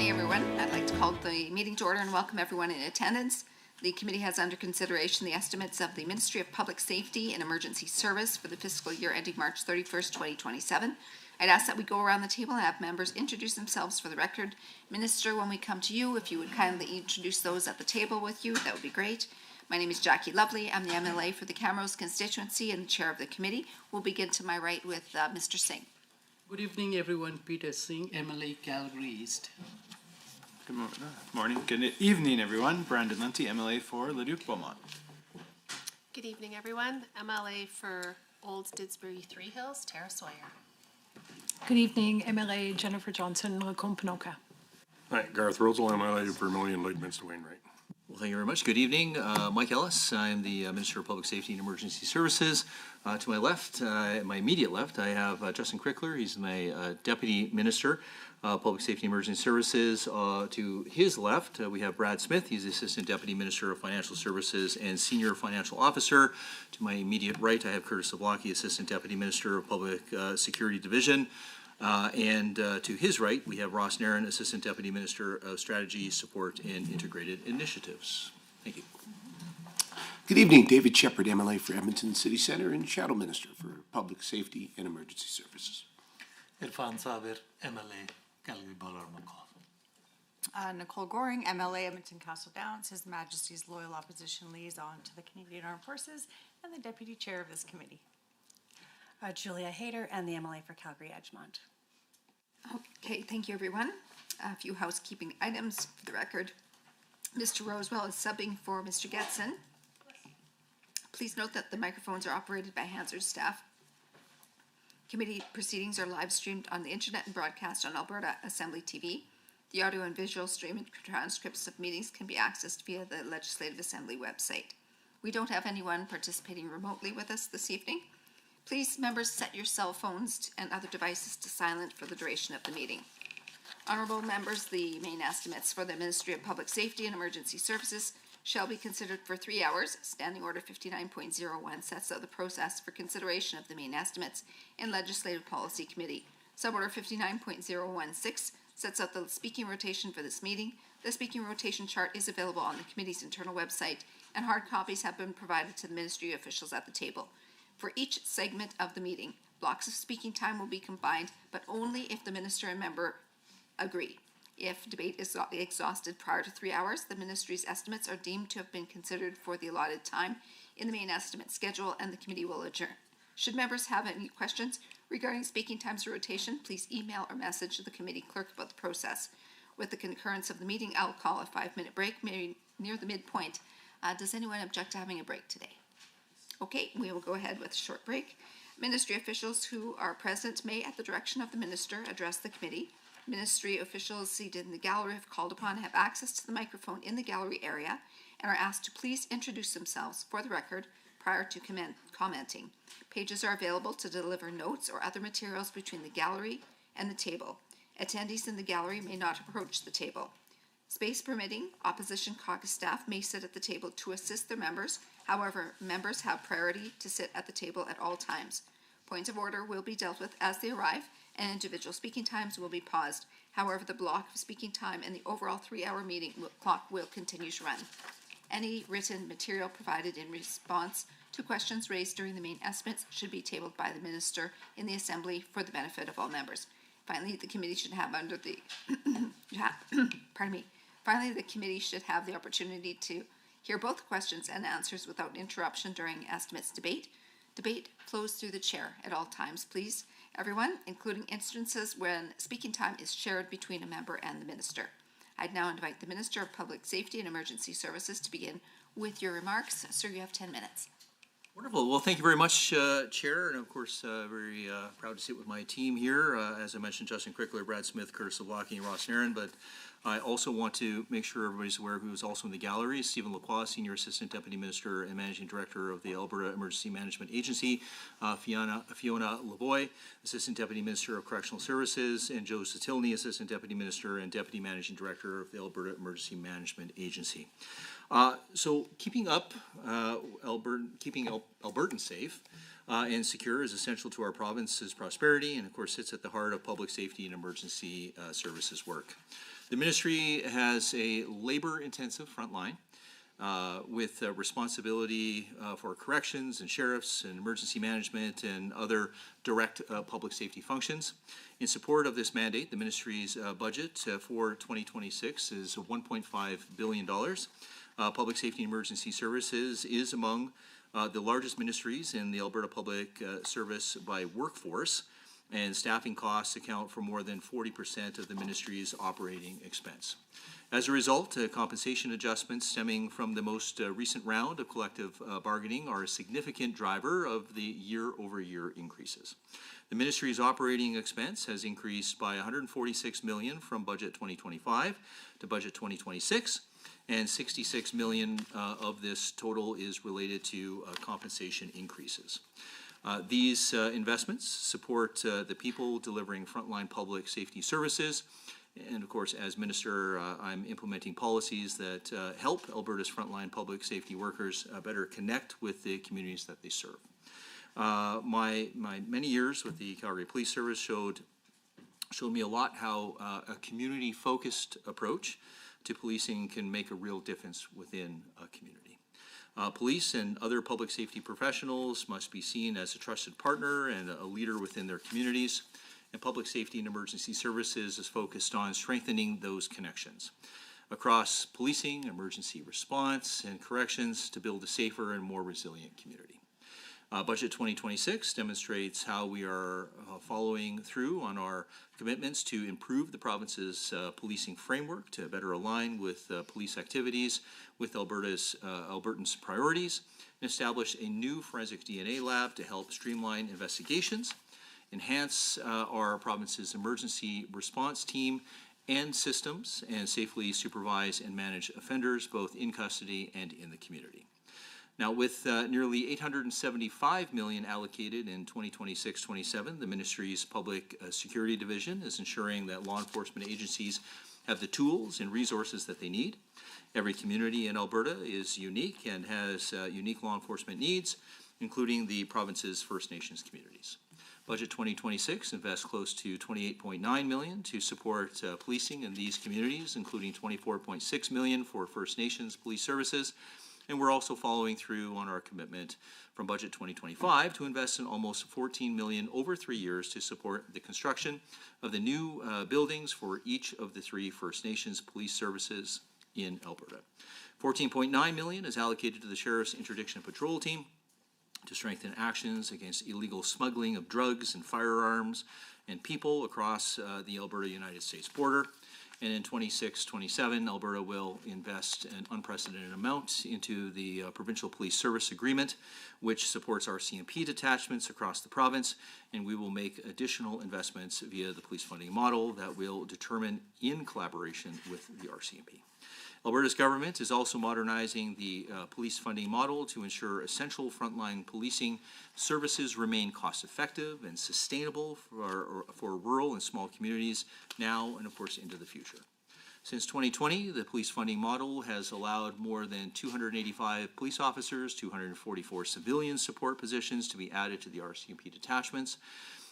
evening, everyone. I'd like to call the meeting to order and welcome everyone in attendance. The committee has under consideration the estimates of the Ministry of Public Safety and Emergency Service for the fiscal year ending March 31st, 2027. I'd ask that we go around the table and have members introduce themselves for the record. Minister, when we come to you, if you would kindly introduce those at the table with you, that would be great. My name is Jackie Lovely. I'm the MLA for the Camrose constituency and the chair of the committee. We'll begin to my right with Mr. Singh. Good evening, everyone. Peter Singh, MLA, Calgary East. Good morning. Good evening, everyone. Brandon Lunty, MLA for Leduc Beaumont. Good evening, everyone. MLA for Old Didsbury Three Hills, Tara Sawyer. Good evening, MLA Jennifer Johnson, Lacombe Panoka. Hi, Garth Rosal, MLA for Vermilion, Lloydminster, Wainwright. Well, thank you very much. Good evening. Mike Ellis. I am the Minister of Public Safety and Emergency Services. To my left, my immediate left, I have Justin Crickler. He's my Deputy Minister of Public Safety and Emergency Services. To his left, we have Brad Smith. He's the Assistant Deputy Minister of Financial Services and Senior Financial Officer. To my immediate right, I have Curtis Zablocki, Assistant Deputy Minister of Public Security Division. And to his right, we have Ross Nairn, Assistant Deputy Minister of Strategy, Support, and Integrated Initiatives. Thank you. Good evening, David Shepard, MLA for Edmonton City Centre and Shadow Minister for Public Safety and Emergency Services. Irfan Sabir, MLA, Calgary Ballarmacall. Nicole Goring, MLA, Edmonton Castle Downs, His Majesty's Loyal Opposition Liaison to the Canadian Armed Forces and the Deputy Chair of this committee. Julia Hayter, and the MLA for Calgary Edgemont. Okay, thank you, everyone. A few housekeeping items for the record. Mr. Rosewell is subbing for Mr. Getson. Please note that the microphones are operated by Hansard staff. Committee proceedings are live streamed on the internet and broadcast on Alberta Assembly TV. The audio and visual streaming transcripts of meetings can be accessed via the Legislative Assembly website. We don't have anyone participating remotely with us this evening. Please, members, set your cell phones and other devices to silent for the duration of the meeting. Honourable members, the main estimates for the Ministry of Public Safety and Emergency Services shall be considered for 3 hours. Standing Order 59.01 sets out the process for consideration of the main estimates in Legislative Policy Committee. Suborder 59.016 sets out the speaking rotation for this meeting. The speaking rotation chart is available on the committee's internal website, and hard copies have been provided to the ministry officials at the table. For each segment of the meeting, blocks of speaking time will be combined, but only if the minister and member agree. If debate is exhausted prior to 3 hours, the ministry's estimates are deemed to have been considered for the allotted time in the main estimate schedule, and the committee will adjourn. Should members have any questions regarding speaking times or rotation, please email or message the committee clerk about the process. With the concurrence of the meeting, I'll call a 5-minute break, maybe near the midpoint. Does anyone object to having a break today? Okay, we will go ahead with a short break. Ministry officials who are present may, at the direction of the minister, address the committee. Ministry officials seated in the gallery, if called upon, have access to the microphone in the gallery area and are asked to please introduce themselves for the record prior to commenting. Pages are available to deliver notes or other materials between the gallery and the table. Attendees in the gallery may not approach the table. Space permitting, opposition caucus staff may sit at the table to assist their members. However, members have priority to sit at the table at all times. Points of order will be dealt with as they arrive, and individual speaking times will be paused. However, the block of speaking time and the overall 3-hour meeting clock will continue to run. Any written material provided in response to questions raised during the main estimates should be tabled by the minister in the assembly for the benefit of all members. Finally, the committee should have Finally, the committee should have the opportunity to hear both questions and answers without interruption during estimates debate. Debate flows through the chair at all times, please, everyone, including instances when speaking time is shared between a member and the minister. I'd now invite the Minister of Public Safety and Emergency Services to begin with your remarks. Sir, you have 10 minutes. Wonderful. Well, thank you very much, Chair, and of course, very proud to sit with my team here. As I mentioned, Justin Crickler, Brad Smith, Curtis Zablocki, and Ross Nairn, but I also want to make sure everybody's aware who is also in the gallery. Stephen Lacroix, Senior Assistant Deputy Minister and Managing Director of the Alberta Emergency Management Agency, Fiona Lavoie, Assistant Deputy Minister of Correctional Services, and Joe Satilny, Assistant Deputy Minister and Deputy Managing Director of the Alberta Emergency Management Agency. So keeping Albertans safe and secure is essential to our province's prosperity, and of course sits at the heart of public safety and emergency services work. The ministry has a labor-intensive frontline with responsibility for corrections and sheriffs and emergency management and other direct public safety functions. In support of this mandate, the ministry's budget for 2026 is $1.5 billion. Public Safety and Emergency Services is among the largest ministries in the Alberta Public Service by workforce, and staffing costs account for more than 40% of the ministry's operating expense. As a result, compensation adjustments stemming from the most recent round of collective bargaining are a significant driver of the year-over-year increases. The ministry's operating expense has increased by $146 million from budget 2025 to budget 2026, and $66 million of this total is related to compensation increases. These investments support the people delivering frontline public safety services. And of course, as Minister, I'm implementing policies that help Alberta's frontline public safety workers better connect with the communities that they serve. My many years with the Calgary Police Service showed me a lot how a community-focused approach to policing can make a real difference within a community. Police and other public safety professionals must be seen as a trusted partner and a leader within their communities. And Public Safety and Emergency Services is focused on strengthening those connections across policing, emergency response, and corrections to build a safer and more resilient community. Budget 2026 demonstrates how we are following through on our commitments to improve the province's policing framework to better align with police activities with Albertans' priorities, and establish a new forensic DNA lab to help streamline investigations, enhance our province's emergency response team and systems, and safely supervise and manage offenders both in custody and in the community. Now, with nearly $875 million allocated in 2026-27, the ministry's Public Security Division is ensuring that law enforcement agencies have the tools and resources that they need. Every community in Alberta is unique and has unique law enforcement needs, including the province's First Nations communities. Budget 2026 invests close to $28.9 million to support policing in these communities, including $24.6 million for First Nations police services. And we're also following through on our commitment from Budget 2025 to invest in almost $14 million over 3 years to support the construction of the new buildings for each of the 3 First Nations police services in Alberta. $14.9 million is allocated to the Sheriff's Interdiction Patrol Team to strengthen actions against illegal smuggling of drugs and firearms and people across the Alberta-United States border. And in 26-27, Alberta will invest an unprecedented amount into the Provincial Police Service Agreement, which supports RCMP detachments across the province, and we will make additional investments via the police funding model that will determine in collaboration with the RCMP. Alberta's government is also modernizing the police funding model to ensure essential frontline policing services remain cost-effective and sustainable for rural and small communities now and, of course, into the future. Since 2020, the police funding model has allowed more than 285 police officers, 244 civilian support positions to be added to the RCMP detachments.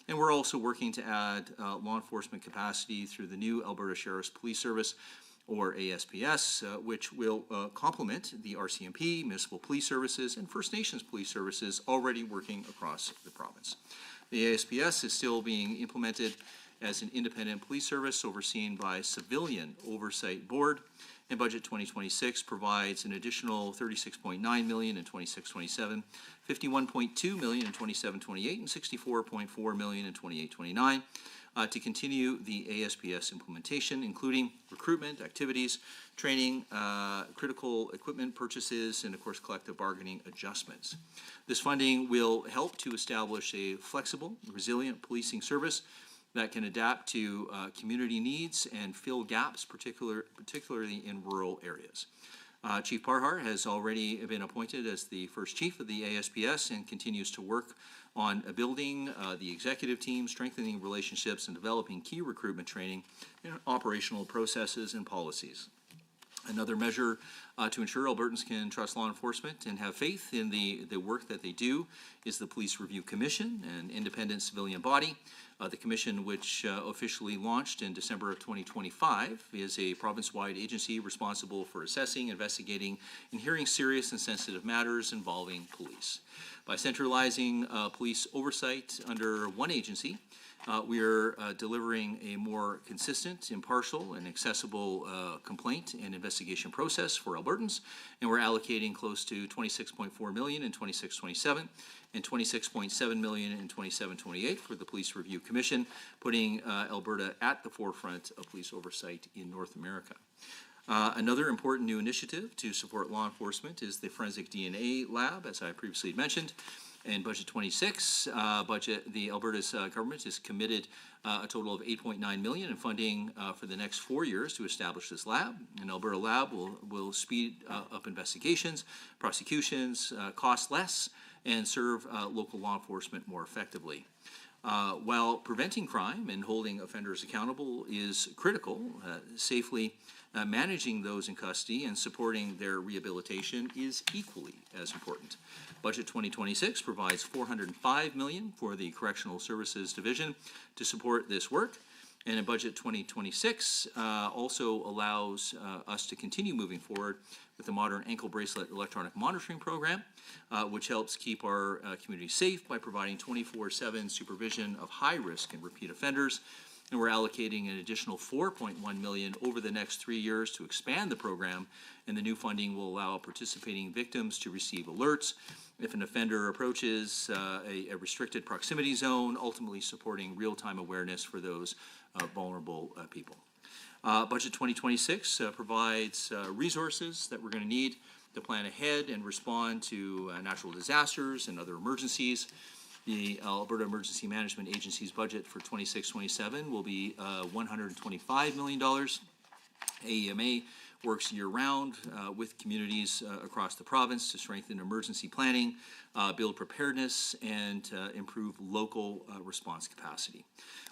And we're also working to add law enforcement capacity through the new Alberta Sheriff's Police Service, or ASPS, which will complement the RCMP, municipal police services, and First Nations police services already working across the province. The ASPS is still being implemented as an independent police service overseen by a civilian oversight board, and Budget 2026 provides an additional $36.9 million in 26-27, $51.2 million in 27-28, and $64.4 million in 28-29. To continue the ASPS implementation, including recruitment, activities, training, critical equipment purchases, and of course collective bargaining adjustments. This funding will help to establish a flexible, resilient policing service that can adapt to community needs and fill gaps, particularly in rural areas. Chief Parhar has already been appointed as the first chief of the ASPS and continues to work on building the executive team, strengthening relationships, and developing key recruitment training and operational processes and policies. Another measure to ensure Albertans can trust law enforcement and have faith in the work that they do is the Police Review Commission, an independent civilian body. The commission, which officially launched in December of 2025, is a province-wide agency responsible for assessing, investigating, and hearing serious and sensitive matters involving police. By centralizing police oversight under one agency, we are delivering a more consistent, impartial, and accessible complaint and investigation process for Albertans, and we're allocating close to $26.4 million in 26-27 and $26.7 million in 27-28 for the Police Review Commission, putting Alberta at the forefront of police oversight in North America. Another important new initiative to support law enforcement is the Forensic DNA Lab, as I previously mentioned. In Budget 26, the Alberta's government is committed a total of $8.9 million in funding for the next 4 years to establish this lab. An Alberta lab will speed up investigations, prosecutions, cost less, and serve local law enforcement more effectively. While preventing crime and holding offenders accountable is critical, safely managing those in custody and supporting their rehabilitation is equally as important. Budget 2026 provides $405 million for the Correctional Services Division to support this work. And in Budget 2026 also allows us to continue moving forward with the modern ankle bracelet electronic monitoring program, which helps keep our community safe by providing 24/7 supervision of high-risk and repeat offenders. And we're allocating an additional $4.1 million over the next 3 years to expand the program, and the new funding will allow participating victims to receive alerts if an offender approaches a restricted proximity zone, ultimately supporting real-time awareness for those vulnerable people. Budget 2026 provides resources that we're going to need to plan ahead and respond to natural disasters and other emergencies. The Alberta Emergency Management Agency's budget for 26-27 will be $125 million. AEMA works year-round with communities across the province to strengthen emergency planning, build preparedness, and improve local response capacity.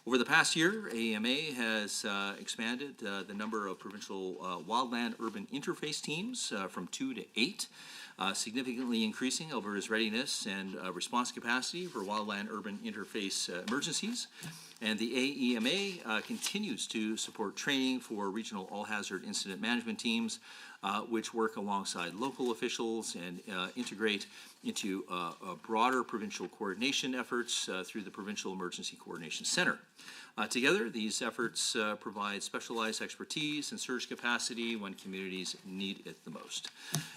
Over the past year, AEMA has expanded the number of provincial wildland urban interface teams from 2 to 8, significantly increasing Alberta's readiness and response capacity for wildland urban interface emergencies. And the AEMA continues to support training for regional all-hazard incident management teams, which work alongside local officials and integrate into broader provincial coordination efforts through the Provincial Emergency Coordination Center. Together, these efforts provide specialized expertise and surge capacity when communities need it the most.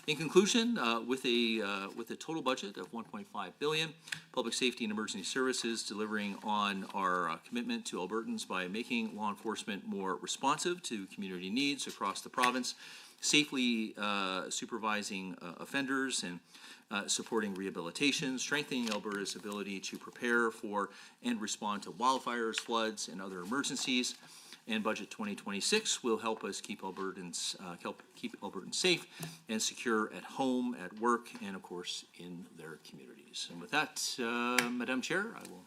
In conclusion, with a total budget of $1.5 billion, Public Safety and Emergency Services delivering on our commitment to Albertans by making law enforcement more responsive to community needs across the province, safely supervising offenders and supporting rehabilitation, strengthening Alberta's ability to prepare for and respond to wildfires, floods, and other emergencies. And Budget 2026 will help us keep Albertans safe and secure at home, at work, and of course in their communities. And with that, Madam Chair, I will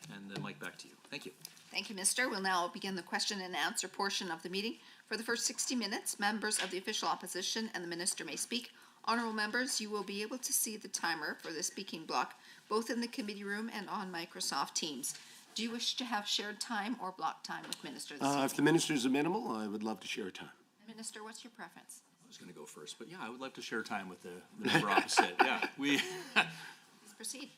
hand the mic back to you. Thank you. Thank you, Minister. We'll now begin the question and answer portion of the meeting. For the first 60 minutes, members of the official opposition and the Minister may speak. Honourable members, you will be able to see the timer for the speaking block, both in the committee room and on Microsoft Teams. Do you wish to have shared time or block time with Minister this evening? If the minister's amenable, I would love to share time. Minister, what's your preference? I was going to go first, but yeah, I would like to share time with the member opposite. Yeah, Please proceed.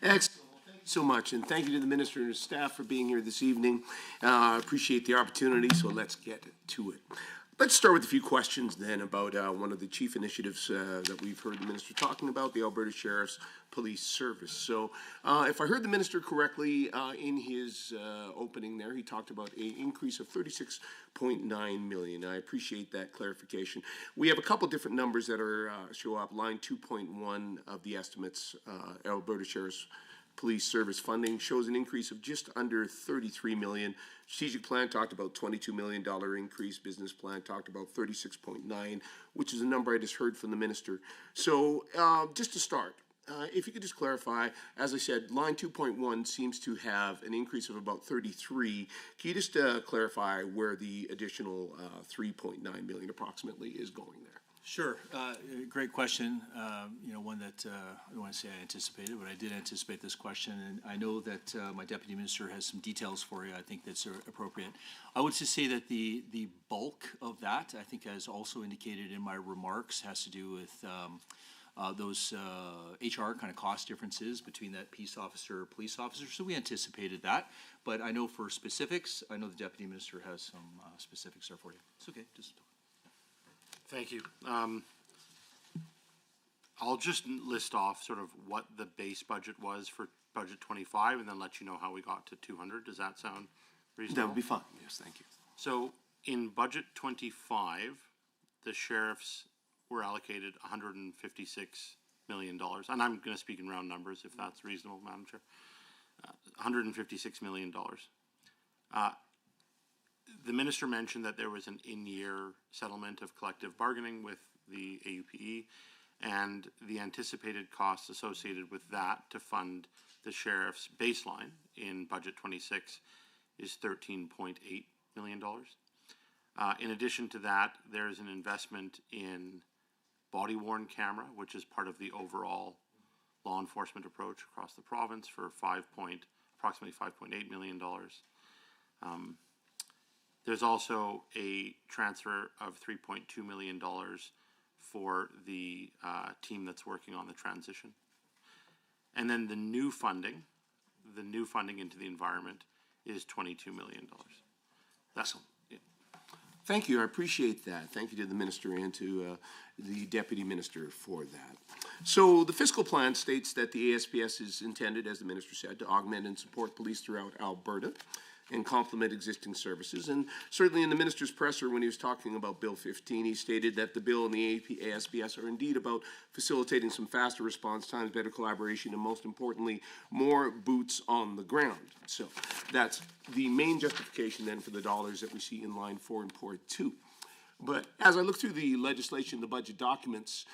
Excellent. Thank you so much, and thank you to the minister and his staff for being here this evening. I appreciate the opportunity, so let's get to it. Let's start with a few questions then about one of the chief initiatives that we've heard the minister talking about, the Alberta Sheriff's Police Service. So if I heard the minister correctly in his opening there, he talked about an increase of $36.9 million. I appreciate that clarification. We have a couple different numbers that are show up. Line 2.1 of the estimates, Alberta Sheriff's Police Service funding shows an increase of just under $33 million. Strategic plan talked about $22 million increase. Business plan talked about 36.9, which is a number I just heard from the minister. So just to start, if you could just clarify, as I said, line 2.1 seems to have an increase of about 33. Can you just clarify where the additional 3.9 million approximately is going there? Sure. Great question. One that I don't want to say I anticipated, but I did anticipate this question, and I know that my deputy minister has some details for you. I think that's appropriate. I would just say that the bulk of that, I think, as also indicated in my remarks, has to do with those HR kind of cost differences between that peace officer, police officer. So we anticipated that, but I know for specifics, I know the deputy minister has some specifics there for you. It's okay. Just. Thank you. I'll just list off sort of what the base budget was for budget 25 and then let you know how we got to 200. Does that sound reasonable? That would be fine. Yes, thank you. So in budget 25, the sheriffs were allocated $156 million. And I'm going to speak in round numbers if that's reasonable, Madam Chair. $156 million. The minister mentioned that there was an in-year settlement of collective bargaining with the AUPE, and the anticipated costs associated with that to fund the sheriff's baseline in budget 26 is $13.8 million. In addition to that, there is an investment in body-worn camera, which is part of the overall law enforcement approach across the province for approximately $5.8 million. There's also a transfer of $3.2 million for the team that's working on the transition. And then the new funding into the environment is $22 million. That's yeah. Thank you. I appreciate that. Thank you to the minister and to the deputy minister for that. So the fiscal plan states that the ASPS is intended, as the minister said, to augment and support police throughout Alberta and complement existing services. And certainly in the minister's presser, when he was talking about Bill 15, he stated that the bill and the ASPS are indeed about facilitating some faster response times, better collaboration, and most importantly, more boots on the ground. So that's the main justification then for the dollars that we see in line 4 and port 2. But as I look through the legislation, the budget documents,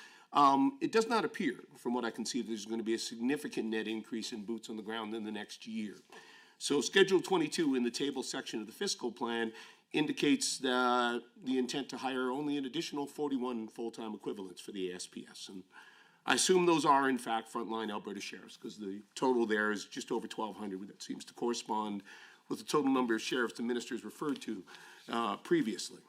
it does not appear, from what I can see, that there's going to be a significant net increase in boots on the ground in the next year. So Schedule 22 in the table section of the fiscal plan indicates the intent to hire only an additional 41 full-time equivalents for the ASPS. And I assume those are, in fact, frontline Alberta sheriffs, because the total there is just over 1,200. That seems to correspond with the total number of sheriffs the ministers referred to previously.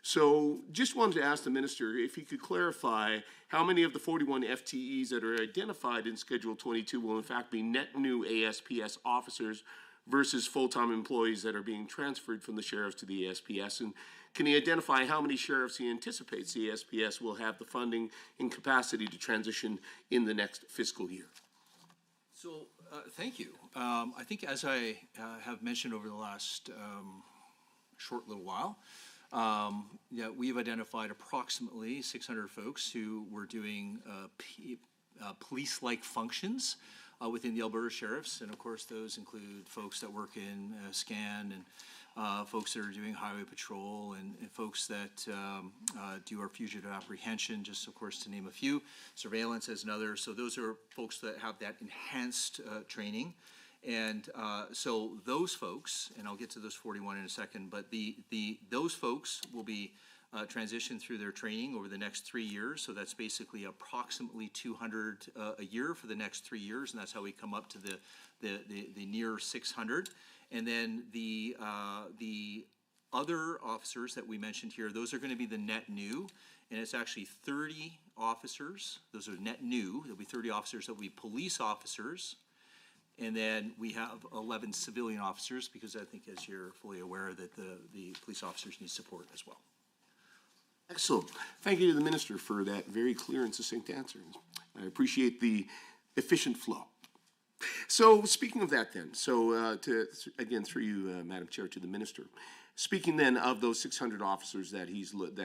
So just wanted to ask the minister if he could clarify how many of the 41 FTEs that are identified in Schedule 22 will in fact be net new ASPS officers versus full-time employees that are being transferred from the sheriffs to the ASPS, and can he identify how many sheriffs he anticipates the ASPS will have the funding and capacity to transition in the next fiscal year? So, thank you. I think as I have mentioned over the last short little while, we've identified approximately 600 folks who were doing police-like functions within the Alberta Sheriffs, and of course those include folks that work in SCAN and folks that are doing highway patrol and folks that do our fugitive apprehension, just of course to name a few, surveillance as another. So those are folks that have that enhanced training. And so those folks, and I'll get to those 41 in a second, but those folks will be transitioned through their training over the next 3 years. So that's basically approximately 200 a year for the next 3 years, and that's how we come up to the near 600. And then the other officers that we mentioned here, those are going to be the net new, and it's actually 30 officers. Those are net new. There'll be 30 officers that will be police officers. And then we have 11 civilian officers, because I think, as you're fully aware, that the police officers need support as well. Excellent. Thank you to the minister for that very clear and succinct answer. I appreciate the efficient flow. So speaking of that then, again, through you, Madam Chair, to the minister, speaking then of those 600 officers that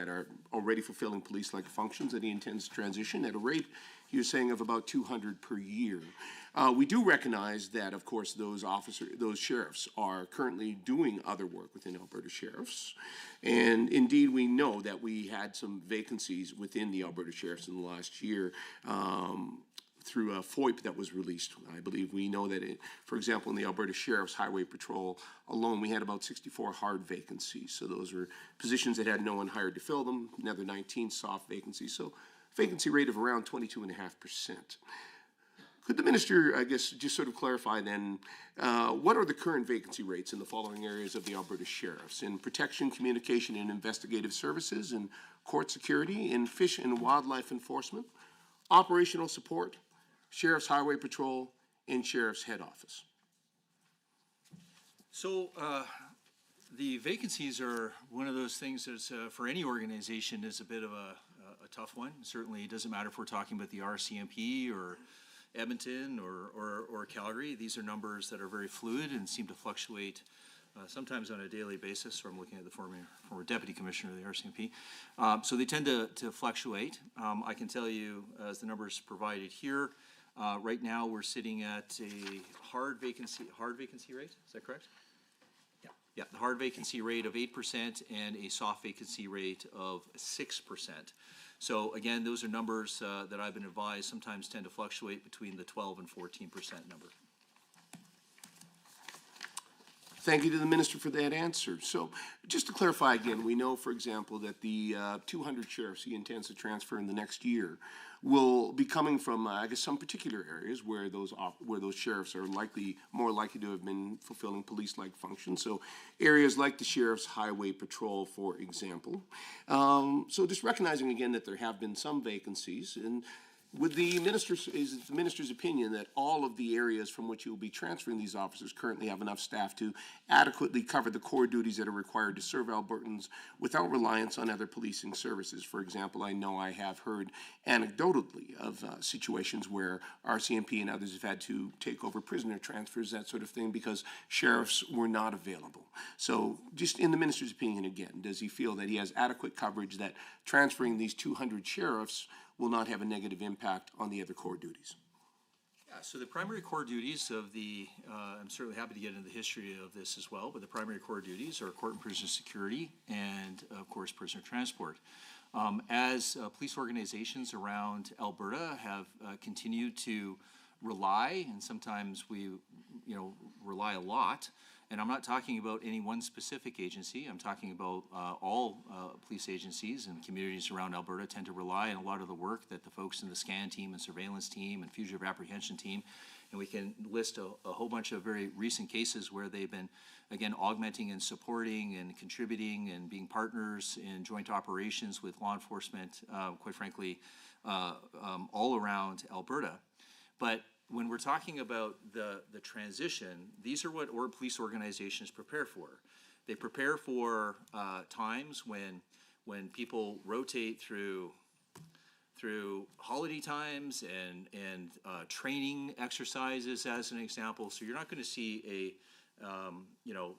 are already fulfilling police-like functions that he intends to transition at a rate, he was saying, of about 200 per year. We do recognize that, of course, those sheriffs are currently doing other work within Alberta Sheriffs. And indeed, we know that we had some vacancies within the Alberta Sheriffs in the last year through a FOIP that was released. I believe we know that, for example, in the Alberta Sheriff's Highway Patrol alone, we had about 64 hard vacancies. So those were positions that had no one hired to fill them, another 19 soft vacancies. So vacancy rate of around 22.5%. Could the minister, I guess, just sort of clarify then, what are the current vacancy rates in the following areas of the Alberta Sheriffs? In protection, communication, and investigative services, in court security, in fish and wildlife enforcement, operational support, Sheriff's Highway Patrol, and Sheriff's Head Office? So the vacancies are one of those things that's for any organization is a bit of a tough one. Certainly, it doesn't matter if we're talking about the RCMP or Edmonton or Calgary. These are numbers that are very fluid and seem to fluctuate sometimes on a daily basis. So I'm looking at the former deputy commissioner of the RCMP. So they tend to fluctuate. I can tell you, as the numbers provided here, right now we're sitting at a hard vacancy rate. Is that correct? Yeah, the hard vacancy rate of 8% and a soft vacancy rate of 6%. So again, those are numbers that I've been advised sometimes tend to fluctuate between the 12 and 14% number. Thank you to the minister for that answer. So just to clarify again, we know, for example, that the 200 sheriffs he intends to transfer in the next year will be coming from, I guess, some particular areas where those sheriffs are more likely to have been fulfilling police-like functions. So areas like the Sheriff's Highway Patrol, for example. So just recognizing again that there have been some vacancies, and is the minister's opinion that all of the areas from which you will be transferring these officers currently have enough staff to adequately cover the core duties that are required to serve Albertans without reliance on other policing services? For example, I know I have heard anecdotally of situations where RCMP and others have had to take over prisoner transfers, that sort of thing, because sheriffs were not available. So just in the minister's opinion again, does he feel that he has adequate coverage that transferring these 200 sheriffs will not have a negative impact on the other core duties? Yeah, so the primary core duties of the, I'm certainly happy to get into the history of this as well, but the primary core duties are court and prisoner security and, of course, prisoner transport. As police organizations around Alberta have continued to rely, and sometimes we, rely a lot, and I'm not talking about any one specific agency. I'm talking about all police agencies and communities around Alberta tend to rely on a lot of the work that the folks in the SCAN team and surveillance team and fugitive apprehension team, and we can list a whole bunch of very recent cases where they've been, again, augmenting and supporting and contributing and being partners in joint operations with law enforcement, quite frankly, all around Alberta. But when we're talking about the transition, these are what police organizations prepare for. They prepare for times when people rotate through holiday times and training exercises, as an example. So you're not going to see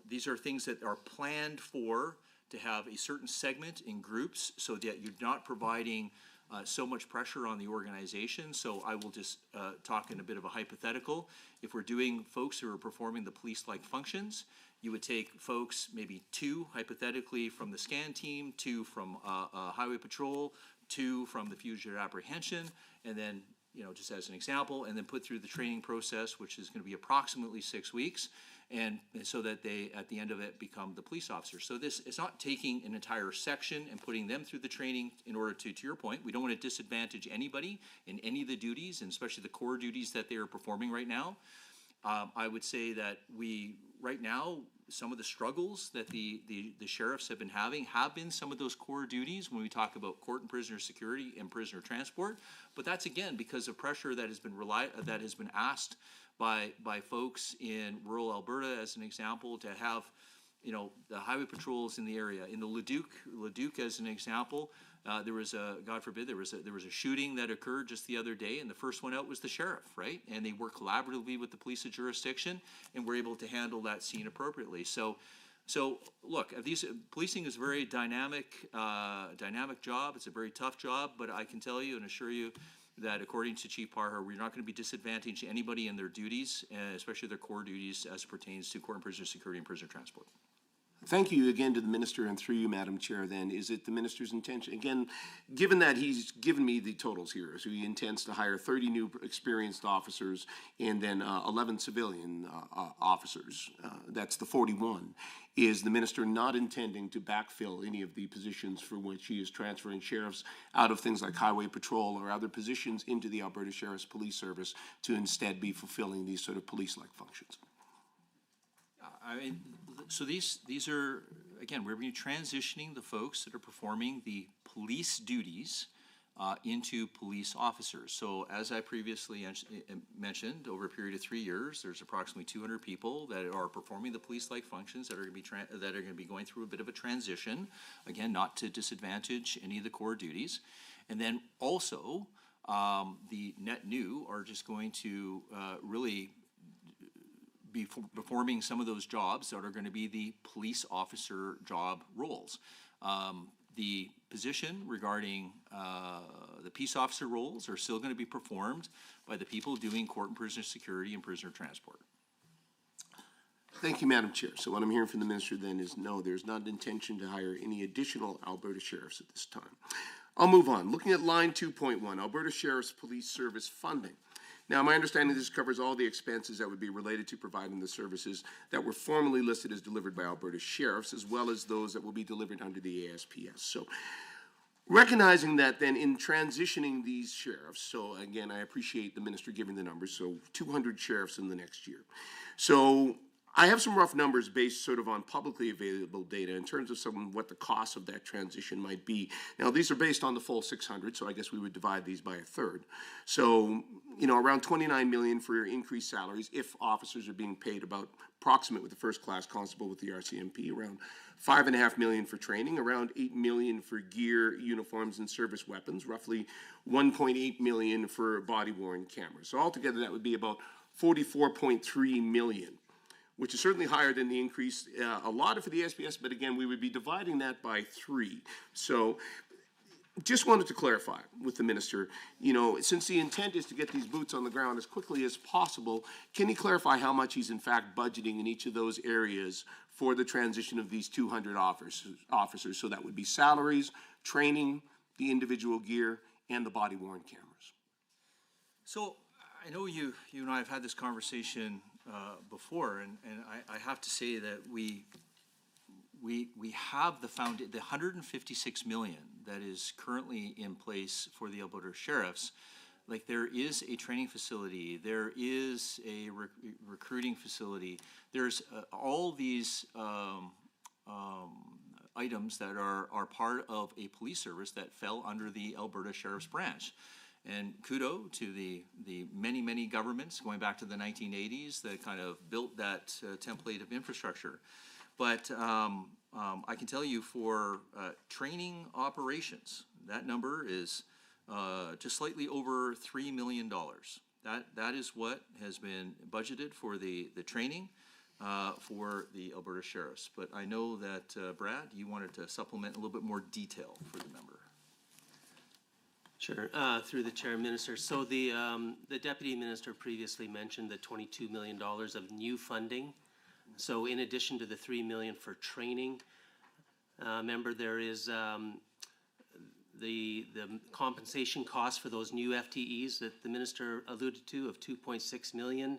these are things that are planned for to have a certain segment in groups so that you're not providing so much pressure on the organization. So I will just talk in a bit of a hypothetical. If we're doing folks who are performing the police-like functions, you would take folks, maybe 2 hypothetically from the SCAN team, 2 from Highway Patrol, 2 from the fugitive apprehension, and then, just as an example, and then put through the training process, which is going to be approximately 6 weeks, and so that they, at the end of it, become the police officer. So this is not taking an entire section and putting them through the training in order to your point, we don't want to disadvantage anybody in any of the duties, and especially the core duties that they are performing right now. I would say that right now, some of the struggles that the sheriffs have been having have been some of those core duties when we talk about court and prisoner security and prisoner transport. But that's, again, because of pressure that has been asked by folks in rural Alberta, as an example, to have the highway patrols in the area. In the Leduc, as an example, there was God forbid, there was a shooting that occurred just the other day, and the first one out was the sheriff, right? And they work collaboratively with the police of jurisdiction, and were able to handle that scene appropriately. So look, policing is a very dynamic job. It's a very tough job, but I can tell you and assure you that according to Chief Parhar, we're not going to be disadvantaging anybody in their duties, especially their core duties as it pertains to court and prisoner security and prisoner transport. Thank you again to the minister, and through you, Madam Chair, then, is it the minister's intention, again, given that he's given me the totals here, so he intends to hire 30 new experienced officers and then 11 civilian officers, that's the 41, is the minister not intending to backfill any of the positions for which he is transferring sheriffs out of things like highway patrol or other positions into the Alberta Sheriff's Police Service to instead be fulfilling these sort of police-like functions? I mean, so these are, again, we're going to be transitioning the folks that are performing the police duties into police officers. So as I previously mentioned, over a period of 3 years, there's approximately 200 people that are performing the police-like functions that are going to be going through a bit of a transition, again, not to disadvantage any of the core duties. And then also, the net new are just going to really be performing some of those jobs that are going to be the police officer job roles. The position regarding the peace officer roles are still going to be performed by the people doing court and prisoner security and prisoner transport. Thank you, Madam Chair. So what I'm hearing from the minister then is no, there's not an intention to hire any additional Alberta sheriffs at this time. I'll move on. Looking at line 2.1, Alberta Sheriff's Police Service funding. Now, my understanding this covers all the expenses that would be related to providing the services that were formerly listed as delivered by Alberta Sheriffs, as well as those that will be delivered under the ASPS. So, recognizing that then in transitioning these sheriffs, so again, I appreciate the minister giving the numbers, so 200 sheriffs in the next year. So, I have some rough numbers based sort of on publicly available data in terms of what the cost of that transition might be. Now, these are based on the full 600, so I guess we would divide these by a third. So, you know, around $29 million for increased salaries if officers are being paid about approximate with the first-class constable with the RCMP, around $5.5 million for training, around $8 million for gear, uniforms, and service weapons, roughly $1.8 million for body-worn cameras. So altogether, that would be about $44.3 million. Which is certainly higher than the increase allotted for the SPS, but again, we would be dividing that by 3. So just wanted to clarify with the minister, you know, since the intent is to get these boots on the ground as quickly as possible, can he clarify how much he's in fact budgeting in each of those areas for the transition of these 200 officers? So that would be salaries, training, the individual gear, and the body-worn cameras. So I know you and I have had this conversation before, and I have to say that we have the $156 million that is currently in place for the Alberta Sheriffs. Like, there is a training facility, there is a recruiting facility, there's all these items that are part of a police service that fell under the Alberta Sheriff's Branch. And kudos to the many governments going back to the 1980s that kind of built that template of infrastructure. But I can tell you for training operations, that number is just slightly over $3 million. That is what has been budgeted for the training for the Alberta Sheriffs. But I know that, Brad, you wanted to supplement a little bit more detail for the member. Sure, through the chair, minister. So the deputy minister previously mentioned the $22 million of new funding. So in addition to the $3 million for training, member, there is the compensation cost for those new FTEs that the minister alluded to of $2.6 million.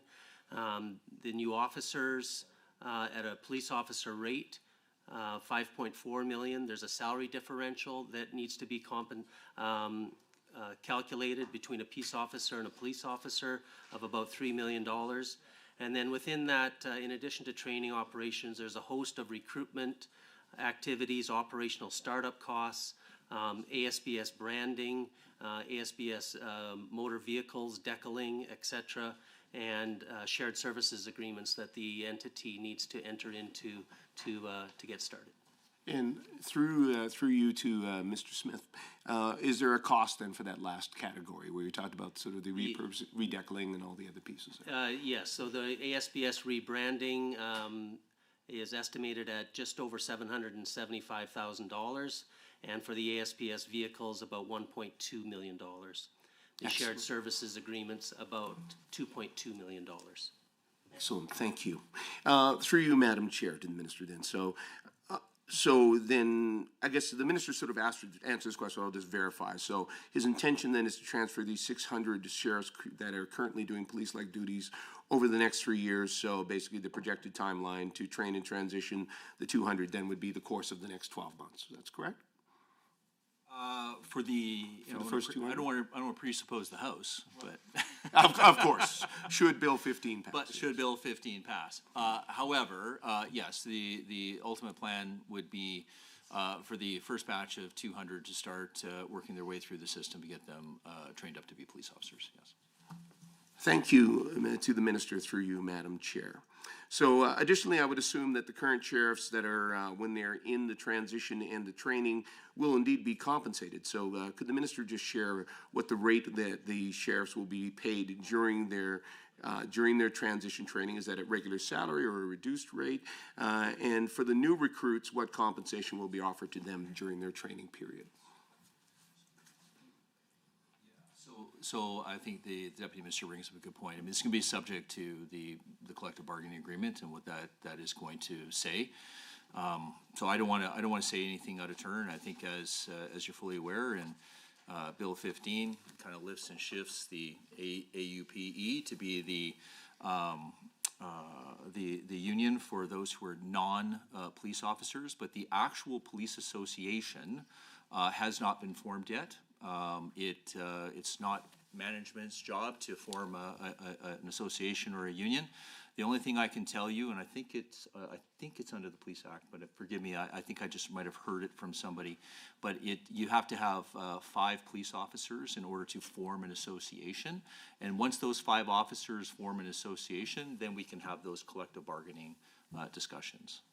The new officers at a police officer rate, $5.4 million. There's a salary differential that needs to be calculated between a peace officer and a police officer of about $3 million. And then within that, in addition to training operations, there's a host of recruitment activities, operational startup costs, ASBS branding, ASBS motor vehicles, decaling, etc., and shared services agreements that the entity needs to enter into to get started. And through you to Mr. Smith, is there a cost then for that last category where you talked about sort of the redecaling and all the other pieces? Yes, so the ASBS rebranding is estimated at just over $775,000, and for the ASPS vehicles, about $1.2 million. The shared services agreements, about $2.2 million. Excellent, thank you. Through you, Madam Chair, to the minister then. So So then, I guess the minister sort of asked to answer this question, I'll just verify. So his intention then is to transfer these 600 sheriffs that are currently doing police-like duties over the next 3 years. So basically the projected timeline to train and transition the 200 then would be the course of the next 12 months. That's correct? For the, For the first 200? I don't want to presuppose the House, but. Of course, should Bill 15 pass. But should Bill 15 pass. However, yes, the ultimate plan would be for the first batch of 200 to start working their way through the system to get them trained up to be police officers, yes. Thank you to the minister through you, Madam Chair. So additionally, I would assume that the current sheriffs that are, when they're in the transition and the training, will indeed be compensated. So could the minister just share what the rate that the sheriffs will be paid during their transition training? Is that at regular salary or a reduced rate? And for the new recruits, what compensation will be offered to them during their training period? So I think the deputy minister brings up a good point. I mean, it's going to be subject to the collective bargaining agreement and what that is going to say. So I don't want to say anything out of turn. I think as you're fully aware, and Bill 15 kind of lifts and shifts the AUPE to be the union for those who are non-police officers, but the actual police association has not been formed yet. It's not management's job to form an association or a union. The only thing I can tell you, and I think it's under the Police Act, but forgive me, I think I just might have heard it from somebody, but you have to have 5 police officers in order to form an association. And once those 5 officers form an association, then we can have those collective bargaining discussions.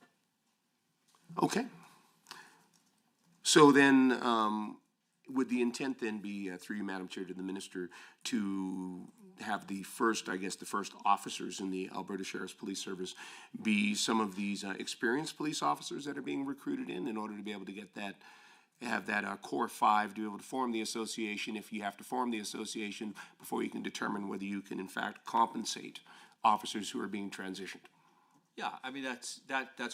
Okay. So then, would the intent then be, through you, Madam Chair, to the minister, to have the first officers in the Alberta Sheriff's Police Service be some of these experienced police officers that are being recruited in order to be able to get that, have that core 5 to be able to form the association, if you have to form the association before you can determine whether you can in fact compensate officers who are being transitioned? Yeah, I mean, that's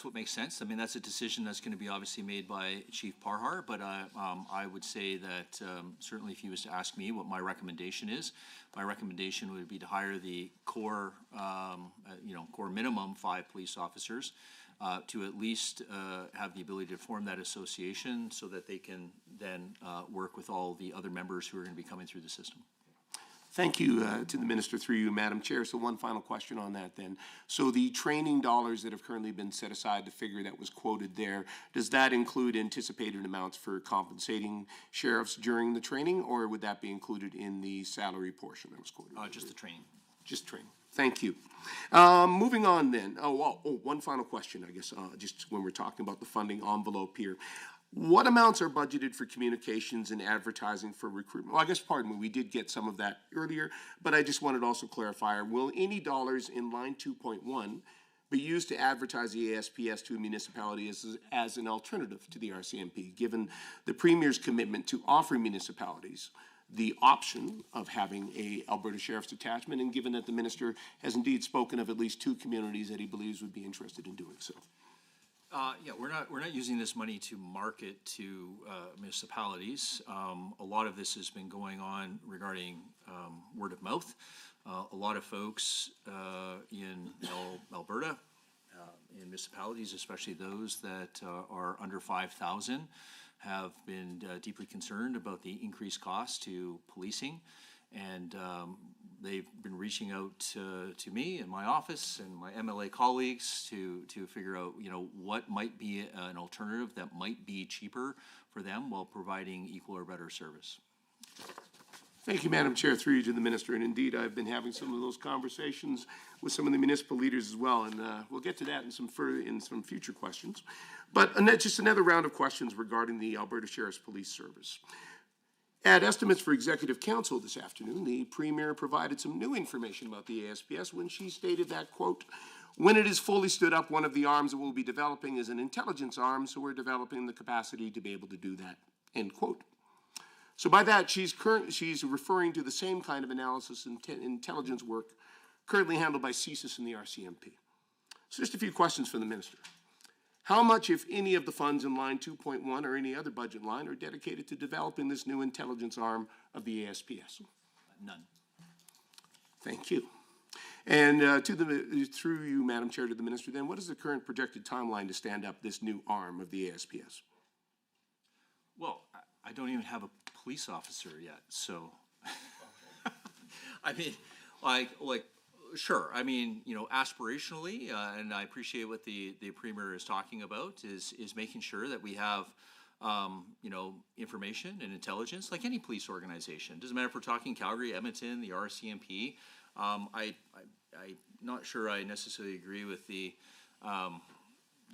what makes sense. I mean, that's a decision that's going to be obviously made by Chief Parhar, but I would say that certainly if he was to ask me what my recommendation is, my recommendation would be to hire the core, core minimum 5 police officers to at least have the ability to form that association so that they can then work with all the other members who are going to be coming through the system. Thank you to the minister through you, Madam Chair. So one final question on that then. So the training dollars that have currently been set aside, the figure that was quoted there, does that include anticipated amounts for compensating sheriffs during the training, or would that be included in the salary portion that was quoted? Just the training. Just training. Thank you. Moving on then. One final question, I guess, just when we're talking about the funding envelope here. What amounts are budgeted for communications and advertising for recruitment? Well, I guess, pardon me, we did get some of that earlier, but I just wanted to also clarify, will any dollars in line 2.1 be used to advertise the ASPS to a municipality as an alternative to the RCMP, given the Premier's commitment to offering municipalities the option of having a Alberta Sheriff's Detachment, and given that the minister has indeed spoken of at least 2 communities that he believes would be interested in doing so? Yeah, we're not using this money to market to municipalities. A lot of this has been going on regarding word of mouth. A lot of folks in Alberta, in municipalities, especially those that are under 5,000, have been deeply concerned about the increased cost to policing, and they've been reaching out to me and my office and my MLA colleagues to figure out, what might be an alternative that might be cheaper for them while providing equal or better service. Thank you, Madam Chair, through you to the minister. And indeed, I've been having some of those conversations with some of the municipal leaders as well, and we'll get to that in some future questions. But just another round of questions regarding the Alberta Sheriff's Police Service. At estimates for Executive Council this afternoon, the Premier provided some new information about the ASPS when she stated that, quote, when it is fully stood up, one of the arms that we'll be developing is an intelligence arm, so we're developing the capacity to be able to do that, end quote. So by that, she's referring to the same kind of analysis and intelligence work currently handled by CSIS and the RCMP. So just a few questions for the minister. How much, if any, of the funds in line 2.1 or any other budget line are dedicated to developing this new intelligence arm of the ASPS? None. Thank you. And through you, Madam Chair, to the Minister, then, what is the current projected timeline to stand up this new arm of the ASPS? Well, I don't even have a police officer yet, so. I mean, sure. I mean, aspirationally, and I appreciate what the Premier is talking about, is making sure that we have, information and intelligence like any police organization. Doesn't matter if we're talking Calgary, Edmonton, the RCMP. I'm not sure I necessarily agree with the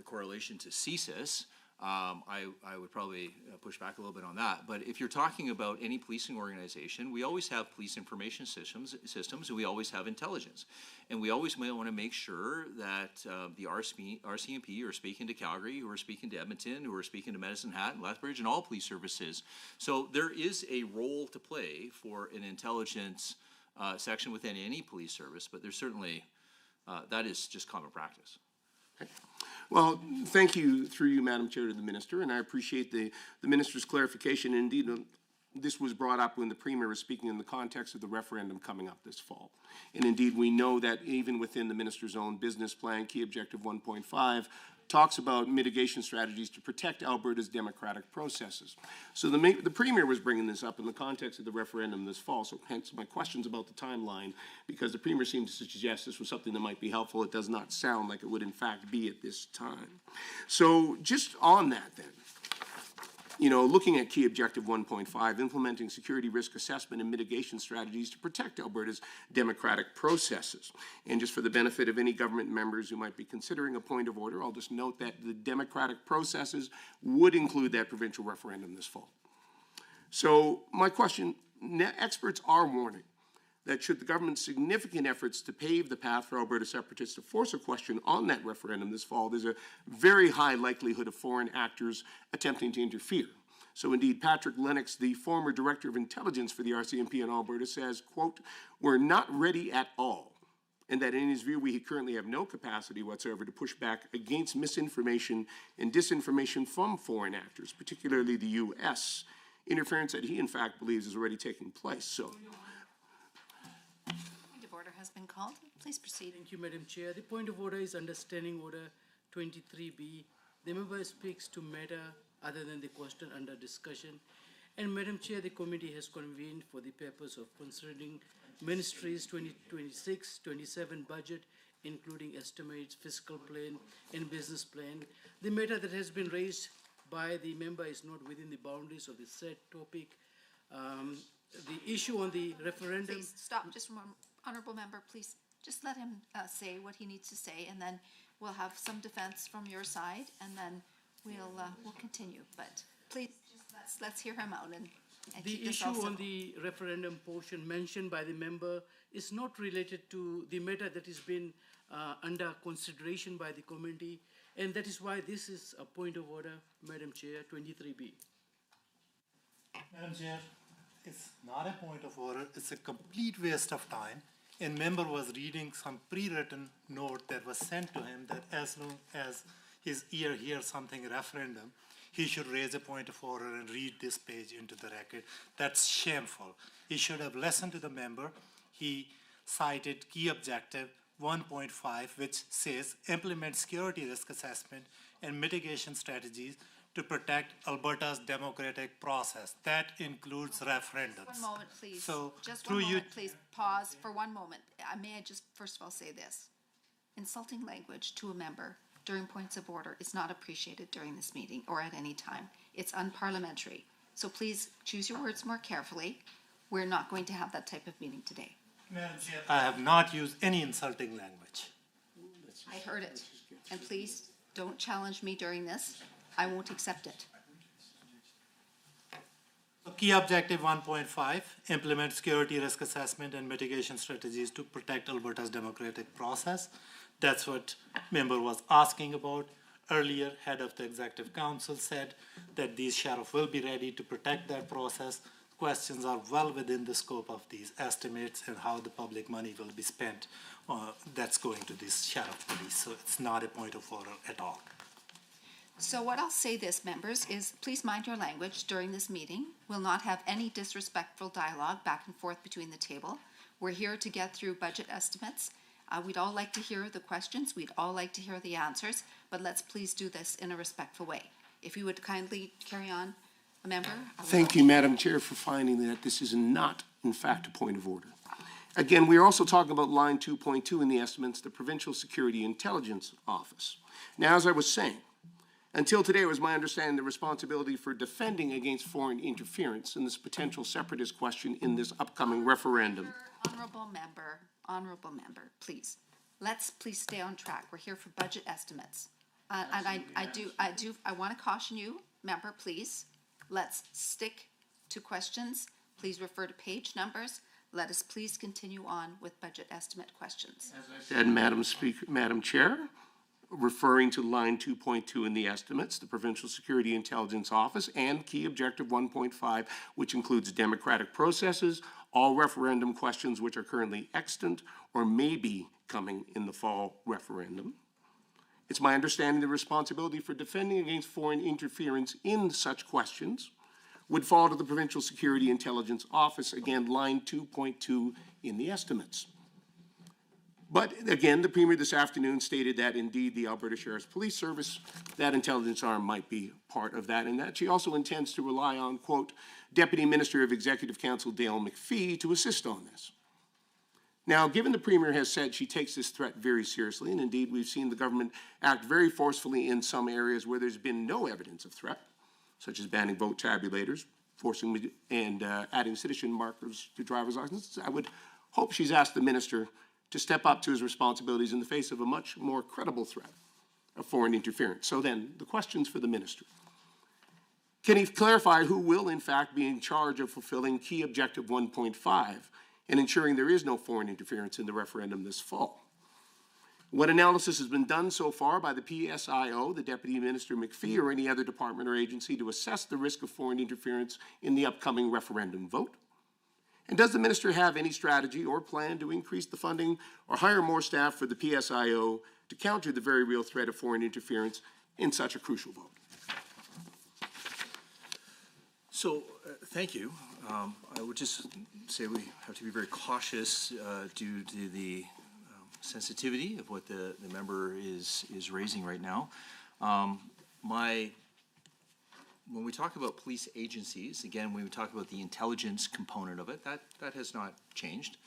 correlation to CSIS. I would probably push back a little bit on that. But if you're talking about any policing organization, we always have police information systems, and we always have intelligence. And we always might want to make sure that the RCMP who are speaking to Calgary, who are speaking to Edmonton, who are speaking to Medicine Hat and Lethbridge and all police services. So there is a role to play for an intelligence section within any police service, but there's certainly, that is just common practice. Well, thank you, through you, Madam Chair, to the Minister, and I appreciate the Minister's clarification. Indeed, this was brought up when the Premier was speaking in the context of the referendum coming up this fall. And indeed, we know that even within the Minister's own business plan, Key Objective 1.5 talks about mitigation strategies to protect Alberta's democratic processes. So the Premier was bringing this up in the context of the referendum this fall, so hence my questions about the timeline, because the Premier seemed to suggest this was something that might be helpful. It does not sound like it would in fact be at this time. So just on that then, looking at Key Objective 1.5, implementing security risk assessment and mitigation strategies to protect Alberta's democratic processes. And just for the benefit of any government members who might be considering a point of order, I'll just note that the democratic processes would include that provincial referendum this fall. So my question, experts are warning that should the government's significant efforts to pave the path for Alberta separatists to force a question on that referendum this fall, there's a very high likelihood of foreign actors attempting to interfere. So indeed, Patrick Lennox, the former Director of Intelligence for the RCMP in Alberta, says, quote, "We're not ready at all," and that in his view, we currently have no capacity whatsoever to push back against misinformation and disinformation from foreign actors, particularly the U.S., interference that he in fact believes is already taking place. So. Point of order has been called. Please proceed. Thank you, Madam Chair. The point of order is understanding order 23B. The member speaks to matter other than the question under discussion. And Madam Chair, the committee has convened for the purpose of considering Ministry's 2026-27 budget, including estimates, fiscal plan, and business plan. The matter that has been raised by the member is not within the boundaries of the said topic. The issue on the referendum. Please stop, just one, honorable member, please just let him say what he needs to say, and then we'll have some defense from your side, and then we'll continue. But please, just let's hear him out and the issue on the referendum portion mentioned by the member is not related to the matter that has been under consideration by the committee, and that is why this is a point of order, Madam Chair, 23B. Madam Chair, it's not a point of order. It's a complete waste of time. A member was reading some pre-written note that was sent to him that as long as his ear hears something referendum, he should raise a point of order and read this page into the record. That's shameful. He should have listened to the member. He cited key objective 1.5, which says implement security risk assessment and mitigation strategies to protect Alberta's democratic process. That includes referendums. One moment, please. So, just one moment, please. Pause for one moment. May I just first of all say this? Insulting language to a member during points of order is not appreciated during this meeting or at any time. It's unparliamentary. So please choose your words more carefully. We're not going to have that type of meeting today. Madam Chair, I have not used any insulting language. I heard it. And please don't challenge me during this. I won't accept it. So key objective 1.5, implement security risk assessment and mitigation strategies to protect Alberta's democratic process. That's what member was asking about. Earlier, head of the Executive Council said that these sheriff will be ready to protect that process. Questions are well within the scope of these estimates and how the public money will be spent that's going to this sheriff police. So it's not a point of order at all. So what I'll say this, members, is please mind your language during this meeting. We'll not have any disrespectful dialogue back and forth between the table. We're here to get through budget estimates. We'd all like to hear the questions. We'd all like to hear the answers, but let's please do this in a respectful way. If you would kindly carry on, a member. Thank you, Madam Chair, for finding that this is not, in fact, a point of order. Again, we are also talking about line 2.2 in the estimates, the Provincial Security Intelligence Office. Now, as I was saying, until today, it was my understanding the responsibility for defending against foreign interference in this potential separatist question in this upcoming referendum. Honorable member, please. Let's please stay on track. We're here for budget estimates. And I want to caution you, member, please. Let's stick to questions. Please refer to page numbers. Let us please continue on with budget estimate questions. Said, Madam Chair, referring to line 2.2 in the estimates, the Provincial Security Intelligence Office, and key objective 1.5, which includes democratic processes, all referendum questions which are currently extant or may be coming in the fall referendum. It's my understanding the responsibility for defending against foreign interference in such questions would fall to the Provincial Security Intelligence Office, again, line 2.2 in the estimates. But again, the Premier this afternoon stated that indeed the Alberta Sheriff's Police Service, that intelligence arm might be part of that, and that she also intends to rely on, quote, Deputy Minister of Executive Council Dale McPhee to assist on this. Now, given the Premier has said she takes this threat very seriously, and indeed we've seen the government act very forcefully in some areas where there's been no evidence of threat, such as banning vote tabulators, forcing and adding citizen markers to driver's licenses, I would hope she's asked the Minister to step up to his responsibilities in the face of a much more credible threat of foreign interference. So then, the questions for the Minister. Can he clarify who will, in fact, be in charge of fulfilling key objective 1.5 and ensuring there is no foreign interference in the referendum this fall? What analysis has been done so far by the PSIO, the Deputy Minister McPhee, or any other department or agency to assess the risk of foreign interference in the upcoming referendum vote? And does the Minister have any strategy or plan to increase the funding or hire more staff for the PSIO to counter the very real threat of foreign interference in such a crucial vote? So, thank you. I would just say we have to be very cautious due to the sensitivity of what the member is raising right now. When we talk about police agencies, again, when we talk about the intelligence component of it, that has not changed.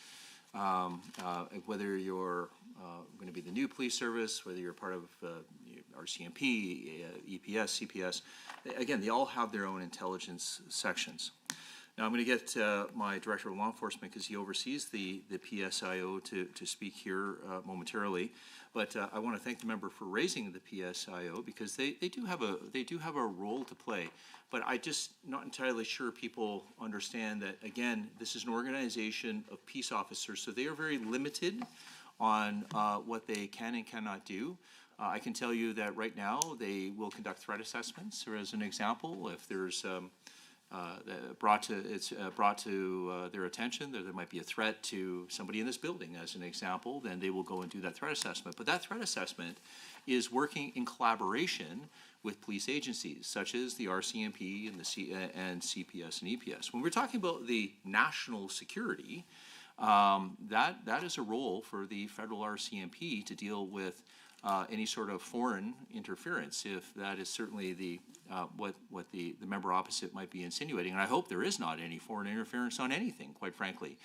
Whether you're going to be the new police service, whether you're part of RCMP, EPS, CPS, again, they all have their own intelligence sections. Now, I'm going to get my Director of Law Enforcement, because he oversees the PSIO, to speak here momentarily. But I want to thank the member for raising the PSIO, because they do have a role to play. But I'm just not entirely sure people understand that, again, this is an organization of peace officers, so they are very limited on what they can and cannot do. I can tell you that right now they will conduct threat assessments, or as an example, if there's brought to their attention that there might be a threat to somebody in this building, as an example, then they will go and do that threat assessment. But that threat assessment is working in collaboration with police agencies, such as the RCMP and the and CPS and EPS. When we're talking about the national security, that is a role for the federal RCMP to deal with any sort of foreign interference, if that is certainly the what the member opposite might be insinuating. And I hope there is not any foreign interference on anything, quite frankly.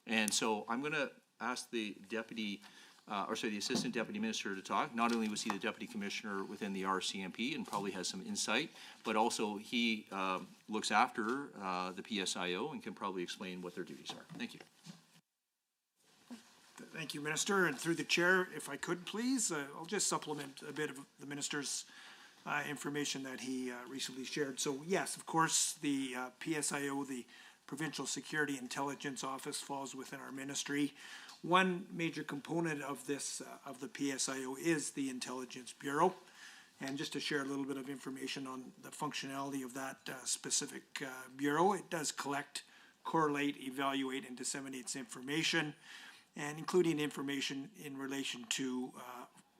And so I'm going to ask the deputy, the assistant deputy minister to talk. Not only was he the deputy commissioner within the RCMP and probably has some insight, but also he looks after the PSIO and can probably explain what their duties are. Thank you. Thank you, Minister. And through the chair, if I could, please, I'll just supplement a bit of the Minister's information that he recently shared. So yes, of course, the PSIO, the Provincial Security Intelligence Office, falls within our ministry. One major component of this, of the PSIO, is the Intelligence Bureau. And just to share a little bit of information on the functionality of that specific bureau, it does collect, correlate, evaluate, and disseminates information, and including information in relation to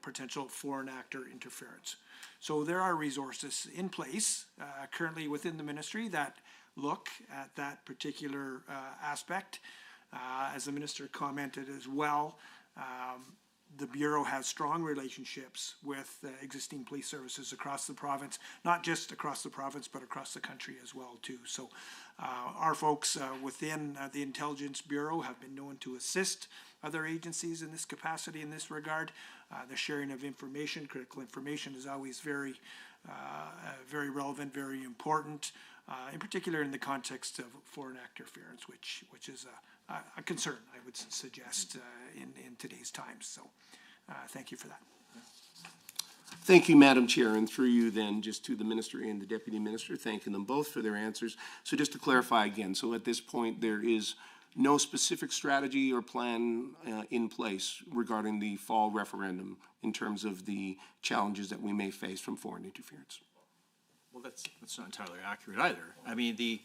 potential foreign actor interference. So there are resources in place currently within the ministry that look at that particular aspect. As the minister commented as well, the Bureau has strong relationships with existing police services across the province, not just across the province, but across the country as well too. So our folks within the Intelligence Bureau have been known to assist other agencies in this capacity in this regard. The sharing of information, critical information, is always very relevant, very important, in particular in the context of foreign actor interference, which is a concern, I would suggest, in today's times. So thank you for that. Thank you, Madam Chair, and through you then, just to the Minister and the Deputy Minister, thanking them both for their answers. So just to clarify again, so at this point, there is no specific strategy or plan in place regarding the fall referendum in terms of the challenges that we may face from foreign interference. Well, that's not entirely accurate either. I mean, the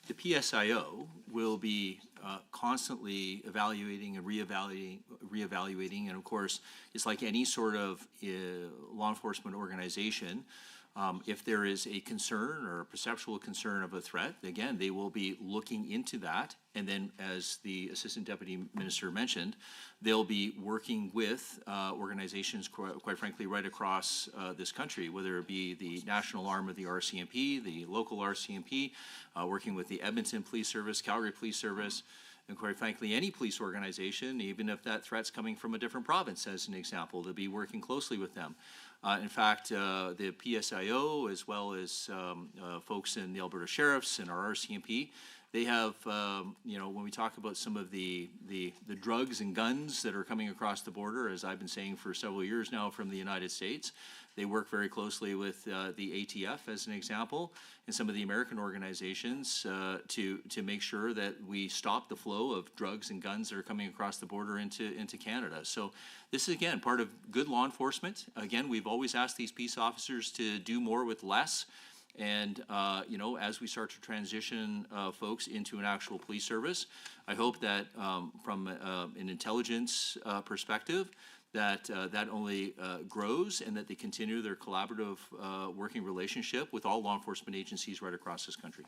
PSIO will be constantly evaluating and reevaluating, and of course, it's like any sort of law enforcement organization. If there is a concern or a perceptual concern of a threat, again, they will be looking into that. And then, as the Assistant Deputy Minister mentioned, they'll be working with organizations, quite frankly, right across this country, whether it be the national arm of the RCMP, the local RCMP, working with the Edmonton Police Service, Calgary Police Service, and quite frankly, any police organization, even if that threat's coming from a different province, as an example, to be working closely with them. In fact, the PSIO, as well as folks in the Alberta Sheriffs and our RCMP, they have, when we talk about some of the drugs and guns that are coming across the border, as I've been saying for several years now from the United States, they work very closely with the ATF, as an example, and some of the American organizations to make sure that we stop the flow of drugs and guns that are coming across the border into Canada. So this is, again, part of good law enforcement. Again, we've always asked these peace officers to do more with less. And, as we start to transition folks into an actual police service, I hope that from an intelligence perspective, that only grows and that they continue their collaborative working relationship with all law enforcement agencies right across this country.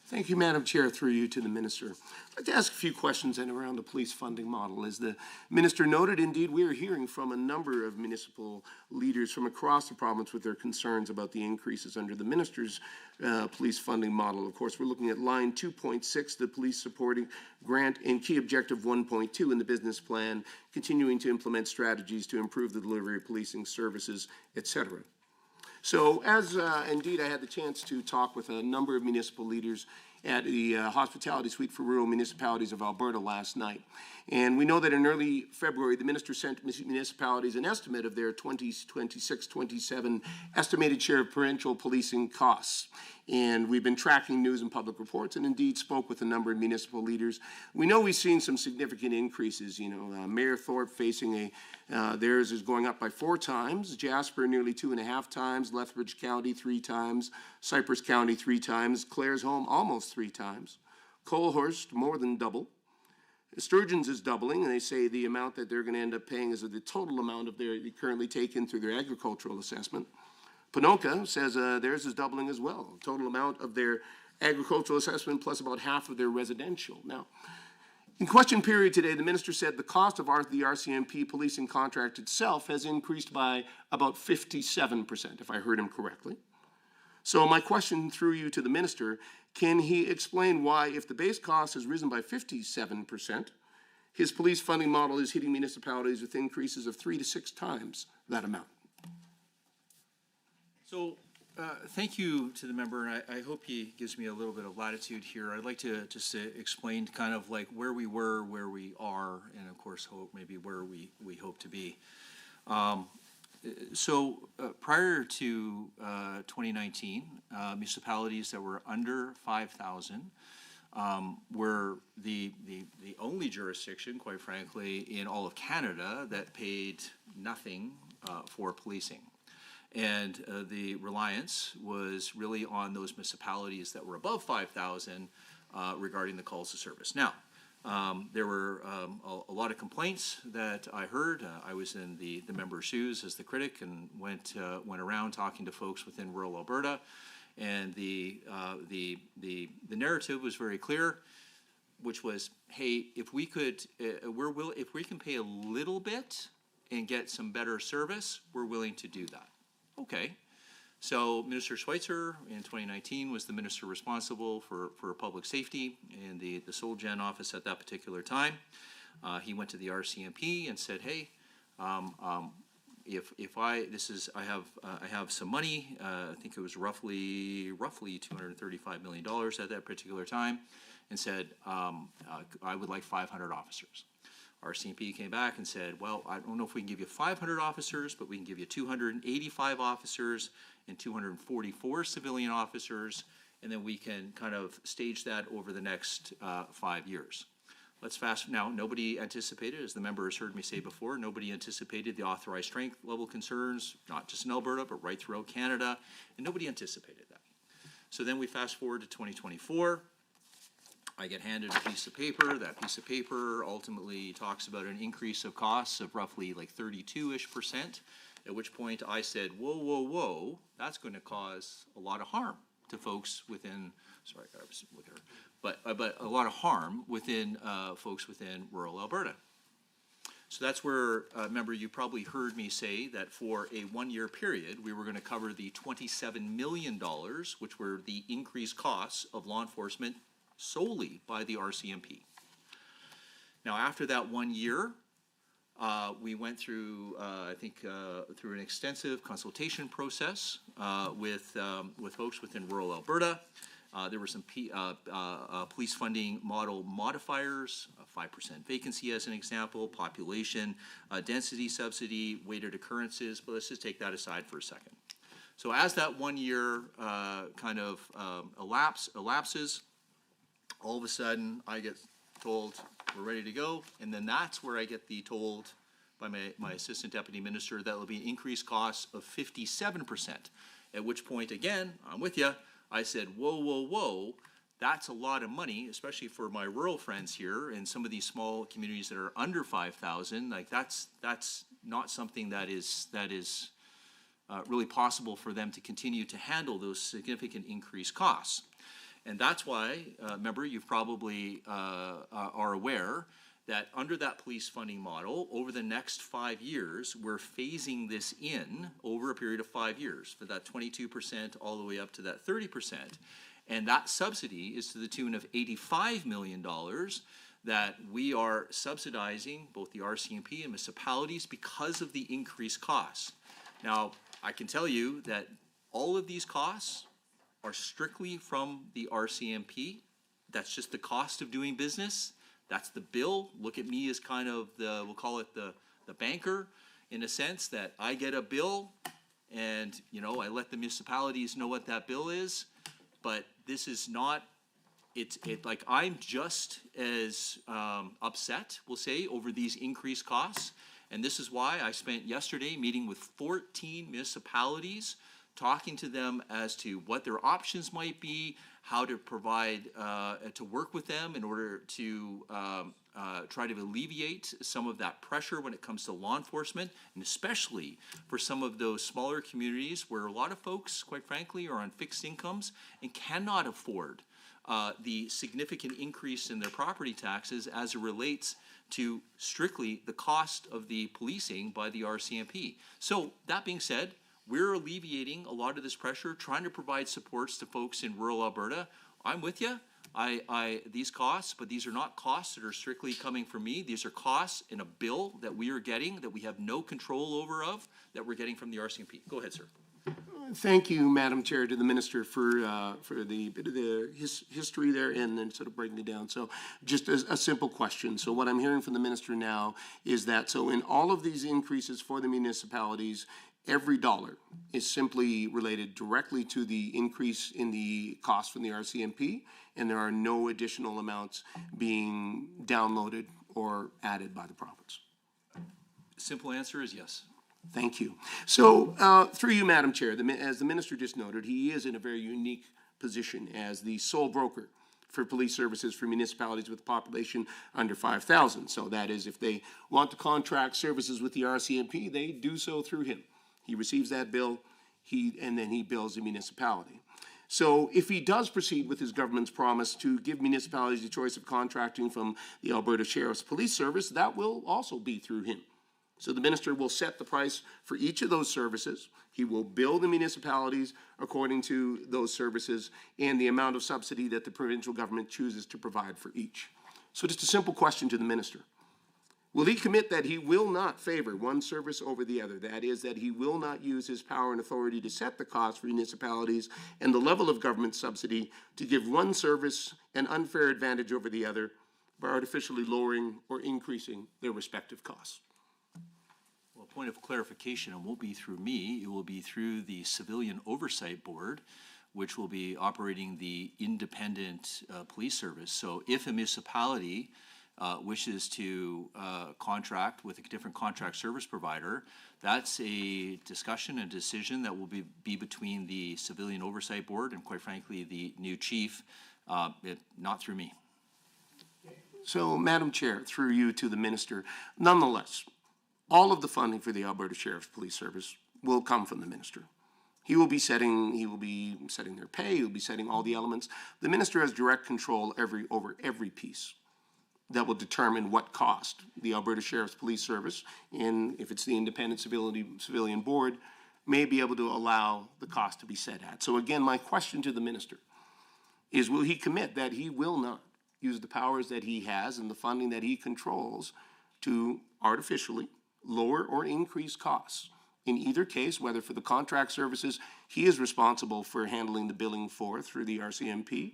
Thank you, Madam Chair, through you to the Minister. I'd like to ask a few questions then around the police funding model. As the Minister noted, indeed, we are hearing from a number of municipal leaders from across the province with their concerns about the increases under the Minister's police funding model. Of course, we're looking at line 2.6, the police supporting grant, and key objective 1.2 in the business plan, continuing to implement strategies to improve the delivery of policing services, etc. So as indeed I had the chance to talk with a number of municipal leaders at the Hospitality Suite for Rural Municipalities of Alberta last night. And we know that in early February, the minister sent municipalities an estimate of their 2026-27 estimated share of provincial policing costs. And we've been tracking news and public reports and indeed spoke with a number of municipal leaders. We know we've seen some significant increases. Mayor Thorpe facing theirs is going up by 4 times, Jasper nearly 2.5 times, Lethbridge County 3 times, Cypress County 3 times, Claresholm almost 3 times, Colehurst more than double. Sturgeon's is doubling, and they say the amount that they're going to end up paying is the total amount of their currently taken through their agricultural assessment. Ponoka says theirs is doubling as well, total amount of their agricultural assessment plus about half of their residential. Now, in question period today, the minister said the cost of the RCMP policing contract itself has increased by about 57%, if I heard him correctly. So my question through you to the minister, can he explain why, if the base cost has risen by 57%, his police funding model is hitting municipalities with increases of 3 to 6 times that amount? So thank you to the member, and I hope he gives me a little bit of latitude here. I'd like to just explain kind of like where we were, where we are, and of course maybe where we hope to be. So prior to 2019, municipalities that were under 5,000 were the only jurisdiction, quite frankly, in all of Canada that paid nothing for policing. And the reliance was really on those municipalities that were above 5,000 regarding the calls to service. Now, There were a lot of complaints that I heard. I was in the member's shoes as the critic and went around talking to folks within rural Alberta, and the narrative was very clear, which was, hey, if we could, if we can pay a little bit and get some better service, we're willing to do that. Okay. So Minister Schweitzer in 2019 was the minister responsible for public safety in the SolGen office at that particular time. He went to the RCMP and said, hey, if I have some money, I think it was roughly $235 million at that particular time, and said, I would like 500 officers. RCMP came back and said, well, I don't know if we can give you 500 officers, but we can give you 285 officers and 244 civilian officers, and then we can kind of stage that over the next 5 years. Let's fast, now nobody anticipated, as the member has heard me say before, nobody anticipated the authorized strength level concerns, not just in Alberta, but right throughout Canada, and nobody anticipated that. So then we fast forward to 2024. I get handed a piece of paper. That piece of paper ultimately talks about an increase of costs of roughly like 32-ish%, at which point I said, whoa, whoa, whoa, that's going to cause a lot of harm to folks within, sorry, I was with her, but a lot of harm within folks within rural Alberta. So that's where, remember, you probably heard me say that for a 1-year period, we were going to cover the $27 million, which were the increased costs of law enforcement solely by the RCMP. Now, after that 1 year, we went through, I think, through an extensive consultation process with folks within rural Alberta. There were some police funding model modifiers, 5% vacancy as an example, population density subsidy, weighted occurrences, but let's just take that aside for a second. So as that 1 year kind of elapses, all of a sudden I get told we're ready to go, and then that's where I get told by my assistant deputy minister that will be an increased cost of 57%, at which point, again, I'm with you, I said, whoa, whoa, whoa, that's a lot of money, especially for my rural friends here and some of these small communities that are under 5,000. Like that's not something that is really possible for them to continue to handle those significant increased costs. And that's why, remember, you probably are aware that under that police funding model, over the next 5 years, we're phasing this in over a period of 5 years for that 22% all the way up to that 30%. And that subsidy is to the tune of $85 million that we are subsidizing both the RCMP and municipalities because of the increased costs. Now, I can tell you that all of these costs are strictly from the RCMP. That's just the cost of doing business. That's the bill. Look at me as kind of we'll call it the banker, in a sense that I get a bill and, you know, I let the municipalities know what that bill is, but this is not, like I'm just as upset, we'll say, over these increased costs. And this is why I spent yesterday meeting with 14 municipalities, talking to them as to what their options might be, how to provide, to work with them in order to try to alleviate some of that pressure when it comes to law enforcement, and especially for some of those smaller communities where a lot of folks, quite frankly, are on fixed incomes and cannot afford the significant increase in their property taxes as it relates to strictly the cost of the policing by the RCMP. So that being said, we're alleviating a lot of this pressure, trying to provide supports to folks in rural Alberta. I'm with you. These costs, but these are not costs that are strictly coming from me. These are costs in a bill that we are getting, that we have no control over of, that we're getting from the RCMP. Go ahead, sir. Thank you, Madam Chair, to the Minister for the bit of the history there and then sort of breaking it down. So just a simple question. So what I'm hearing from the Minister now is that, so in all of these increases for the municipalities, every dollar is simply related directly to the increase in the cost from the RCMP, and there are no additional amounts being downloaded or added by the province. Simple answer is yes. Thank you. So through you, Madam Chair, as the Minister just noted, he is in a very unique position as the sole broker for police services for municipalities with a population under 5,000. So that is, if they want to contract services with the RCMP, they do so through him. He receives that bill, and then he bills the municipality. So if he does proceed with his government's promise to give municipalities the choice of contracting from the Alberta Sheriff's Police Service, that will also be through him. So the minister will set the price for each of those services. He will bill the municipalities according to those services and the amount of subsidy that the provincial government chooses to provide for each. So just a simple question to the minister. Will he commit that he will not favor one service over the other? That is, that he will not use his power and authority to set the cost for municipalities and the level of government subsidy to give one service an unfair advantage over the other by artificially lowering or increasing their respective costs. Well, point of clarification, it won't be through me, it will be through the Civilian Oversight Board, which will be operating the independent police service. So if a municipality wishes to contract with a different contract service provider, that's a discussion and decision that will be between the Civilian Oversight Board and, quite frankly, the new chief, not through me. So, Madam Chair, through you to the minister, nonetheless, all of the funding for the Alberta Sheriff's Police Service will come from the minister. He will be setting their pay, he will be setting all the elements. The minister has direct control over every piece that will determine what cost the Alberta Sheriff's Police Service, and if it's the Independent Civilian Board, may be able to allow the cost to be set at. So again, my question to the minister is, will he commit that he will not use the powers that he has and the funding that he controls to artificially lower or increase costs? In either case, whether for the contract services he is responsible for handling the billing for through the RCMP,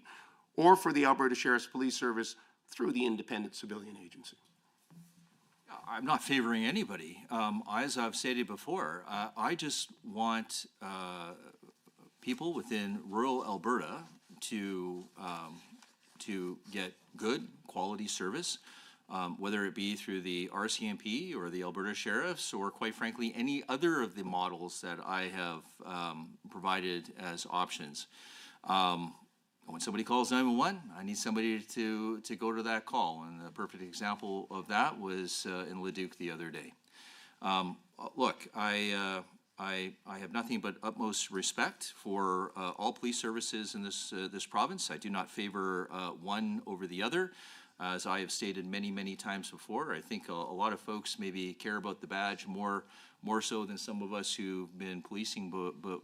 or for the Alberta Sheriff's Police Service through the Independent Civilian Agency. I'm not favoring anybody. As I've stated before, I just want people within rural Alberta to get good quality service, whether it be through the RCMP or the Alberta Sheriffs, or quite frankly any other of the models that I have provided as options. When somebody calls 911, I need somebody to go to that call, and a perfect example of that was in Leduc the other day. Look, I have nothing but utmost respect for all police services in this province. I do not favor one over the other. As I have stated many, many times before, I think a lot of folks maybe care about the badge more so than some of us who've been policing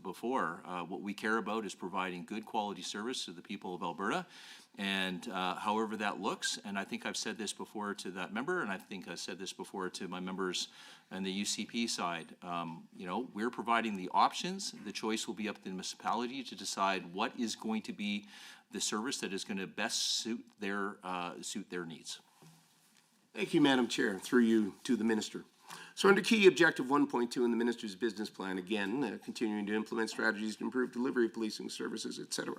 before. What we care about is providing good quality service to the people of Alberta, and however that looks. And I think I've said this before to that member, and I think I've said this before to my members on the UCP side. We're providing the options. The choice will be up to the municipality to decide what is going to be the service that is going to best suit their needs. Thank you, Madam Chair. Through you to the minister. So under key objective 1.2 in the minister's business plan, again, continuing to implement strategies to improve delivery of policing services, etc.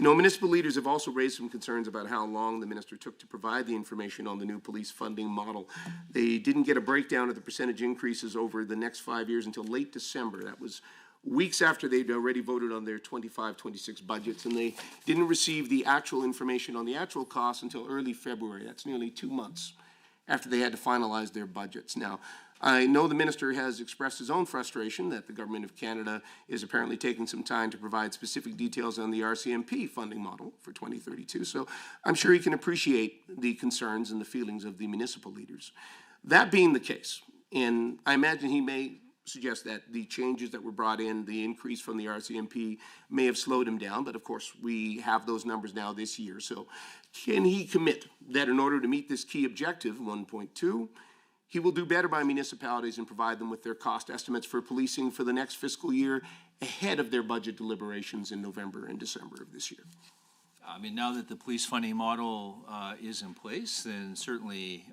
Municipal leaders have also raised some concerns about how long the minister took to provide the information on the new police funding model. They didn't get a breakdown of the percentage increases over the next 5 years until late December. That was weeks after they'd already voted on their 25-26 budgets, and they didn't receive the actual information on the actual costs until early February. That's nearly 2 months after they had to finalize their budgets. Now, I know the minister has expressed his own frustration that the Government of Canada is apparently taking some time to provide specific details on the RCMP funding model for 2032, so I'm sure he can appreciate the concerns and the feelings of the municipal leaders. That being the case, and I imagine he may suggest that the changes that were brought in, the increase from the RCMP, may have slowed him down, but of course we have those numbers now this year. So can he commit that in order to meet this key objective, 1.2, he will do better by municipalities and provide them with their cost estimates for policing for the next fiscal year ahead of their budget deliberations in November and December of this year? I mean, now that the police funding model is in place, then certainly,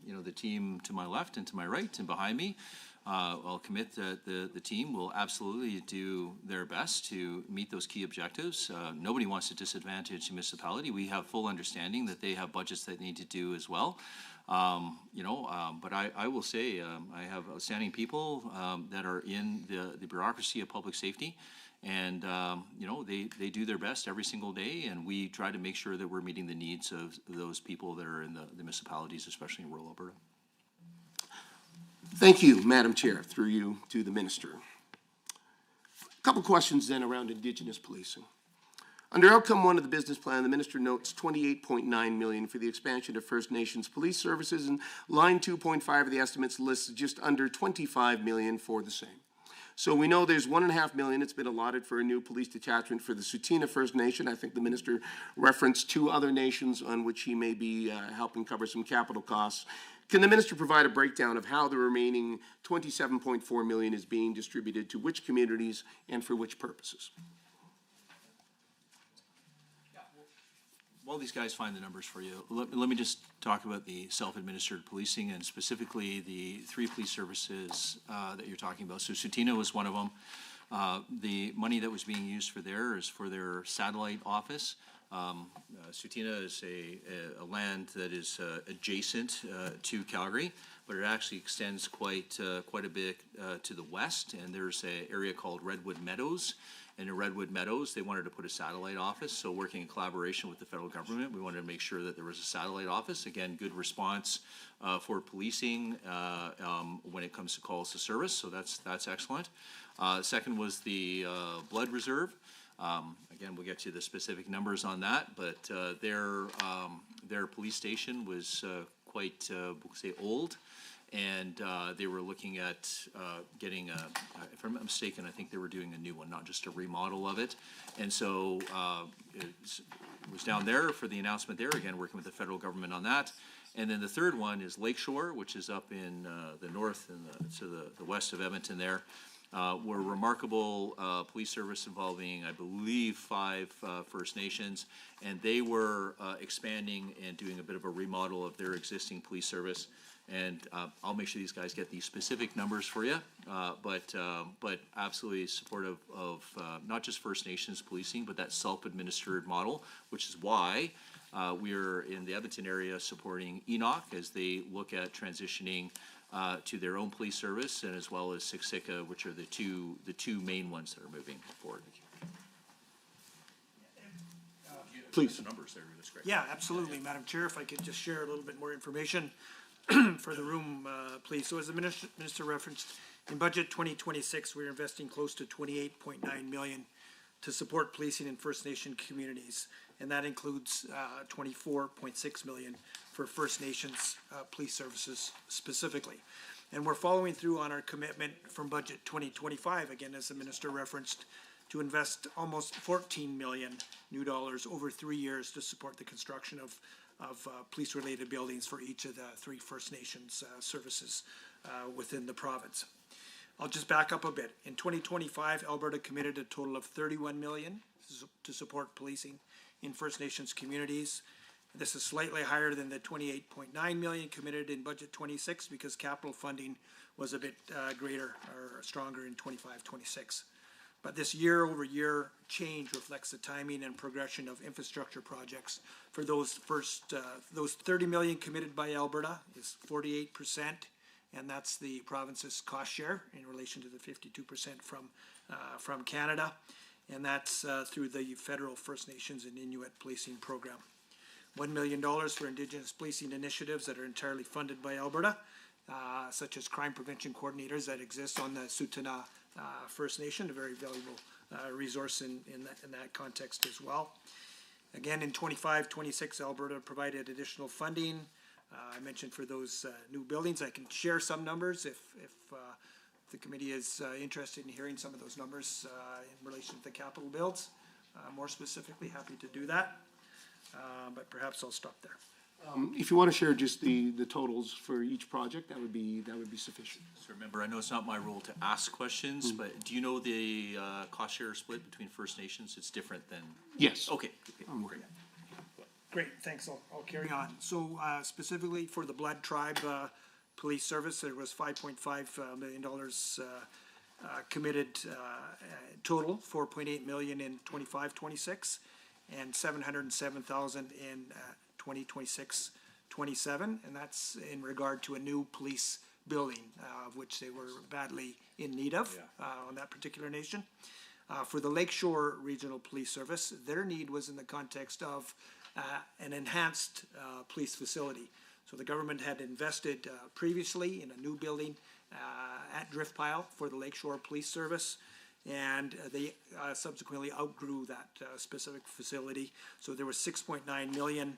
the team to my left and to my right and behind me, I'll commit that the team will absolutely do their best to meet those key objectives. Nobody wants to disadvantage a municipality. We have full understanding that they have budgets that need to do as well. But I will say, I have outstanding people that are in the bureaucracy of public safety. And, they do their best every single day, and we try to make sure that we're meeting the needs of those people that are in the municipalities, especially in rural Alberta. Thank you, Madam Chair, through you to the Minister. A couple questions then around Indigenous policing. Under outcome 1 of the business plan, the Minister notes $28.9 million for the expansion of First Nations police services, and line 2.5 of the estimates lists just under $25 million for the same. So we know there's $1.5 million that's been allotted for a new police detachment for the Tsuut'ina First Nation. I think the Minister referenced 2 other nations on which he may be helping cover some capital costs. Can the Minister provide a breakdown of how the remaining $27.4 million is being distributed to which communities and for which purposes? While these guys find the numbers for you, let me just talk about the self-administered policing and specifically the 3 police services that you're talking about. So Tsuut'ina was one of them. The money that was being used for there is for their satellite office. Tsuut'ina is a land that is adjacent to Calgary, but it actually extends quite a bit to the west, and there's an area called Redwood Meadows. And in Redwood Meadows, they wanted to put a satellite office, so working in collaboration with the federal government, we wanted to make sure that there was a satellite office. Again, good response for policing when it comes to calls to service, so that's excellent. Second was the Blood Reserve. Again, we'll get to the specific numbers on that, but their police station was quite, we'll say, old. And they were looking at getting if I'm not mistaken, I think they were doing a new one, not just a remodel of it. And so it was down there for the announcement there, again, working with the federal government on that. And then the third one is Lakeshore, which is up in the north and to the west of Edmonton there. Were a remarkable police service involving, I believe, 5 First Nations, and they were expanding and doing a bit of a remodel of their existing police service. And I'll make sure these guys get these specific numbers for you, but absolutely supportive of not just First Nations policing, but that self-administered model, which is why we're in the Edmonton area supporting Enoch as they look at transitioning to their own police service, and as well as Siksika, which are the two main ones that are moving forward. Please. The numbers there, that's great. Yeah, absolutely, Madam Chair, if I could just share a little bit more information for the room, please. So as the Minister referenced, in budget 2026, we're investing close to $28.9 million to support policing in First Nation communities, and that includes $24.6 million for First Nations police services specifically. And we're following through on our commitment from budget 2025, again, as the Minister referenced, to invest almost $14 million new dollars over 3 years to support the construction of police-related buildings for each of the 3 First Nations services within the province. I'll just back up a bit. In 2025, Alberta committed a total of $31 million to support policing in First Nations communities. This is slightly higher than the $28.9 million committed in budget 26 because capital funding was a bit greater or stronger in 25-26. But this year-over-year change reflects the timing and progression of infrastructure projects. For those those $30 million committed by Alberta is 48%, and that's the province's cost share in relation to the 52% from Canada, and that's through the federal First Nations and Inuit policing program. $1 million for Indigenous policing initiatives that are entirely funded by Alberta, such as crime prevention coordinators that exist on the Tsuut'ina First Nation, a very valuable resource in that context as well. Again, in 25-26, Alberta provided additional funding. I mentioned for those new buildings. I can share some numbers if the committee is interested in hearing some of those numbers in relation to the capital builds. More specifically, happy to do that. But perhaps I'll stop there. If you want to share just the totals for each project, that would be sufficient. So remember, I know it's not my role to ask questions, but do you know the cost share split between First Nations? It's different than. Yes. Okay. Great. Great, thanks. I'll carry on. So specifically for the Blood Tribe Police Service, there was $5.5 million committed total, $4.8 million in 25-26, and $707,000 in 2026 27, and that's in regard to a new police building, of which they were badly in need of on that particular nation. For the Lakeshore Regional Police Service, their need was in the context of an enhanced police facility. So the government had invested previously in a new building at Driftpile for the Lakeshore Police Service, and they subsequently outgrew that specific facility. So there was $6.9 million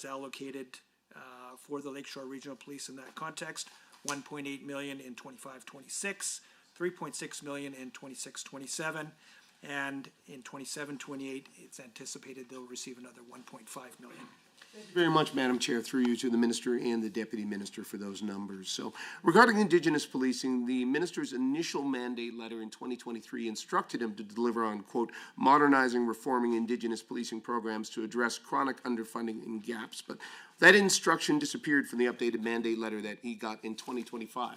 allocated for the Lakeshore Regional Police in that context, 1.8 million in 25-26, 3.6 million in 26-27, and in 27-28, it's anticipated they'll receive another 1.5 million. Thank you very much, Madam Chair, through you to the Minister and the Deputy Minister for those numbers. So regarding Indigenous policing, the Minister's initial mandate letter in 2023 instructed him to deliver on, quote, modernizing, reforming Indigenous policing programs to address chronic underfunding and gaps. But that instruction disappeared from the updated mandate letter that he got in 2025.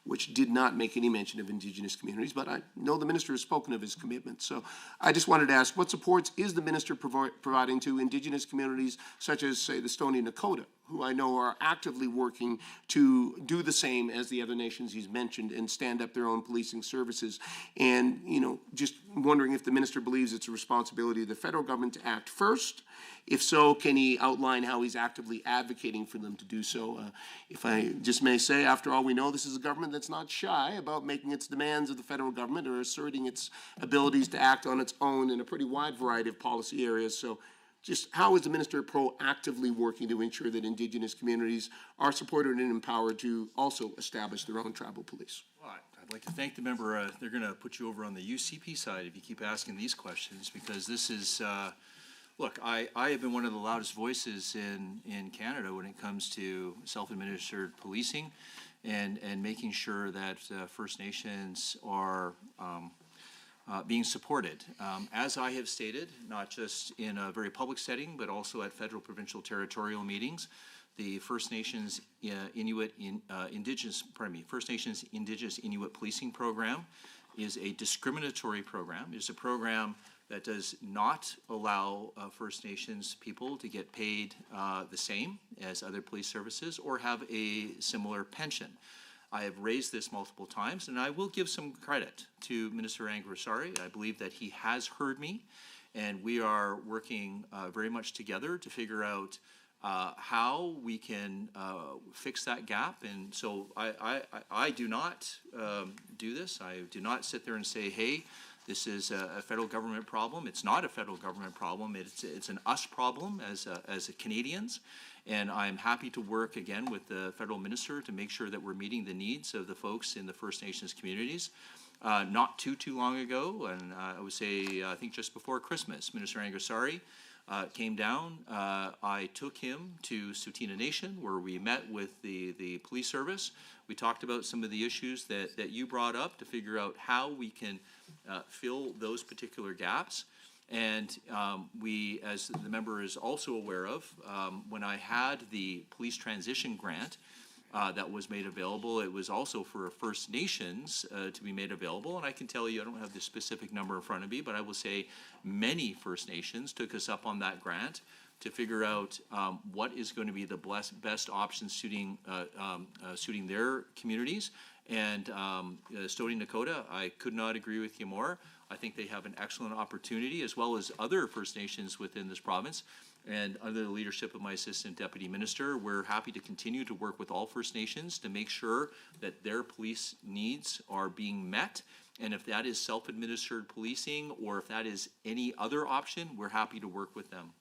Which did not make any mention of Indigenous communities, but I know the Minister has spoken of his commitment. So I just wanted to ask, what supports is the Minister providing to Indigenous communities such as, say, the Stoney Nakoda, who I know are actively working to do the same as the other nations he's mentioned and stand up their own policing services? And, you know, just wondering if the Minister believes it's a responsibility of the federal government to act first. If so, can he outline how he's actively advocating for them to do so? If I just may say, after all, we know this is a government that's not shy about making its demands of the federal government or asserting its abilities to act on its own in a pretty wide variety of policy areas. So just how is the Minister proactively working to ensure that Indigenous communities are supported and empowered to also establish their own tribal police? Well, I'd like to thank the member. They're going to put you over on the UCP side if you keep asking these questions, because this is, look, I have been one of the loudest voices in Canada when it comes to self-administered policing and making sure that First Nations are being supported. As I have stated, not just in a very public setting, but also at federal, provincial, territorial meetings, the First Nations First Nations Indigenous Inuit Policing Program is a discriminatory program. It's a program that does not allow First Nations people to get paid the same as other police services or have a similar pension. I have raised this multiple times, and I will give some credit to Minister Angrisari. I believe that he has heard me, and we are working very much together to figure out how we can fix that gap. And so I do not do this. I do not sit there and say, hey, this is a federal government problem. It's not a federal government problem. It's an us problem as Canadians. And I'm happy to work again with the federal minister to make sure that we're meeting the needs of the folks in the First Nations communities. Not too long ago, and I would say I think just before Christmas, Minister Angrisari came down. I took him to Tsuut'ina Nation, where we met with the police service. We talked about some of the issues that you brought up to figure out how we can fill those particular gaps. And we, as the member is also aware of, when I had the police transition grant that was made available, it was also for First Nations to be made available. And I can tell you, I don't have the specific number in front of me, but I will say many First Nations took us up on that grant to figure out what is going to be the best option suiting their communities. And Stoney Nakoda, I could not agree with you more. I think they have an excellent opportunity, as well as other First Nations within this province. And under the leadership of my Assistant Deputy Minister, we're happy to continue to work with all First Nations to make sure that their police needs are being met. And if that is self-administered policing, or if that is any other option, we're happy to work with them.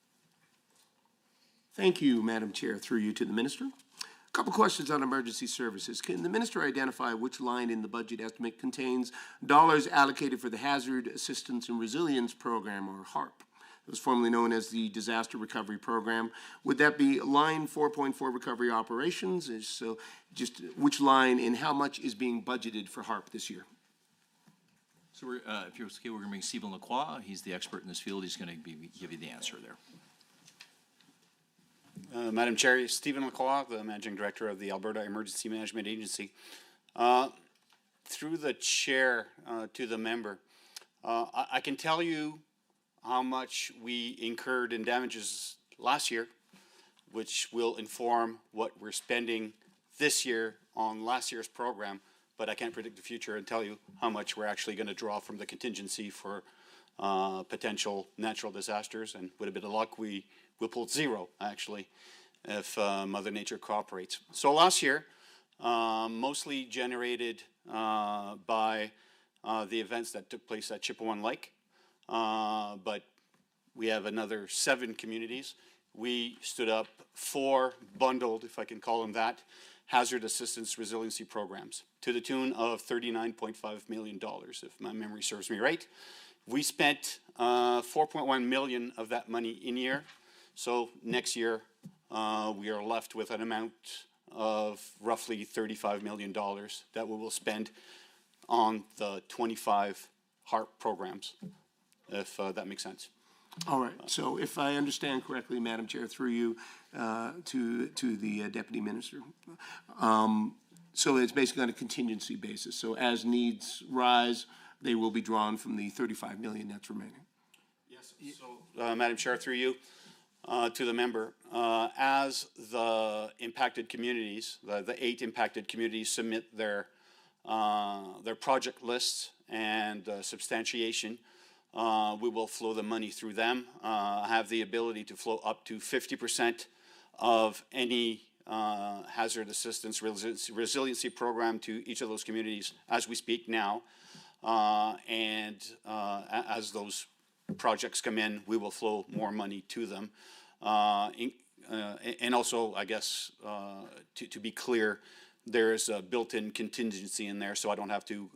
Thank you, Madam Chair. Through you to the Minister. A couple questions on emergency services. Can the Minister identify which line in the budget estimate contains dollars allocated for the Hazard Assistance and Resilience Program, or HARP? It was formerly known as the Disaster Recovery Program. Would that be line 4.4 Recovery Operations? So just which line and how much is being budgeted for HARP this year? So we're, if you're okay, we're going to bring Stephen Lacroix. He's the expert in this field. He's going to give you the answer there. Madam Chair, Stephen Lacroix, the Managing Director of the Alberta Emergency Management Agency. Through the chair to the member, I can tell you how much we incurred in damages last year. which will inform what we're spending this year on last year's program, but I can't predict the future and tell you how much we're actually going to draw from the contingency for potential natural disasters. And with a bit of luck, we'll pull zero, actually, if Mother Nature cooperates. So last year, mostly generated by the events that took place at Chipewyan Lake, but we have another 7 communities. We stood up 4 bundled, if I can call them that, hazard assistance resiliency programs to the tune of $39.5 million, if my memory serves me right. We spent 4.1 million of that money in year. So next year, we are left with an amount of roughly $35 million that we will spend on the 25 HARP programs, if that makes sense. All right, so if I understand correctly, Madam Chair, through you to the Deputy Minister, so it's basically on a contingency basis. So as needs rise, they will be drawn from the 35 million that's remaining. Yes, so Madam Chair, through you to the member, as the impacted communities, the 8 impacted communities submit their project lists and substantiation, we will flow the money through them. Have the ability to flow up to 50% of any hazard assistance resiliency program to each of those communities as we speak now. And as those projects come in, we will flow more money to them. And also, I guess, to be clear, there is a built-in contingency in there, so I don't have to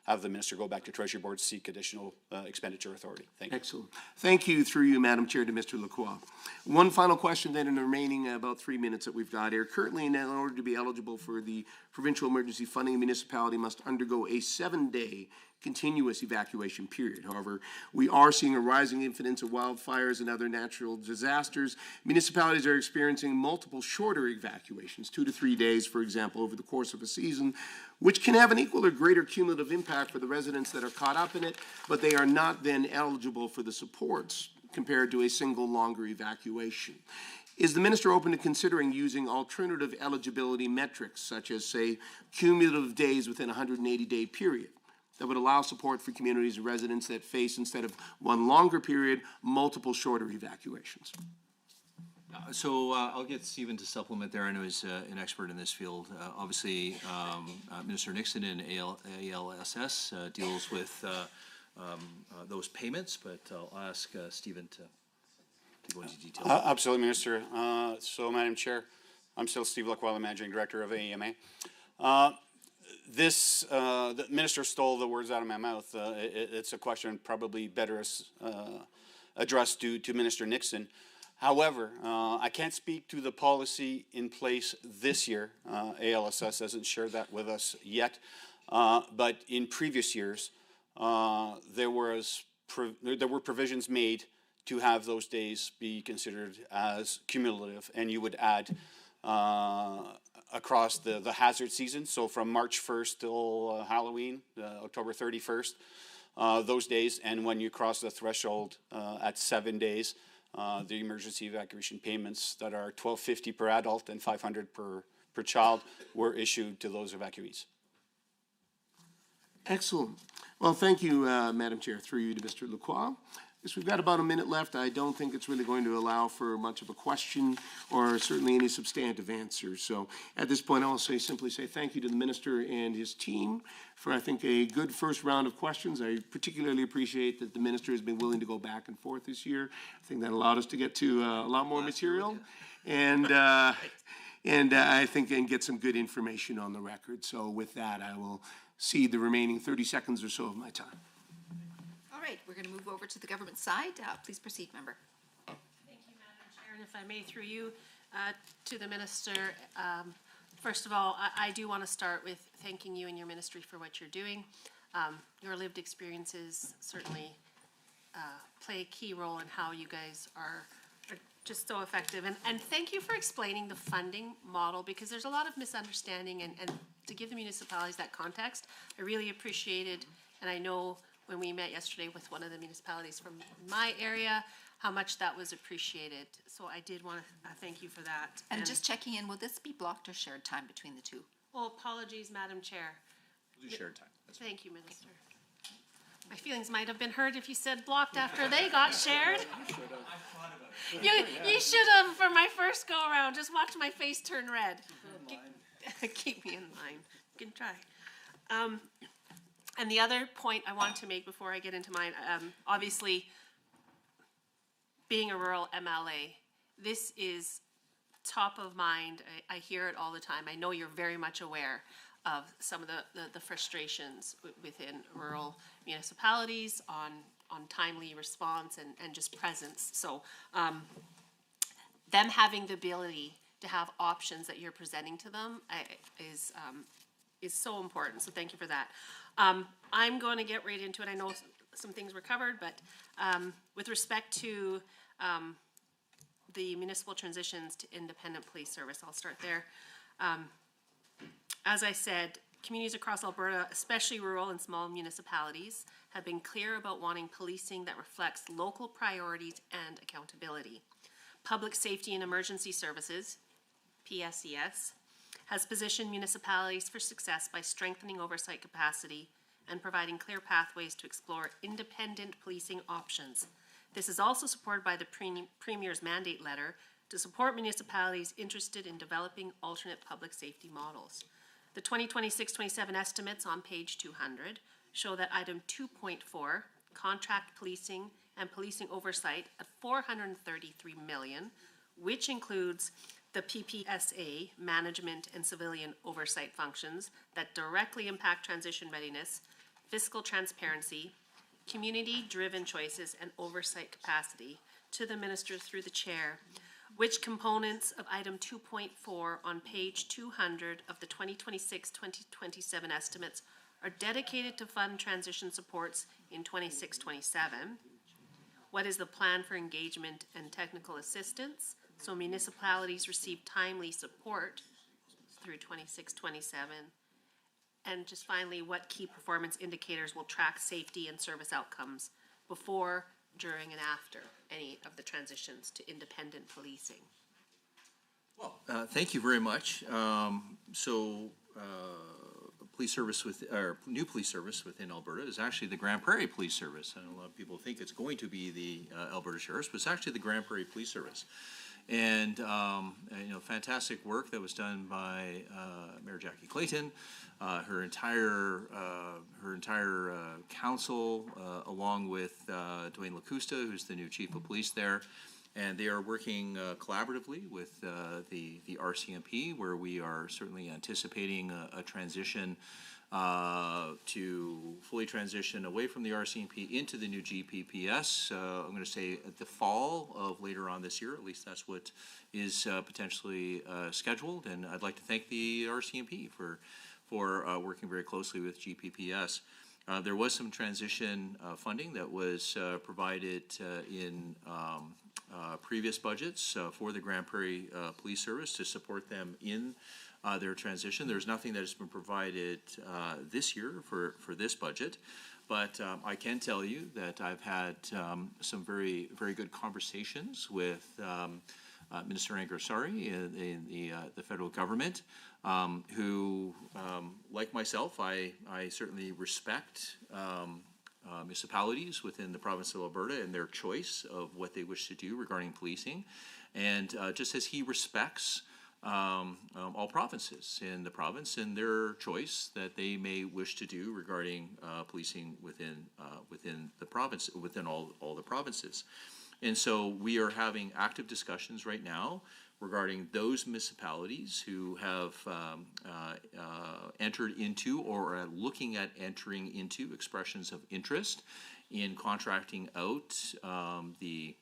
have the minister go back to Treasury Board to seek additional expenditure authority. Thank you. Excellent. Thank you, through you, Madam Chair, to Mr. Lacroix. One final question then in the remaining about 3 minutes that we've got here. Currently, in order to be eligible for the provincial emergency funding, a municipality must undergo a 7-day continuous evacuation period. However, we are seeing a rising incidence of wildfires and other natural disasters. Municipalities are experiencing multiple shorter evacuations, 2 to 3 days, for example, over the course of a season, which can have an equal or greater cumulative impact for the residents that are caught up in it, but they are not then eligible for the supports compared to a single longer evacuation. Is the minister open to considering using alternative eligibility metrics, such as, say, cumulative days within a 180-day period, that would allow support for communities and residents that face, instead of one longer period, multiple shorter evacuations? So I'll get Stephen to supplement there. I know he's an expert in this field. Obviously, Minister Nixon in ALSS deals with those payments, but I'll ask Stephen to go into detail. Absolutely, Minister. So, Madam Chair, I'm still Steve Lacroix, the Managing Director of AEMA. The minister stole the words out of my mouth. It's a question probably better addressed to Minister Nixon. However, I can't speak to the policy in place this year. ALSS hasn't shared that with us yet. But in previous years, there were provisions made to have those days be considered as cumulative, and you would add across the hazard season, so from March 1st till Halloween, October 31st, those days, and when you cross the threshold at 7 days, the emergency evacuation payments that are $12.50 per adult and $500 per child were issued to those evacuees. Excellent. Well, thank you, Madam Chair, through you to Mr. Lacroix. Yes, we've got about a minute left. I don't think it's really going to allow for much of a question or certainly any substantive answers. So at this point, I'll simply say thank you to the minister and his team for, I think, a good first round of questions. I particularly appreciate that the minister has been willing to go back and forth this year. I think that allowed us to get to a lot more material and I think and get some good information on the record. So with that, I will cede the remaining 30 seconds or so of my time. All right, we're going to move over to the government side. Please proceed, member. Thank you, Madam Chair, and if I may, through you to the minister, first of all, I do want to start with thanking you and your ministry for what you're doing. Your lived experiences certainly play a key role in how you guys are just so effective. And thank you for explaining the funding model, because there's a lot of misunderstanding, and to give the municipalities that context, I really appreciated, and I know when we met yesterday with one of the municipalities from my area, how much that was appreciated. So I did want to thank you for that. And just checking in, will this be blocked or shared time between the two? Well, apologies, Madam Chair. We'll do shared time. Thank you, Minister. My feelings might have been hurt if you said blocked after they got shared. You should have, for my first go around, just watch my face turn red. Keep me in line. You can try. And the other point I want to make before I get into mine, obviously, being a rural MLA, this is top of mind. I hear it all the time. I know you're very much aware of some of the frustrations within rural municipalities on timely response and just presence. So them having the ability to have options that you're presenting to them is so important. So thank you for that. I'm going to get right into it. I know some things were covered, but with respect to the municipal transitions to independent police service, I'll start there. As I said, communities across Alberta, especially rural and small municipalities, have been clear about wanting policing that reflects local priorities and accountability. Public Safety and Emergency Services, PSES, has positioned municipalities for success by strengthening oversight capacity and providing clear pathways to explore independent policing options. This is also supported by the Premier's mandate letter to support municipalities interested in developing alternate public safety models. The 2026-27 estimates on page 200 show that item 2.4, contract policing and policing oversight at $433 million, which includes the PPSA management and civilian oversight functions that directly impact transition readiness, fiscal transparency, community-driven choices, and oversight capacity to the minister through the chair. Which components of item 2.4 on page 200 of the 2026-2027 estimates are dedicated to fund transition supports in 26-27? What is the plan for engagement and technical assistance so municipalities receive timely support through 26-27? And just finally, what key performance indicators will track safety and service outcomes before, during, and after any of the transitions to independent policing? Thank you very much. Police service new police service within Alberta is actually the Grand Prairie Police Service. And a lot of people think it's going to be the Alberta Sheriffs, but it's actually the Grand Prairie Police Service. And fantastic work that was done by Mayor Jackie Clayton, her entire council, along with Dwayne Lacusta, who's the new chief of police there. And they are working collaboratively with the RCMP, where we are certainly anticipating a transition to fully transition away from the RCMP into the new GPPS. I'm going to say at the fall of later on this year. At least that's what is potentially scheduled. And I'd like to thank the RCMP for working very closely with GPPS. There was some transition funding that was provided in previous budgets for the Grand Prairie Police Service to support them in their transition. There's nothing that has been provided this year for this budget, but I can tell you that I've had some very, very good conversations with Minister Angarsari in the federal government, who, like myself, I certainly respect municipalities within the province of Alberta and their choice of what they wish to do regarding policing. And just as he respects all provinces in the province and their choice that they may wish to do regarding policing within the province, within all the provinces. And so we are having active discussions right now regarding those municipalities who have entered into or are looking at entering into expressions of interest in contracting out the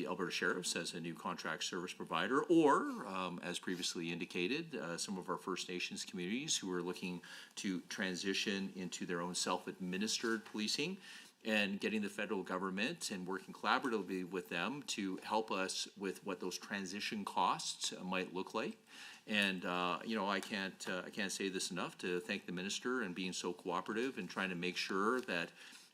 Alberta Sheriffs as a new contract service provider, or as previously indicated, some of our First Nations communities who are looking to transition into their own self-administered policing, and getting the federal government and working collaboratively with them to help us with what those transition costs might look like. And I can't say this enough to thank the minister and being so cooperative and trying to make sure that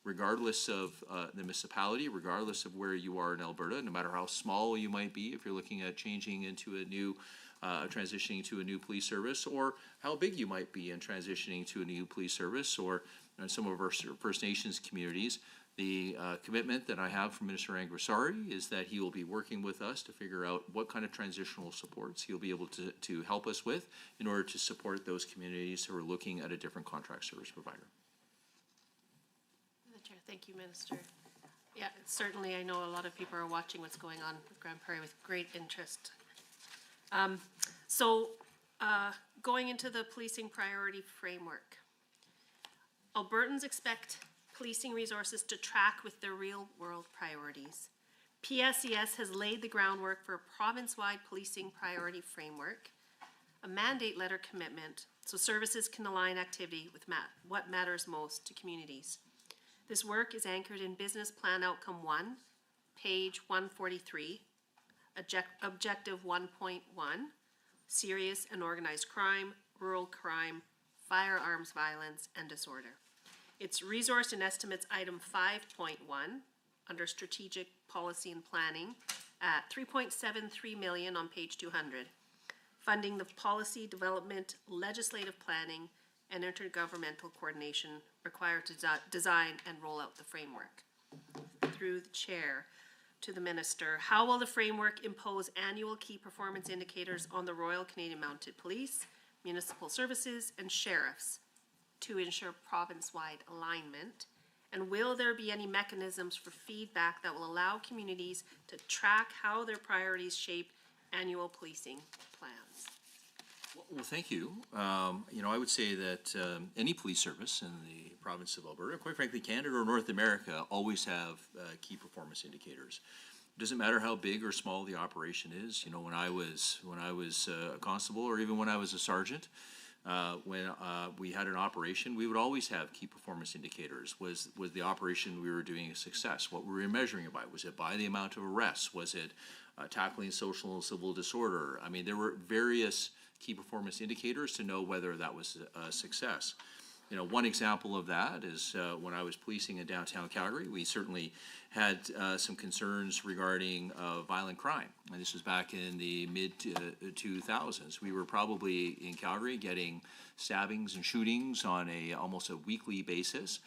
regardless of the municipality, regardless of where you are in Alberta, no matter how small you might be, if you're looking at changing into a new, transitioning to a new police service, or how big you might be in transitioning to a new police service, or in some of our First Nations communities. The commitment that I have from Minister Angrisari is that he will be working with us to figure out what kind of transitional supports he'll be able to help us with in order to support those communities who are looking at a different contract service provider. The Chair, thank you, Minister. Yeah, certainly I know a lot of people are watching what's going on with Grand Prairie with great interest. Going into the policing priority framework, Albertans expect policing resources to track with their real-world priorities. PSES has laid the groundwork for a province-wide policing priority framework, a mandate letter commitment, so services can align activity with what matters most to communities. This work is anchored in Business Plan Outcome 1, page 143, Objective 1.1, Serious and Organized Crime, Rural Crime, Firearms Violence, and Disorder. It's Resource and Estimates Item 5.1 under Strategic Policy and Planning at $3.73 million on page 200, funding the policy development, legislative planning, and intergovernmental coordination required to design and roll out the framework. Through the Chair to the Minister, how will the framework impose annual key performance indicators on the Royal Canadian Mounted Police, municipal services, and sheriffs to ensure province-wide alignment? And will there be any mechanisms for feedback that will allow communities to track how their priorities shape annual policing plans? Well, thank you. I would say that any police service in the province of Alberta, quite frankly, Canada or North America, always have key performance indicators. It doesn't matter how big or small the operation is. When I was a constable, or even when I was a sergeant, when we had an operation, we would always have key performance indicators. Was the operation we were doing a success? What were we measuring it by? Was it by the amount of arrests? Was it tackling social and civil disorder? I mean, there were various key performance indicators to know whether that was a success. One example of that is when I was policing in downtown Calgary, we certainly had some concerns regarding violent crime. And this was back in the mid-2000s. We were probably in Calgary getting stabbings and shootings on almost a weekly basis,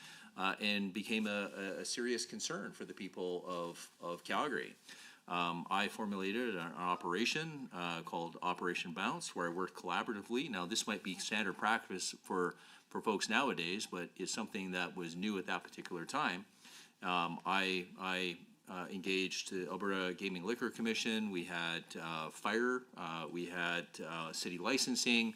and became a serious concern for the people of Calgary. I formulated an operation called Operation Bounce, where I worked collaboratively. Now, this might be standard practice for folks nowadays, but it's something that was new at that particular time. I engaged the Alberta Gaming Liquor Commission. We had fire. We had city licensing.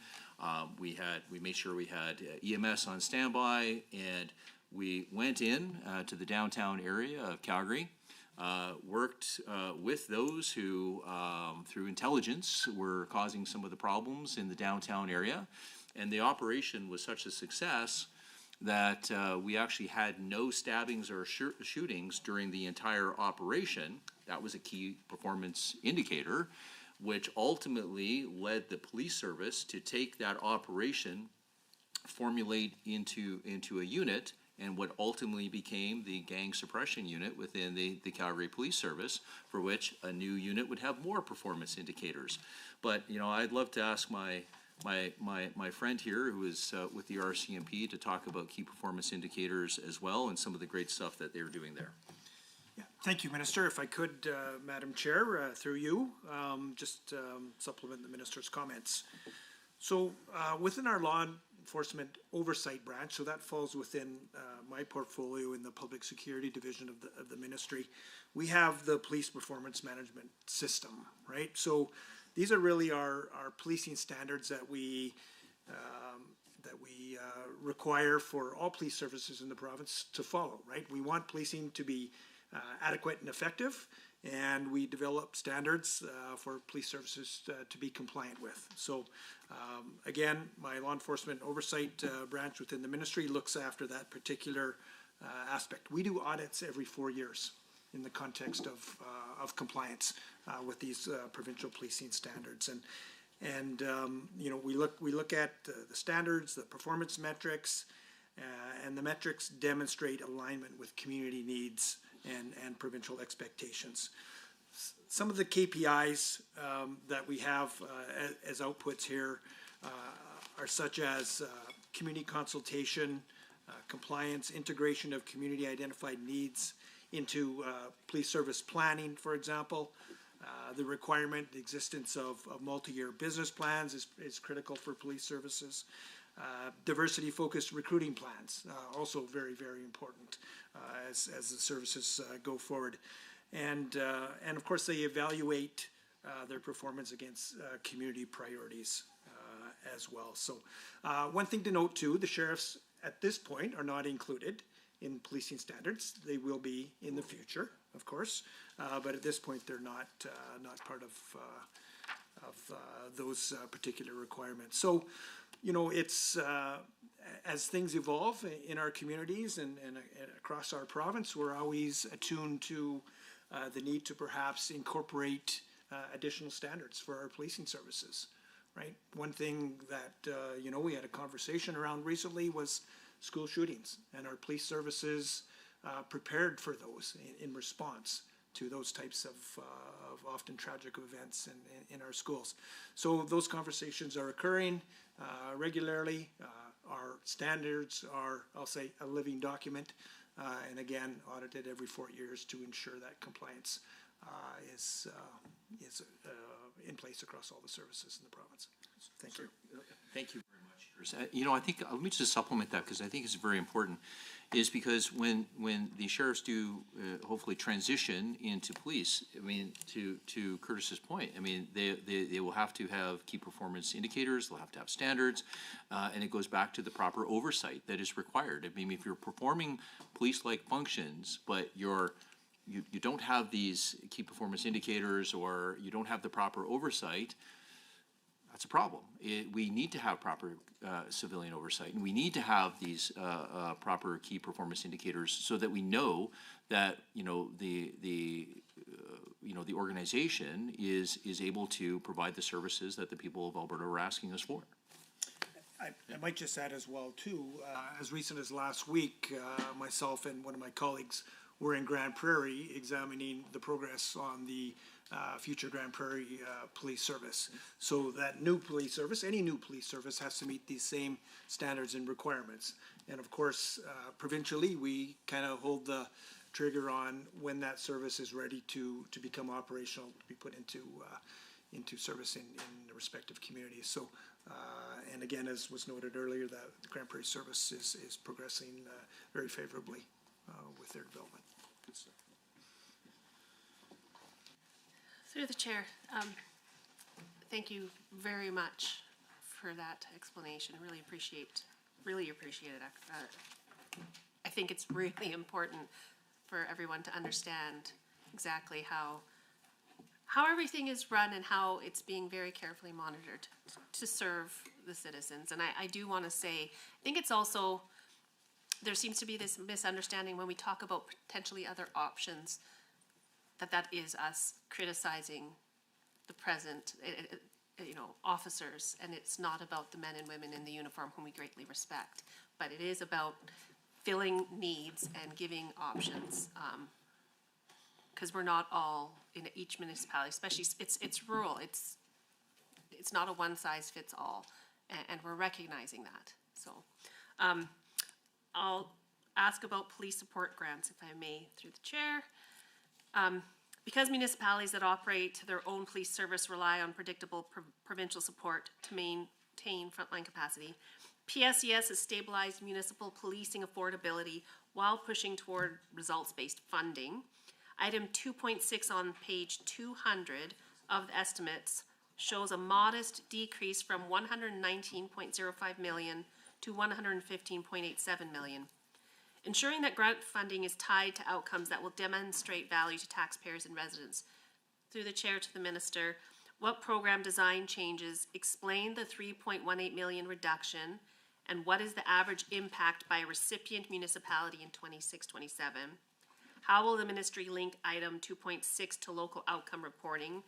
We made sure we had EMS on standby, and we went in to the downtown area of Calgary. Worked with those who, through intelligence, were causing some of the problems in the downtown area. And the operation was such a success that we actually had no stabbings or shootings during the entire operation. That was a key performance indicator, which ultimately led the police service to take that operation, formulate into a unit, and what ultimately became the gang suppression unit within the Calgary Police Service, for which a new unit would have more performance indicators. But, I'd love to ask my friend here, who is with the RCMP, to talk about key performance indicators as well, and some of the great stuff that they're doing there. Yeah, thank you, Minister. If I could, Madam Chair, through you, just supplement the Minister's comments. So within our law enforcement oversight branch, so that falls within my portfolio in the Public Security Division of the Ministry, we have the Police Performance Management System, right? So these are really our policing standards that we require for all police services in the province to follow, right? We want policing to be adequate and effective, and we develop standards for police services to be compliant with. So again, my law enforcement oversight branch within the ministry looks after that particular aspect. We do audits every 4 years in the context of compliance with these provincial policing standards. And we look at the standards, the performance metrics, And the metrics demonstrate alignment with community needs and provincial expectations. Some of the KPIs that we have as outputs here are such as community consultation, compliance, integration of community identified needs into police service planning, for example. The requirement, the existence of multi-year business plans is critical for police services. Diversity-focused recruiting plans, also very, very important as the services go forward. And of course, they evaluate their performance against community priorities as well. So one thing to note too, the sheriffs at this point are not included in policing standards. They will be in the future, of course, but at this point they're not part of those particular requirements. So, you know, it's as things evolve in our communities and across our province, we're always attuned to the need to perhaps incorporate additional standards for our policing services, right? One thing that, you know, we had a conversation around recently was school shootings, and our police services prepared for those in response to those types of often tragic events in our schools. So those conversations are occurring regularly. Our standards are, I'll say, a living document, and again, audited every 4 years to ensure that compliance is in place across all the services in the province. Thank you. Thank you very much, Chris. You know, I think, let me just supplement that because I think it's very important, is because when the sheriffs do hopefully transition into police, I mean, to Curtis's point, I mean, they will have to have key performance indicators, they'll have to have standards, and it goes back to the proper oversight that is required. I mean, if you're performing police-like functions, but you don't have these key performance indicators or you don't have the proper oversight, that's a problem. We need to have proper civilian oversight, and we need to have these proper key performance indicators so that we know that the organization is able to provide the services that the people of Alberta are asking us for. I might just add as well too, as recent as last week, myself and one of my colleagues were in Grand Prairie examining the progress on the future Grand Prairie police service. So that new police service, any new police service, has to meet these same standards and requirements. And of course, provincially, we kind of hold the trigger on when that service is ready to become operational, to be put into service in the respective communities. So, and again, as was noted earlier, that the Grand Prairie service is progressing very favorably with their development. Good stuff. Through the chair, thank you very much for that explanation. Really appreciate it. I think it's really important for everyone to understand exactly how everything is run and how it's being very carefully monitored to serve the citizens. And I do want to say, I think it's also, there seems to be this misunderstanding when we talk about potentially other options, that is us criticizing the present, officers, and it's not about the men and women in the uniform whom we greatly respect, but it is about filling needs and giving options, because we're not all in each municipality, especially it's rural. It's not a one size fits all, and we're recognizing that. So, I'll ask about police support grants, if I may, through the chair. Because municipalities that operate their own police service rely on predictable provincial support to maintain frontline capacity, PSES has stabilized municipal policing affordability while pushing toward results-based funding. Item 2.6 on page 200 of the estimates shows a modest decrease from 119.05 million to 115.87 million. Ensuring that grant funding is tied to outcomes that will demonstrate value to taxpayers and residents. Through the chair to the minister, what program design changes explain the 3.18 million reduction, and what is the average impact by a recipient municipality in 26-27? How will the ministry link item 2.6 to local outcome reporting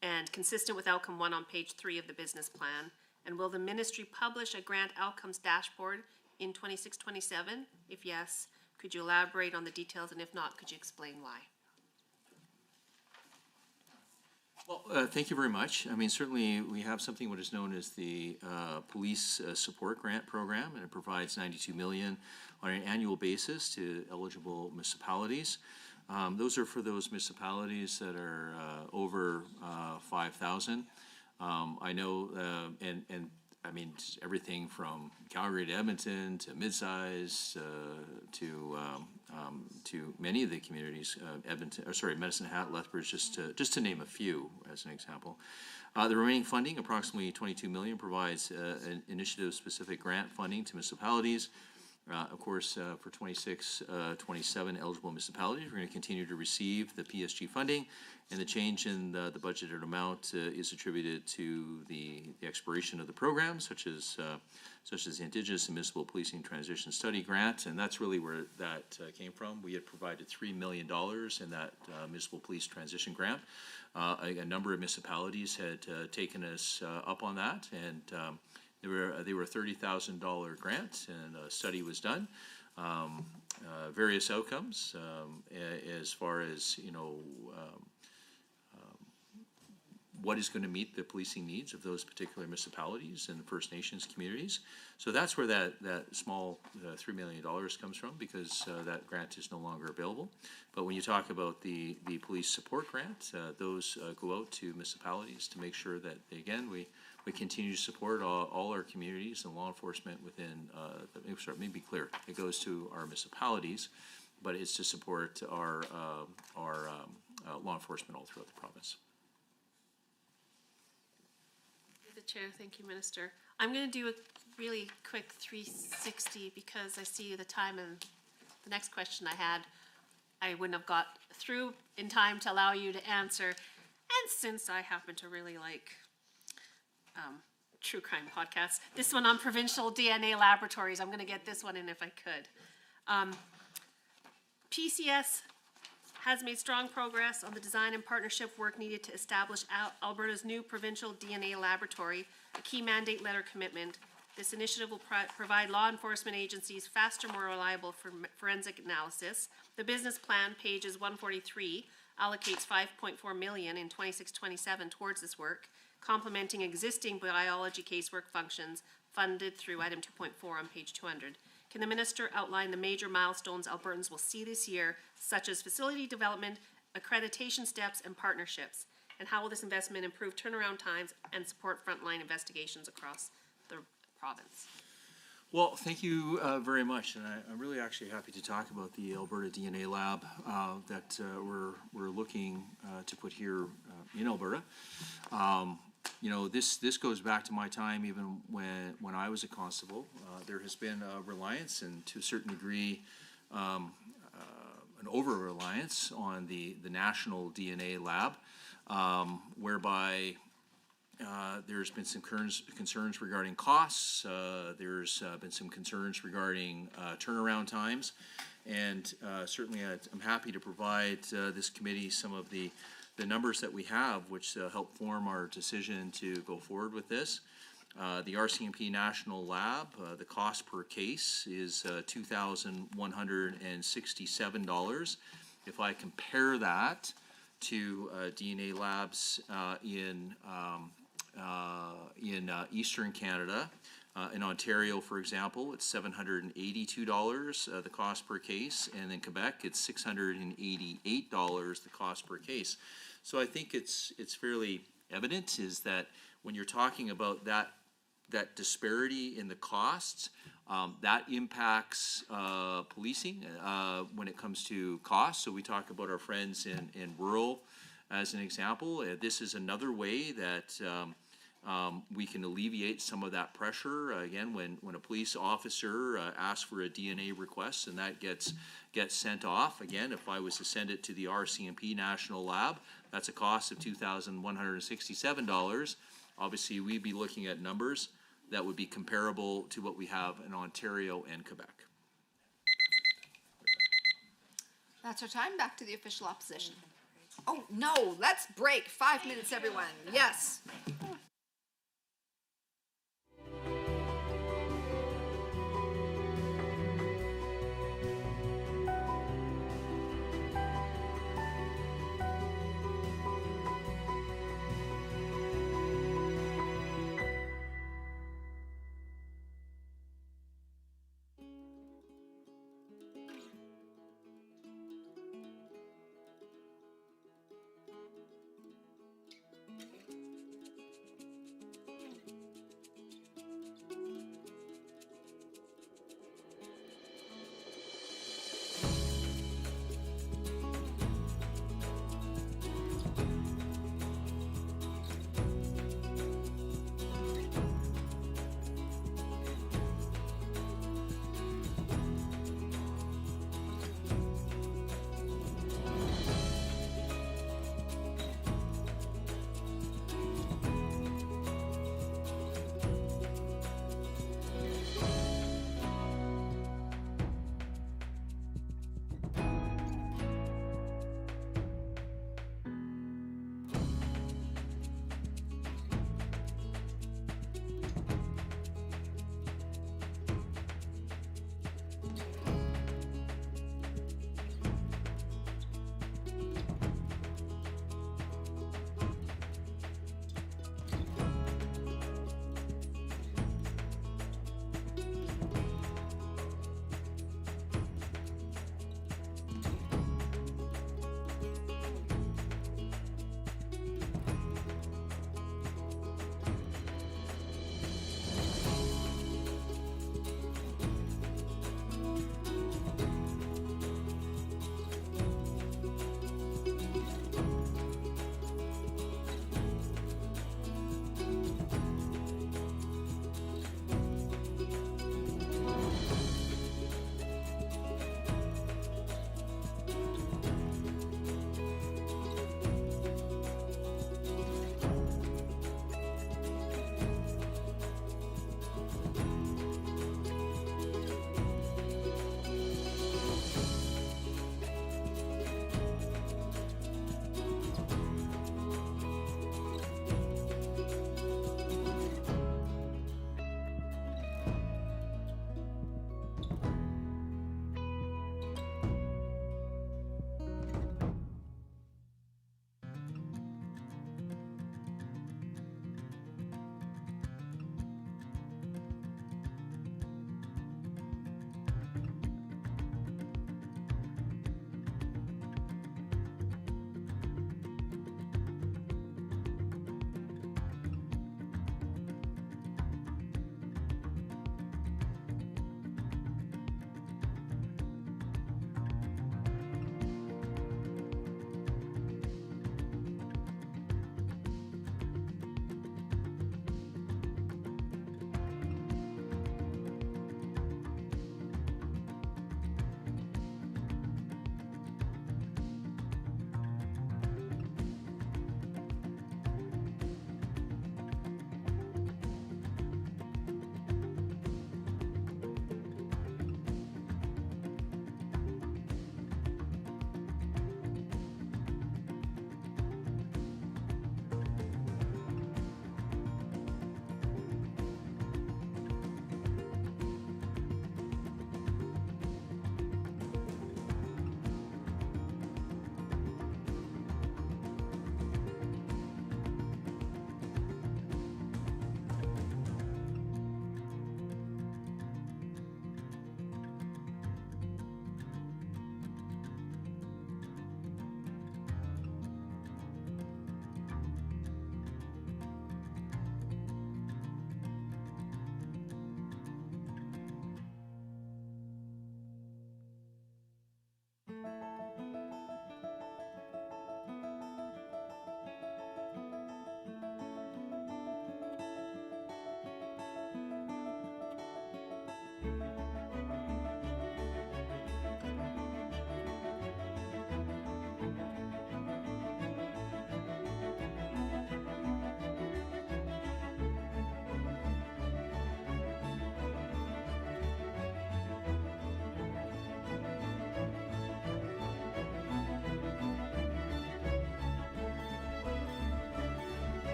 and consistent with outcome 1 on page 3 of the business plan? And will the ministry publish a grant outcomes dashboard in 26-27? If yes, could you elaborate on the details, and if not, could you explain why? Well, thank you very much. I mean, certainly we have something what is known as the Police Support Grant Program, and it provides $92 million on an annual basis to eligible municipalities. Those are for those municipalities that are over 5,000. I know, and I mean, everything from Calgary to Edmonton to mid-size to many of the communities, Medicine Hat, Lethbridge, just to name a few as an example. The remaining funding, approximately $22 million, provides an initiative-specific grant funding to municipalities. Of course, for 26-27 eligible municipalities, we're going to continue to receive the PSG funding, and the change in the budgeted amount is attributed to the expiration of the program, such as the Indigenous and Municipal Policing Transition Study Grant, and that's really where that came from. We had provided $3 million in that Municipal Police Transition Grant. A number of municipalities had taken us up on that, and they were a $30,000 grant, and a study was done. Various outcomes as far as what is going to meet the policing needs of those particular municipalities and First Nations communities. So that's where that small $3 million comes from, because that grant is no longer available. But when you talk about the police support grant, those go out to municipalities to make sure that, again, we continue to support all our communities and law enforcement within, let me be clear, it goes to our municipalities, but it's to support our law enforcement all throughout the province. The Chair, thank you, Minister. I'm going to do a really quick 360 because I see the time, and the next question I had, I wouldn't have got through in time to allow you to answer. And since I happen to really like true crime podcasts, this one on provincial DNA laboratories, I'm going to get this one in if I could. PCS has made strong progress on the design and partnership work needed to establish Alberta's new provincial DNA laboratory, a key mandate letter commitment. This initiative will provide law enforcement agencies faster, more reliable forensic analysis. The business plan, pages 143, allocates $5.4 million in 26-27 towards this work, complementing existing biology casework functions funded through item 2.4 on page 200. Can the minister outline the major milestones Albertans will see this year, such as facility development, accreditation steps, and partnerships? And how will this investment improve turnaround times and support frontline investigations across the province? Well, thank you very much, and I'm really actually happy to talk about the Alberta DNA Lab that we're looking to put here in Alberta. This goes back to my time even when I was a constable. There has been a reliance, and to a certain degree an over-reliance on the national DNA lab, whereby there's been some concerns regarding costs, there's been some concerns regarding turnaround times, and certainly I'm happy to provide this committee some of the numbers that we have, which help form our decision to go forward with this. The RCMP National Lab, the cost per case is $2,167. If I compare that to DNA labs in Eastern Canada, in Ontario, for example, it's $782 the cost per case, and in Quebec, it's $688 the cost per case. So I think it's fairly evident is that when you're talking about that disparity in the costs, that impacts policing when it comes to costs. So we talk about our friends in rural as an example. This is another way that we can alleviate some of that pressure. Again, when a police officer asks for a DNA request and that gets sent off, again, if I was to send it to the RCMP National Lab, that's a cost of $2,167. Obviously, we'd be looking at numbers that would be comparable to what we have in Ontario and Quebec. That's our time. Back to the official opposition. Oh, no, let's break. 5 minutes, everyone. Yes.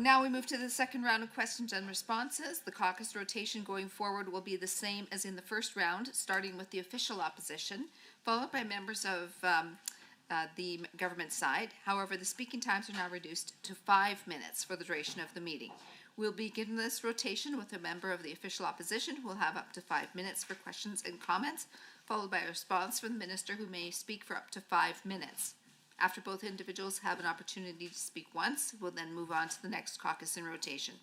Well, now we move to the second round of questions and responses. The caucus rotation going forward will be the same as in the first round, starting with the official opposition, followed by members of the government side. However, the speaking times are now reduced to 5 minutes for the duration of the meeting. We'll begin this rotation with a member of the official opposition who will have up to 5 minutes for questions and comments, followed by a response from the minister who may speak for up to 5 minutes. After both individuals have an opportunity to speak once, we'll then move on to the next caucus in rotation.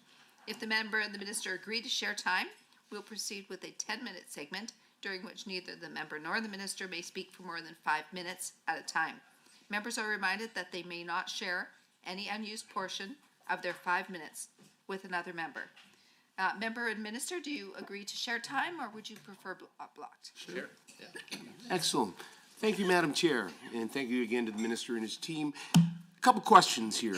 If the member and the minister agree to share time, we'll proceed with a 10-minute segment during which neither the member nor the minister may speak for more than 5 minutes at a time. Members are reminded that they may not share any unused portion of their 5 minutes with another member. Member and minister, do you agree to share time, or would you prefer blocked? Sure. Yeah. Excellent. Thank you, Madam Chair, and thank you again to the minister and his team. A couple questions here.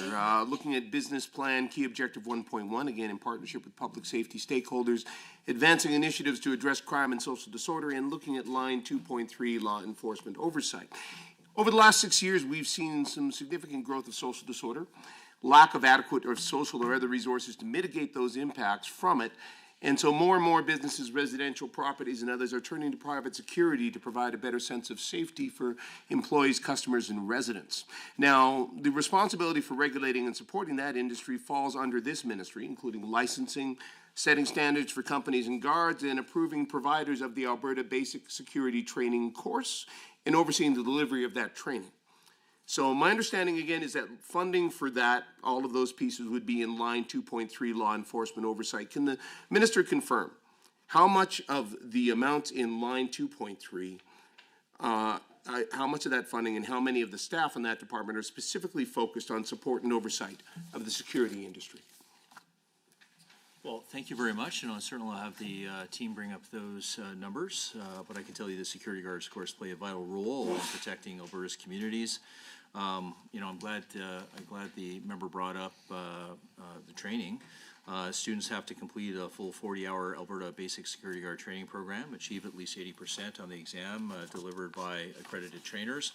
Looking at business plan, key objective 1.1, again in partnership with public safety stakeholders, advancing initiatives to address crime and social disorder, and looking at line 2.3, law enforcement oversight. Over the last 6 years, we've seen some significant growth of social disorder, lack of adequate or social or other resources to mitigate those impacts from it. And so more and more businesses, residential properties, and others are turning to private security to provide a better sense of safety for employees, customers, and residents. Now, the responsibility for regulating and supporting that industry falls under this ministry, including licensing, setting standards for companies and guards, and approving providers of the Alberta Basic Security Training course, and overseeing the delivery of that training. So my understanding, again, is that funding for that, all of those pieces would be in line 2.3, law enforcement oversight. Can the minister confirm how much of the amounts in line 2.3, how much of that funding and how many of the staff in that department are specifically focused on support and oversight of the security industry? Well, thank you very much, and I'll certainly have the team bring up those numbers. But I can tell you the security guards, of course, play a vital role in protecting Alberta's communities. I'm glad the member brought up the training. Students have to complete a full 40-hour Alberta Basic Security Guard training program, achieve at least 80% on the exam delivered by accredited trainers.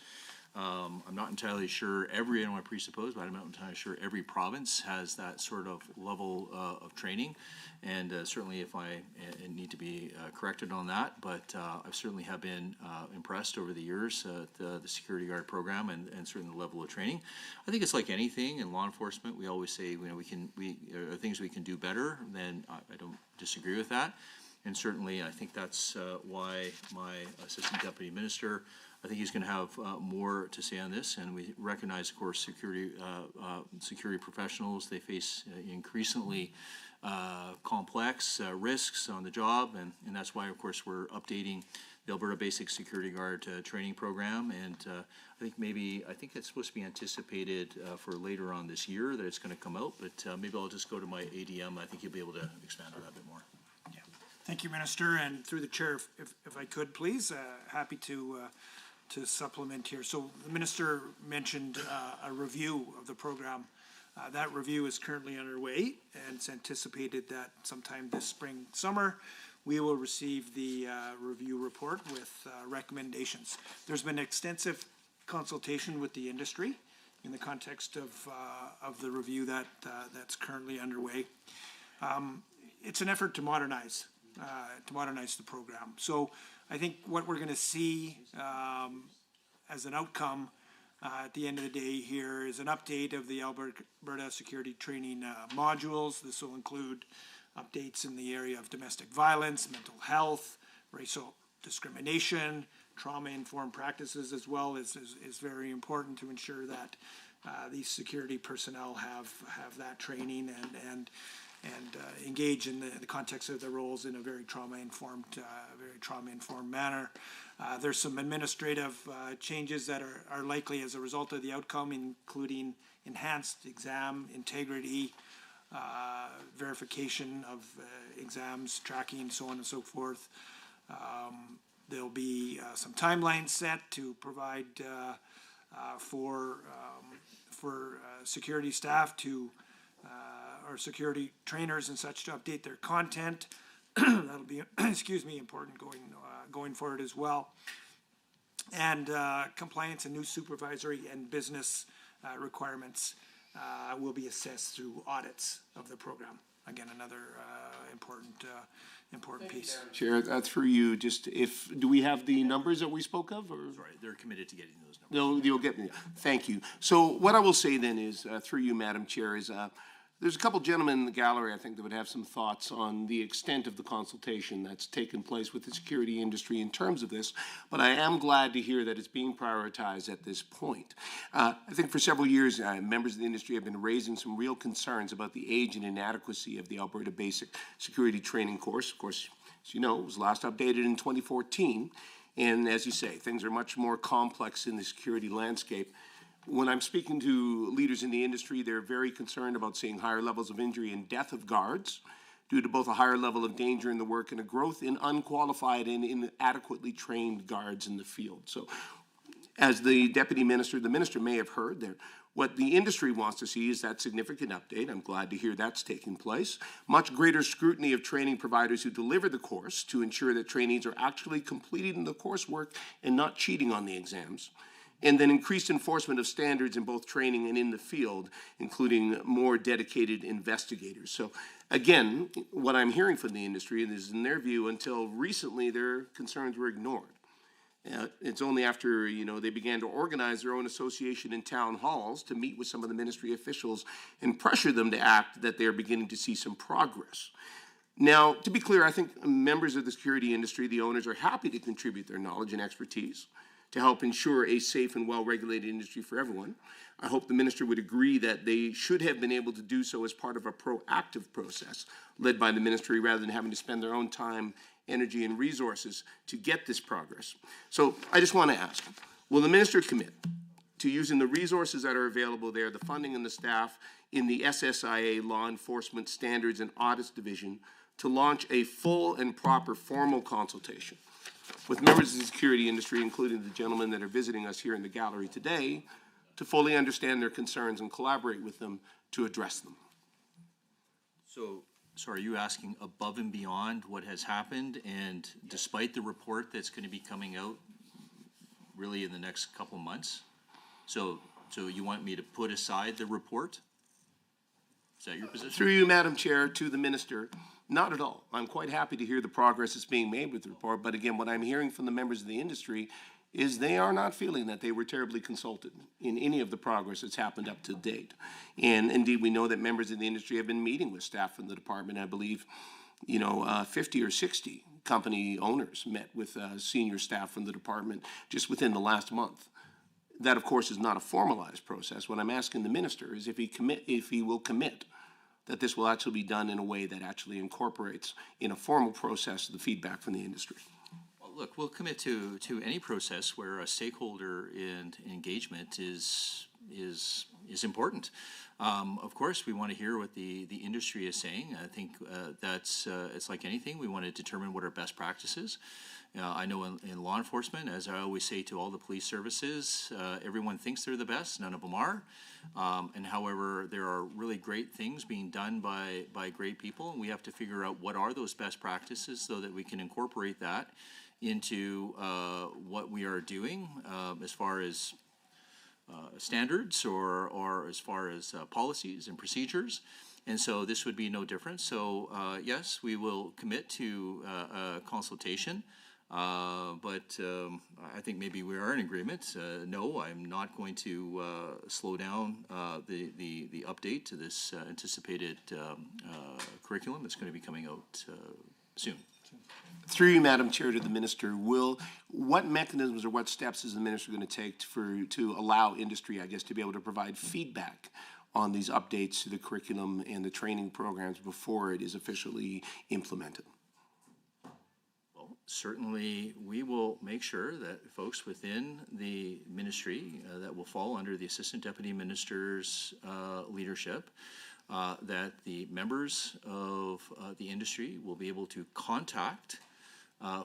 I'm not entirely sure I don't want to presuppose, but I'm not entirely sure every province has that sort of level of training. And certainly if I need to be corrected on that, but I certainly have been impressed over the years at the security guard program and certainly the level of training. I think it's like anything in law enforcement. We always say, there are things we can do better, then I don't disagree with that. And certainly I think that's why my Assistant Deputy Minister, I think he's going to have more to say on this, and we recognize, of course, security professionals. They face increasingly complex risks on the job, and that's why, of course, we're updating the Alberta Basic Security Guard training program. And I think it's supposed to be anticipated for later on this year that it's going to come out. But maybe I'll just go to my ADM. I think he'll be able to expand on that a bit more. Yeah. Thank you, Minister, and through the chair, if I could, please, happy to supplement here. So the minister mentioned a review of the program. That review is currently underway, and it's anticipated that sometime this spring, summer, we will receive the review report with recommendations. There's been extensive consultation with the industry in the context of the review that's currently underway. It's an effort to modernize the program. So I think what we're going to see as an outcome at the end of the day here is an update of the Alberta Security Training modules. This will include updates in the area of domestic violence, mental health, racial discrimination, trauma-informed practices as well is very important to ensure that these security personnel have that training and engage in the context of their roles in a very trauma-informed manner. There's some administrative changes that are likely as a result of the outcome, including enhanced exam integrity, verification of exams, tracking, so on and so forth. There'll be some timelines set to provide for security staff to or security trainers and such to update their content. That'll be, important going forward as well. And compliance and new supervisory and business requirements will be assessed through audits of the program. Again, another important piece. Chair, through you, just do we have the numbers that we spoke of, or? Sorry, they're committed to getting those numbers. No, you'll get me. Thank you. So what I will say then is, through you, Madam Chair, is there's a couple gentlemen in the gallery, I think, that would have some thoughts on the extent of the consultation that's taken place with the security industry in terms of this, but I am glad to hear that it's being prioritized at this point. I think for several years, members of the industry have been raising some real concerns about the age and inadequacy of the Alberta Basic Security Training course. Of course, as you know, it was last updated in 2014, and as you say, things are much more complex in the security landscape. When I'm speaking to leaders in the industry, they're very concerned about seeing higher levels of injury and death of guards due to both a higher level of danger in the work and a growth in unqualified and inadequately trained guards in the field. So as the Deputy Minister, the Minister may have heard that what the industry wants to see is that significant update. I'm glad to hear that's taking place. Much greater scrutiny of training providers who deliver the course to ensure that trainees are actually completing the coursework and not cheating on the exams. And then increased enforcement of standards in both training and in the field, including more dedicated investigators. So again, what I'm hearing from the industry is, in their view, until recently, their concerns were ignored. It's only after, they began to organize their own association in town halls to meet with some of the ministry officials and pressure them to act that they're beginning to see some progress. Now, to be clear, I think members of the security industry, the owners, are happy to contribute their knowledge and expertise to help ensure a safe and well-regulated industry for everyone. I hope the minister would agree that they should have been able to do so as part of a proactive process led by the ministry rather than having to spend their own time, energy, and resources to get this progress. So I just want to ask, will the minister commit to using the resources that are available there, the funding and the staff in the SSIA Law Enforcement Standards and Audits Division, to launch a full and proper formal consultation with members of the security industry, including the gentlemen that are visiting us here in the gallery today, to fully understand their concerns and collaborate with them to address them? So are you asking above and beyond what has happened, and despite the report that's going to be coming out really in the next couple of months? So you want me to put aside the report? Is that your position? Through you, Madam Chair, to the minister, not at all. I'm quite happy to hear the progress that's being made with the report, but again, what I'm hearing from the members of the industry is they are not feeling that they were terribly consulted in any of the progress that's happened up to date. And indeed, we know that members of the industry have been meeting with staff from the department. I believe, 50 or 60 company owners met with senior staff from the department just within the last month. That, of course, is not a formalized process. What I'm asking the minister is if he will commit that this will actually be done in a way that actually incorporates in a formal process the feedback from the industry. Well, look, we'll commit to any process where a stakeholder and engagement is important. Of course, we want to hear what the industry is saying. I think that's it's like anything. We want to determine what our best practice is. I know in law enforcement, as I always say to all the police services, everyone thinks they're the best, none of them are. And however, there are really great things being done by great people, and we have to figure out what are those best practices so that we can incorporate that into what we are doing as far as standards or as far as policies and procedures. And so this would be no different. So yes, we will commit to a consultation. But I think maybe we are in agreement. No, I'm not going to slow down the update to this anticipated curriculum that's going to be coming out soon. Through you, Madam Chair, to the minister, what mechanisms or what steps is the minister going to take to allow industry, I guess, to be able to provide feedback on these updates to the curriculum and the training programs before it is officially implemented? Certainly, we will make sure that folks within the ministry that will fall under the Assistant Deputy Minister's leadership, that the members of the industry will be able to contact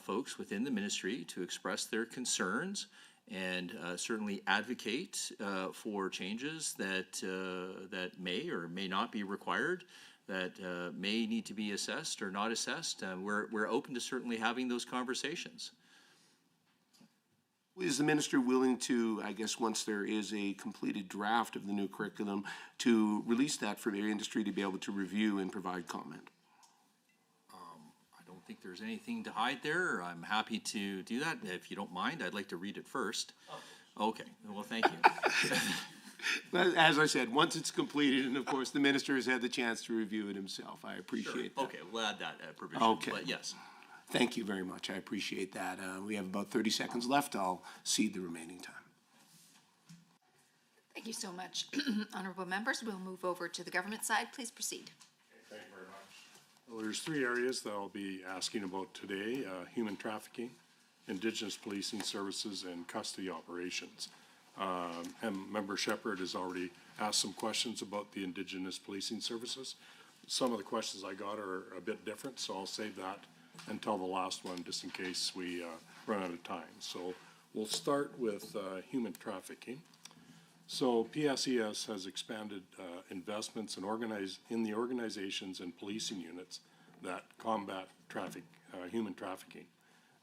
folks within the ministry to express their concerns and certainly advocate for changes that may or may not be required, that may need to be assessed or not assessed. We're open to certainly having those conversations. Is the minister willing to, I guess, once there is a completed draft of the new curriculum, to release that for the industry to be able to review and provide comment? I don't think there's anything to hide there. I'm happy to do that. If you don't mind, I'd like to read it first. Okay, well, thank you. But as I said, once it's completed, and of course, the minister has had the chance to review it himself, I appreciate that. Okay, we'll add that provision, Okay. but yes. Thank you very much. I appreciate that. We have about 30 seconds left. I'll cede the remaining time. Thank you so much. Honorable members, we'll move over to the government side. Please proceed. Thank you very much. Well, there's three areas that I'll be asking about today, human trafficking, Indigenous policing services, and custody operations. And Member Shepherd has already asked some questions about the Indigenous policing services. Some of the questions I got are a bit different, so I'll save that until the last one, just in case we run out of time. So we'll start with human trafficking. So PSES has expanded investments in the organizations and policing units that combat human trafficking,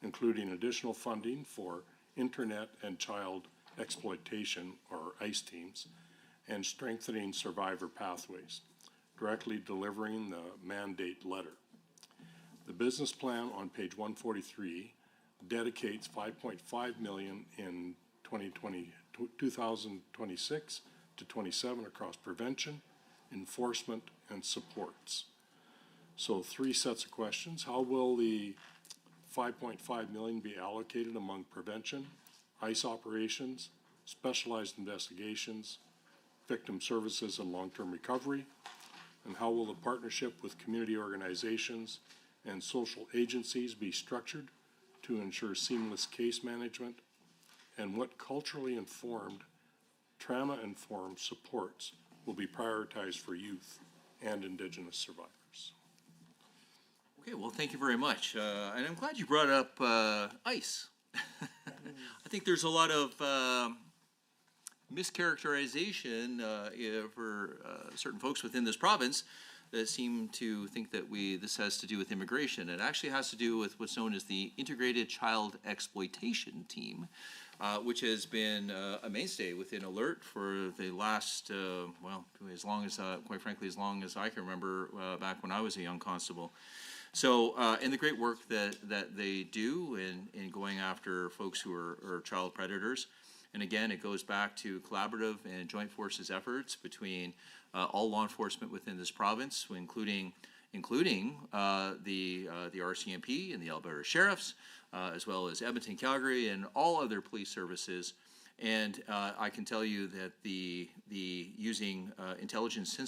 including additional funding for internet and child exploitation, or ICE teams, and strengthening survivor pathways, directly delivering the mandate letter. The business plan on page 143 dedicates $5.5 million in 2026 to 27 across prevention, enforcement, and supports. So 3 sets of questions. How will the $5.5 million be allocated among prevention, ICE operations, specialized investigations, victim services, and long-term recovery? And how will the partnership with community organizations and social agencies be structured to ensure seamless case management? And what culturally informed, trauma-informed supports will be prioritized for youth and Indigenous survivors? Okay, well, thank you very much. And I'm glad you brought up ICE. I think there's a lot of mischaracterization for certain folks within this province that seem to think that this has to do with immigration. It actually has to do with what's known as the Integrated Child Exploitation Team, which has been a mainstay within Alert for the last, as long as, quite frankly, as long as I can remember, back when I was a young constable. So, and the great work that they do in going after folks who are child predators. And again, it goes back to collaborative and joint forces efforts between all law enforcement within this province, including the RCMP and the Alberta Sheriffs, as well as Edmonton, Calgary, and all other police services. And I can tell you that the using intelligence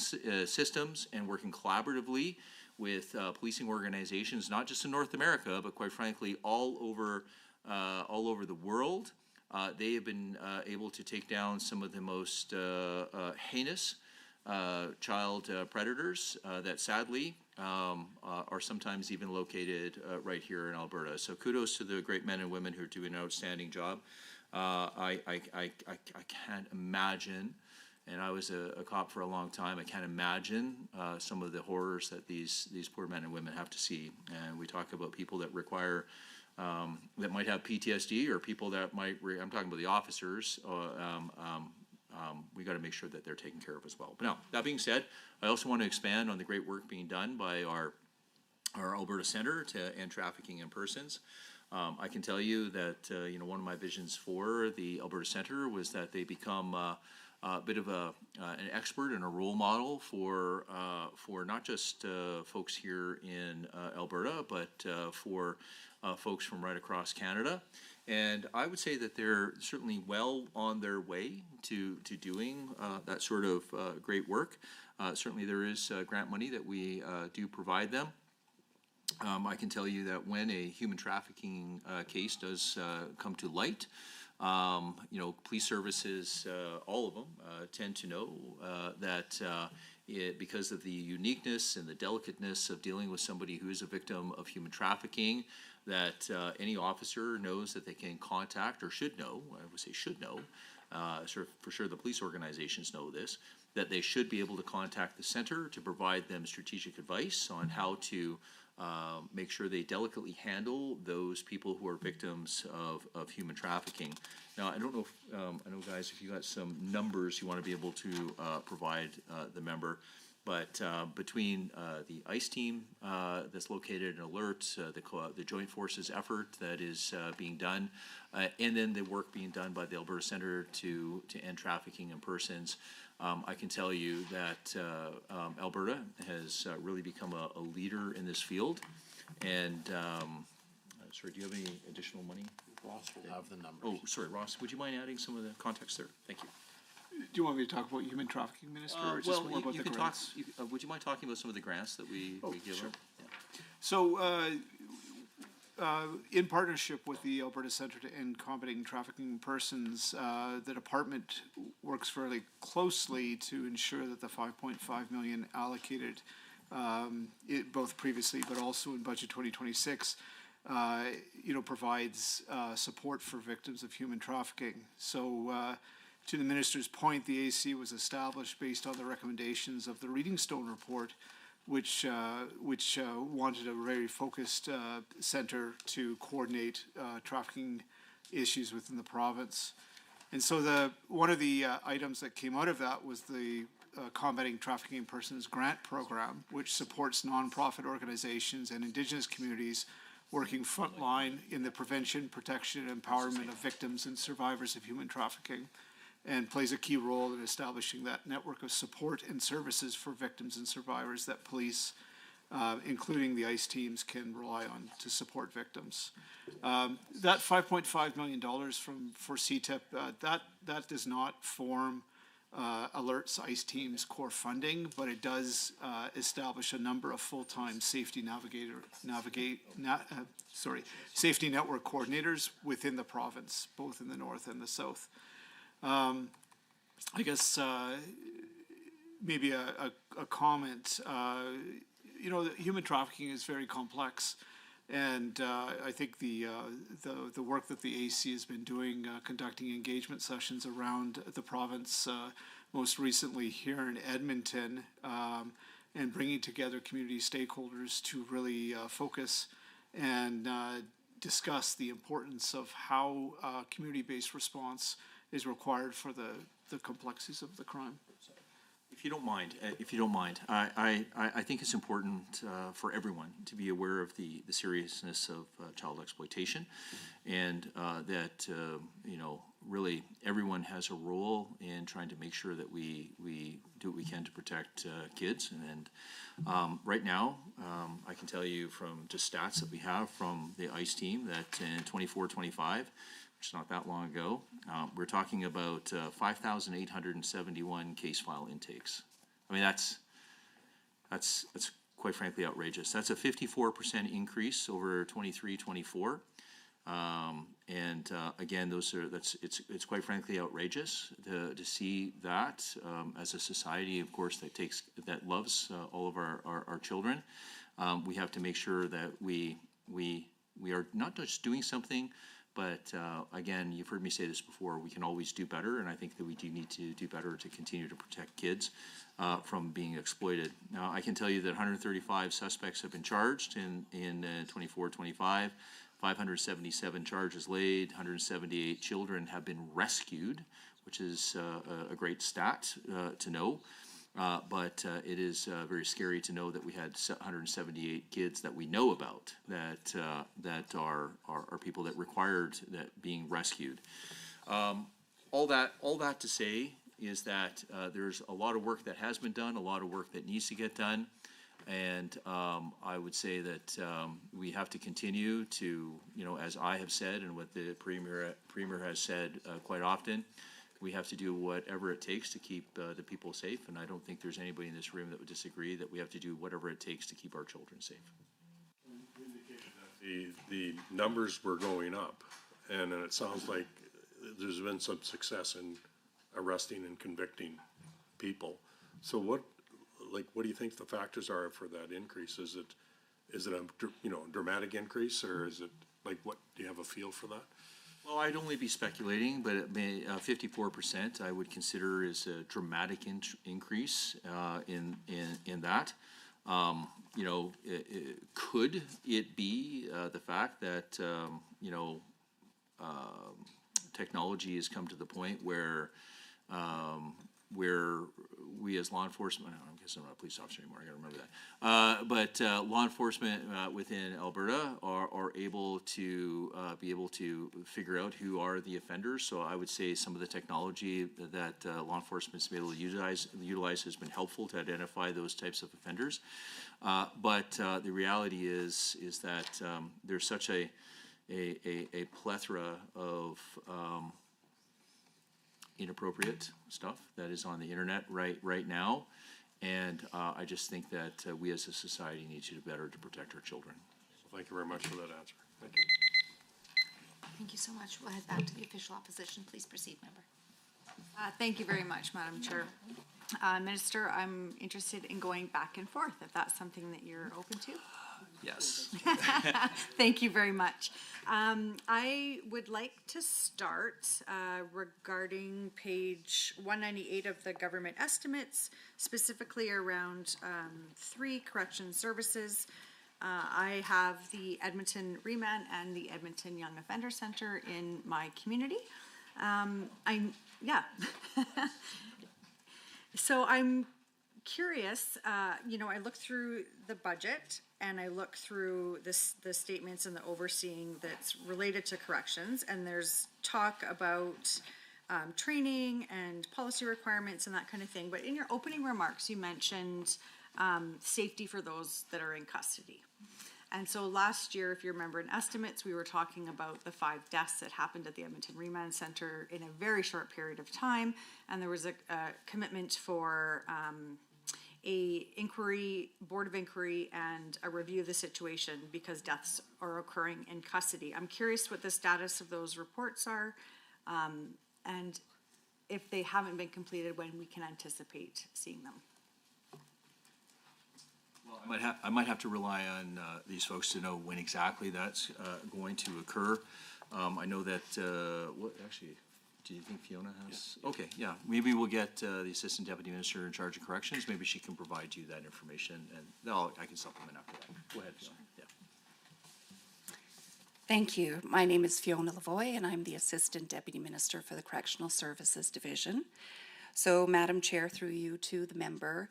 systems and working collaboratively with policing organizations, not just in North America, but quite frankly, all over the world, they have been able to take down some of the most heinous child predators that sadly are sometimes even located right here in Alberta. So kudos to the great men and women who are doing an outstanding job. I can't imagine, and I was a cop for a long time, I can't imagine some of the horrors that these poor men and women have to see. And we talk about people that require that might have PTSD, or people that might, I'm talking about the officers, we got to make sure that they're taken care of as well. But now, that being said, I also want to expand on the great work being done by our Alberta Centre to End Trafficking in Persons. I can tell you that, one of my visions for the Alberta Centre was that they become a bit of an expert and a role model for not just folks here in Alberta, but for folks from right across Canada. And I would say that they're certainly well on their way to doing that sort of great work. Certainly there is grant money that we do provide them. I can tell you that when a human trafficking case does come to light, police services, all of them, tend to know that because of the uniqueness and the delicateness of dealing with somebody who is a victim of human trafficking, that any officer knows that they can contact, or should know, I would say should know, for sure the police organizations know this, that they should be able to contact the center to provide them strategic advice on how to make sure they delicately handle those people who are victims of human trafficking. Now, I don't know if, I know guys, if you got some numbers you want to be able to provide the member, but between the ICE team that's located in Alert, the Joint Forces effort that is being done, and then the work being done by the Alberta Centre to end trafficking in persons, I can tell you that Alberta has really become a leader in this field. And, sorry, do you have any additional money? Ross will have the numbers. Oh, sorry, Ross, would you mind adding some of the context there? Thank you. Do you want me to talk about human trafficking, Minister, or just more about the grants? Would you mind talking about some of the grants that we give sure. out? Yeah. So, in partnership with the Alberta Centre to End Combating Trafficking in Persons, the department works fairly closely to ensure that the $5.5 million allocated, both previously but also in Budget 2026, provides support for victims of human trafficking. So, to the Minister's point, the AC was established based on the recommendations of the Reading Stone report, which wanted a very focused center to coordinate trafficking issues within the province. And so one of the items that came out of that was the Combating Trafficking in Persons grant program, which supports nonprofit organizations and Indigenous communities working frontline in the prevention, protection, and empowerment of victims and survivors of human trafficking, and plays a key role in establishing that network of support and services for victims and survivors that police, including the ICE teams, can rely on to support victims. That $5.5 million for CTIP, that does not form Alert's ICE team's core funding, but it does establish a number of full-time safety safety network coordinators within the province, both in the north and the south. I guess maybe a comment. Human trafficking is very complex, and I think the work that the AC has been doing, conducting engagement sessions around the province, most recently here in Edmonton, and bringing together community stakeholders to really focus and discuss the importance of how community-based response is required for the complexities of the crime. If you don't mind, I think it's important for everyone to be aware of the seriousness of child exploitation, and that really everyone has a role in trying to make sure that we do what we can to protect kids. And right now, I can tell you from just stats that we have from the ICE team that in 24-25, which is not that long ago, we're talking about 5,871 case file intakes. I mean, that's quite frankly outrageous. That's a 54% increase over 23-24. And again, it's quite frankly outrageous to see that as a society, of course, that loves all of our children. We have to make sure that we are not just doing something, but again, you've heard me say this before, we can always do better, and I think that we do need to do better to continue to protect kids from being exploited. Now, I can tell you that 135 suspects have been charged in 24-25, 577 charges laid, 178 children have been rescued, which is a great stat to know. But it is very scary to know that we had 178 kids that we know about that are people that required that being rescued. All that to say is that there's a lot of work that has been done, a lot of work that needs to get done, and I would say that we have to continue to, as I have said and what the Premier has said quite often, we have to do whatever it takes to keep the people safe, and I don't think there's anybody in this room that would disagree that we have to do whatever it takes to keep our children safe. You indicated that the numbers were going up, and it sounds like there's been some success in arresting and convicting people. So what do you think the factors are for that increase? Is it a dramatic increase, or is it what? Do you have a feel for that? Well, I'd only be speculating, but it may, 54% I would consider is a dramatic increase in that. You know, could it be the fact that, you know, technology has come to the point where we as law enforcement, I guess I'm not a police officer anymore, I gotta remember that. But law enforcement within Alberta are able to be able to figure out who are the offenders. So I would say some of the technology that law enforcement's been able to utilize has been helpful to identify those types of offenders. But the reality is that there's such a plethora of inappropriate stuff that is on the internet right now, and I just think that we as a society need to do better to protect our children. Thank you very much for that answer. Thank you. Thank you so much. We'll head back to the official opposition. Please proceed, member. Thank you very much, Madam Chair. Minister, I'm interested in going back and forth, if that's something that you're open to. Yes. Thank you very much. I would like to start regarding page 198 of the government estimates, specifically around 3 correction services. I have the Edmonton Remand and the Edmonton Young Offender Center in my community. So I'm curious, you know, I look through the budget and I look through the statements and the overseeing that's related to corrections, and there's talk about training and policy requirements and that kind of thing. But in your opening remarks, you mentioned safety for those that are in custody. And so last year, if you remember in estimates, we were talking about the 5 deaths that happened at the Edmonton Remand Center in a very short period of time. And there was a commitment for a board of inquiry and a review of the situation because deaths are occurring in custody. I'm curious what the status of those reports are, and if they haven't been completed, when we can anticipate seeing them. I might have to rely on these folks to know when exactly that's going to occur. I know that, actually, do you think Fiona has? Yeah. Okay, yeah. Maybe we'll get the Assistant Deputy Minister in charge of corrections. Maybe she can provide you that information, and I can supplement after that. Go ahead, Fiona. Yeah. Thank you. My name is Fiona Lavoie, and I'm the Assistant Deputy Minister for the Correctional Services Division. So, Madam Chair, through you to the member,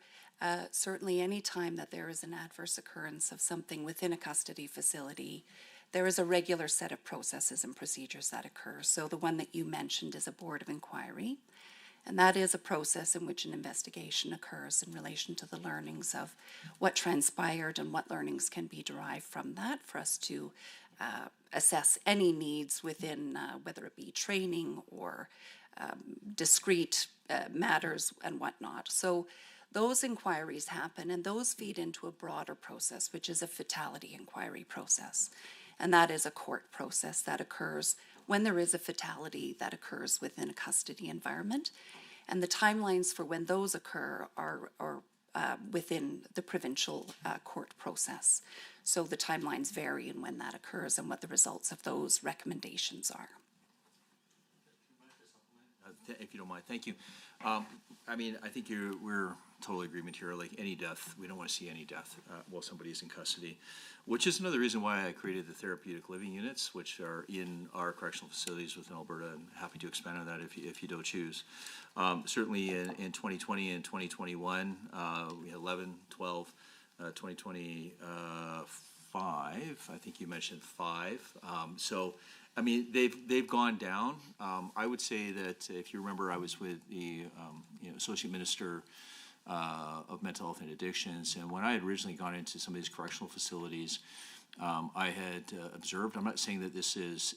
certainly any time that there is an adverse occurrence of something within a custody facility, there is a regular set of processes and procedures that occur. So the one that you mentioned is a board of inquiry, and that is a process in which an investigation occurs in relation to the learnings of what transpired and what learnings can be derived from that for us to assess any needs within, whether it be training or discrete matters and whatnot. So those inquiries happen, and those feed into a broader process, which is a fatality inquiry process. And that is a court process that occurs when there is a fatality that occurs within a custody environment. And the timelines for when those occur are within the provincial court process. So the timelines vary in when that occurs and what the results of those recommendations are. If you don't mind, thank you. I mean, I think we're total agreement here. Like any death, we don't want to see any death while somebody is in custody, which is another reason why I created the therapeutic living units, which are in our correctional facilities within Alberta. I'm happy to expand on that if you don't choose. Certainly in 2020 and 2021, we had 11, 12, 2025. I think you mentioned 5. So. I mean, they've gone down. I would say that if you remember, I was with the Associate Minister of Mental Health and Addictions, and when I had originally gone into some of these correctional facilities, I had observed. I'm not saying that this is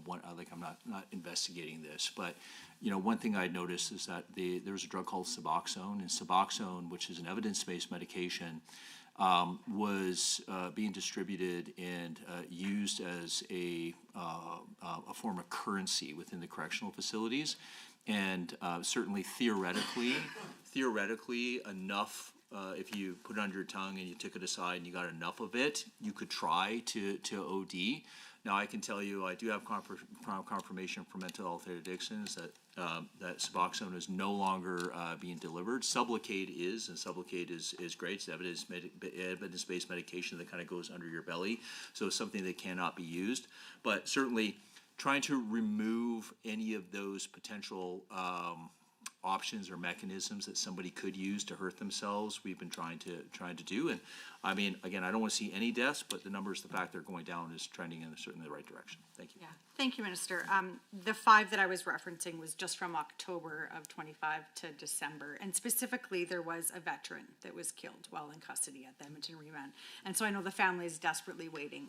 one, like I'm not investigating this, but one thing I noticed is that there was a drug called Suboxone, and Suboxone, which is an evidence-based medication, was being distributed and used as a form of currency within the correctional facilities, and certainly theoretically enough. If you put it under your tongue and you took it aside and you got enough of it, you could try to OD. Now, I can tell you, I do have confirmation from Mental Health Addictions that Suboxone is no longer being delivered. Sublocade is, and Sublocade is great. It's evidence-based medication that kind of goes under your belly, so it's something that cannot be used. But certainly, trying to remove any of those potential options or mechanisms that somebody could use to hurt themselves, we've been trying to do. And I mean, again, I don't want to see any deaths, but the numbers, the fact they're going down is trending in certainly the right direction. Thank you. Yeah, thank you, Minister. The 5 that I was referencing was just from October of 25 to December, and specifically there was a veteran that was killed while in custody at the Edmonton Remand. And so I know the family is desperately waiting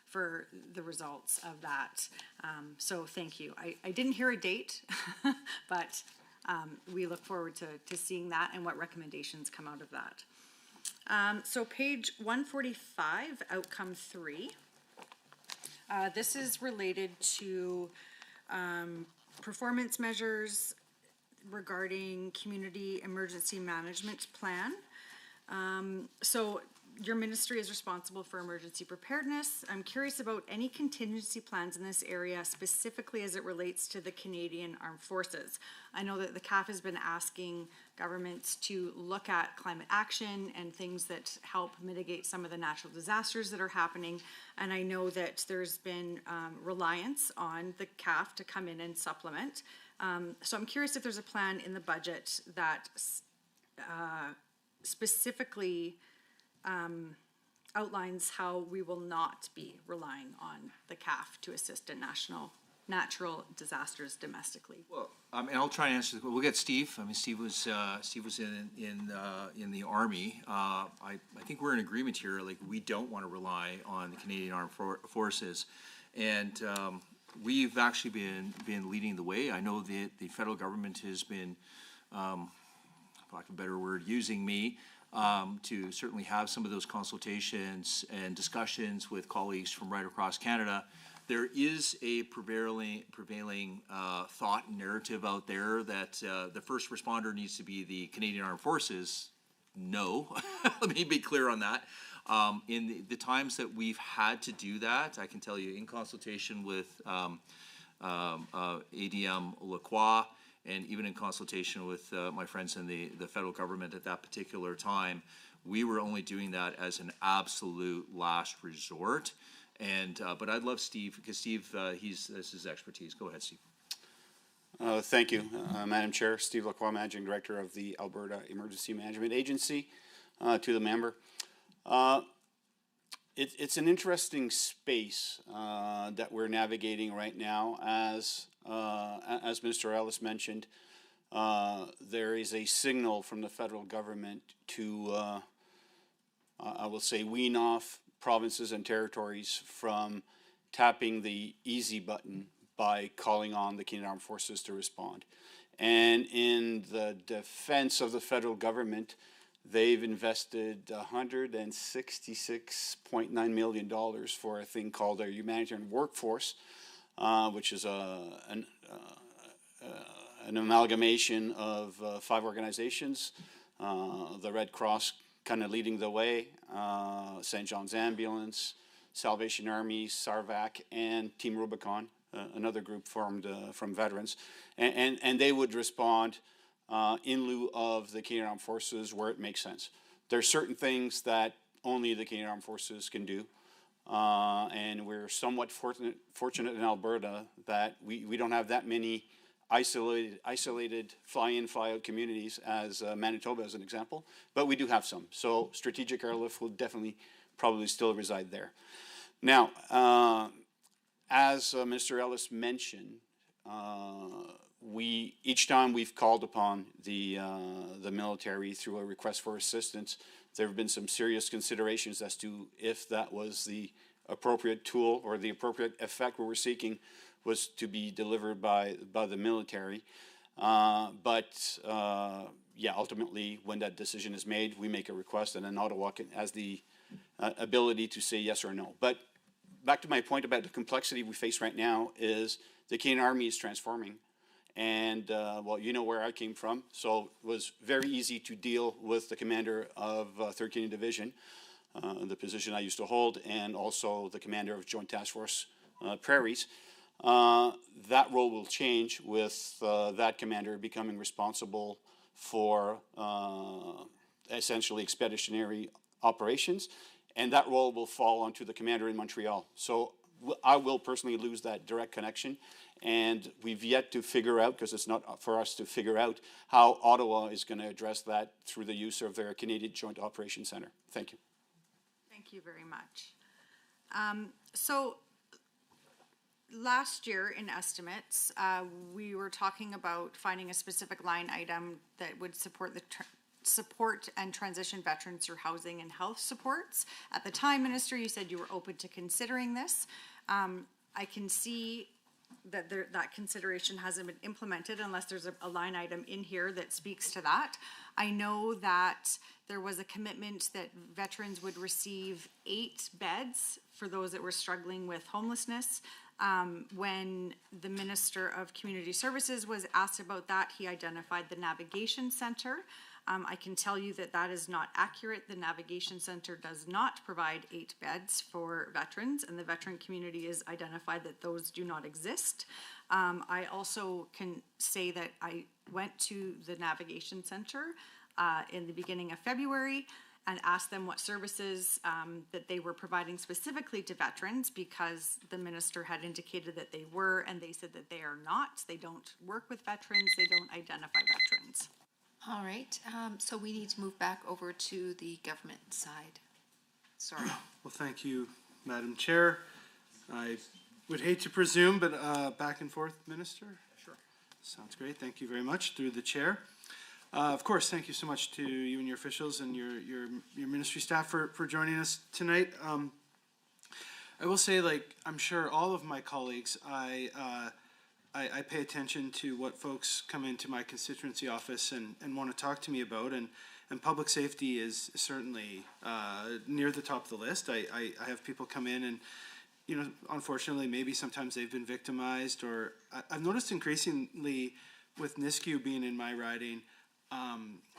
for the results of that. So thank you. I didn't hear a date, but we look forward to seeing that and what recommendations come out of that. So page 145, outcome 3. This is related to performance measures regarding community emergency management plan. So your ministry is responsible for emergency preparedness. I'm curious about any contingency plans in this area, specifically as it relates to the Canadian Armed Forces. I know that the CAF has been asking governments to look at climate action and things that help mitigate some of the natural disasters that are happening. And I know that there's been reliance on the CAF to come in and supplement. So I'm curious if there's a plan in the budget that specifically outlines how we will not be relying on the CAF to assist in natural disasters domestically. Well, and I'll try and answer. We'll get Steve. I mean, Steve was in the Army. I think we're in agreement here. Like, we don't want to rely on the Canadian Armed Forces, and we've actually been leading the way. I know that the federal government has been, for lack of a better word, using me to certainly have some of those consultations and discussions with colleagues from right across Canada. There is a prevailing thought and narrative out there that the first responder needs to be the Canadian Armed Forces. No, let me be clear on that. In the times that we've had to do that, I can tell you, in consultation with ADM Lacroix, and even in consultation with my friends in the federal government at that particular time, we were only doing that as an absolute last resort. And but I'd love Steve, because Steve, this is his expertise. Go ahead, Steve. Thank you, Madam Chair. Steve Lacroix, Managing Director of the Alberta Emergency Management Agency. To the member, it's an interesting space that we're navigating right now. As Minister Ellis mentioned, there is a signal from the federal government to, I will say, wean off provinces and territories from tapping the easy button by calling on the Canadian Armed Forces to respond. And in the defense of the federal government, they've invested $166.9 million for a thing called their humanitarian workforce, which is an amalgamation of 5 organizations, the Red Cross kind of leading the way, St. John's Ambulance, Salvation Army, SARVAC, and Team Rubicon, another group formed from veterans. And they would respond in lieu of the Canadian Armed Forces where it makes sense. There are certain things that only the Canadian Armed Forces can do. And we're somewhat fortunate in Alberta that we don't have that many isolated fly-in, fly-out communities as Manitoba as an example, but we do have some. So strategic airlift will definitely probably still reside there. Now, as Mr. Ellis mentioned, each time we've called upon the military through a request for assistance, there have been some serious considerations as to if that was the appropriate tool or the appropriate effect we were seeking was to be delivered by the military. Yeah, ultimately, when that decision is made, we make a request, and then Ottawa has the ability to say yes or no. But back to my point about the complexity we face right now is the Canadian Army is transforming. And, well, you know where I came from, so it was very easy to deal with the commander of 3rd Canadian Division, the position I used to hold, and also the commander of Joint Task Force Prairies. That role will change with that commander becoming responsible for essentially expeditionary operations, and that role will fall onto the commander in Montreal. So I will personally lose that direct connection, and we've yet to figure out, because it's not for us to figure out, how Ottawa is going to address that through the use of their Canadian Joint Operations Centre. Thank you. Thank you very much. So last year in estimates, we were talking about finding a specific line item that would support the support and transition veterans through housing and health supports. At the time, Minister, you said you were open to considering this. I can see that that consideration hasn't been implemented unless there's a line item in here that speaks to that. I know that there was a commitment that veterans would receive 8 beds for those that were struggling with homelessness. When the Minister of Community Services was asked about that, he identified the Navigation Centre. I can tell you that that is not accurate. The Navigation Centre does not provide 8 beds for veterans, and the veteran community has identified that those do not exist. I also can say that I went to the Navigation Centre in the beginning of February and asked them what services that they were providing specifically to veterans, because the minister had indicated that they were, and they said that they are not. They don't work with veterans. They don't identify veterans. All right, so we need to move back over to the government side. Sorry. Well, thank you, Madam Chair. I would hate to presume, but back and forth, Minister? Sure. Sounds great. Thank you very much. Through the chair. Of course, thank you so much to you and your officials and your ministry staff for joining us tonight. I will say, like, I'm sure all of my colleagues, I pay attention to what folks come into my constituency office and want to talk to me about, and public safety is certainly near the top of the list. I have people come in and, you know, unfortunately, maybe sometimes they've been victimized, or I've noticed increasingly with Nisku being in my riding,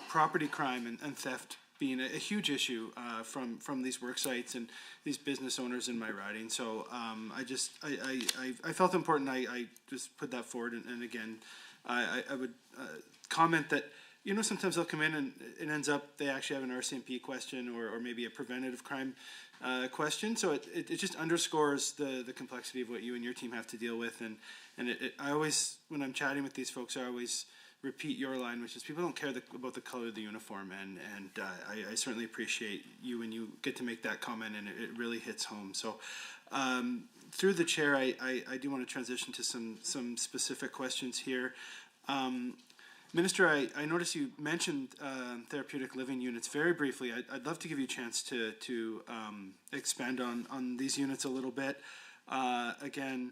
property crime and theft being a huge issue from these work sites and these business owners in my riding. So I felt important. I just put that forward, and again, I would comment that, you know, sometimes they'll come in and it ends up they actually have an RCMP question or maybe a preventative crime question. So it just underscores the complexity of what you and your team have to deal with. And I always, when I'm chatting with these folks, I always repeat your line, which is people don't care about the color of the uniform, and I certainly appreciate you when you get to make that comment, and it really hits home. So through the chair, I do want to transition to some specific questions here. Minister, I noticed you mentioned therapeutic living units very briefly. I'd love to give you a chance to expand on these units a little bit. Again,